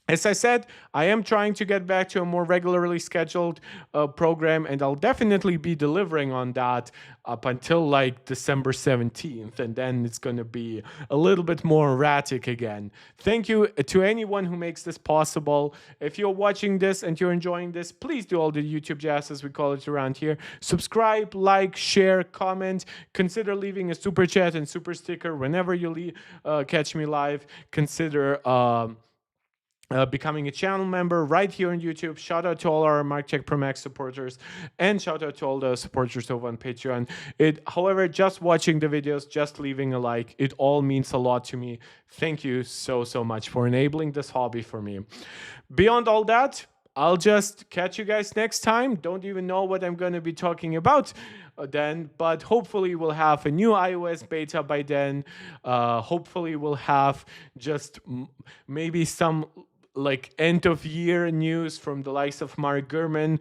[SPEAKER 1] As I said, I am trying to get back to a more regularly scheduled program, and I'll definitely be delivering on that up until like December 17th, and then it's going to be a little bit more erratic again. Thank you to anyone who makes this possible. If you're watching this and you're enjoying this, please do all the YouTube jazz, as we call it around here. Subscribe, like, share, comment. Consider leaving a super chat and super sticker whenever you catch me live. Consider becoming a channel member right here on YouTube. Shout out to all our MarkTech Pro Max supporters, and shout out to all the supporters over on Patreon. However, just watching the videos, just leaving a like, it all means a lot to me. Thank you so much for enabling this hobby for me. Beyond all that, I'll just catch you guys next time. Don't even know what I'm going to be talking about then, but hopefully we'll have a new iOS beta by then. Hopefully we'll have just maybe some like end of year news from the likes of Mark Gurman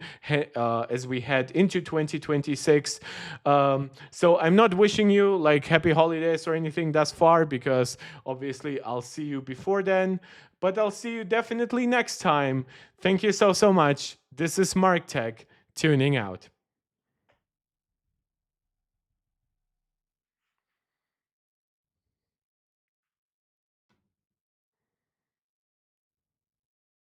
[SPEAKER 1] as we head into 2026. So I'm not wishing you like happy holidays or anything thus far, because obviously I'll see you before then, but I'll see you definitely next time. Thank you so much. This is MarkTech tuning out.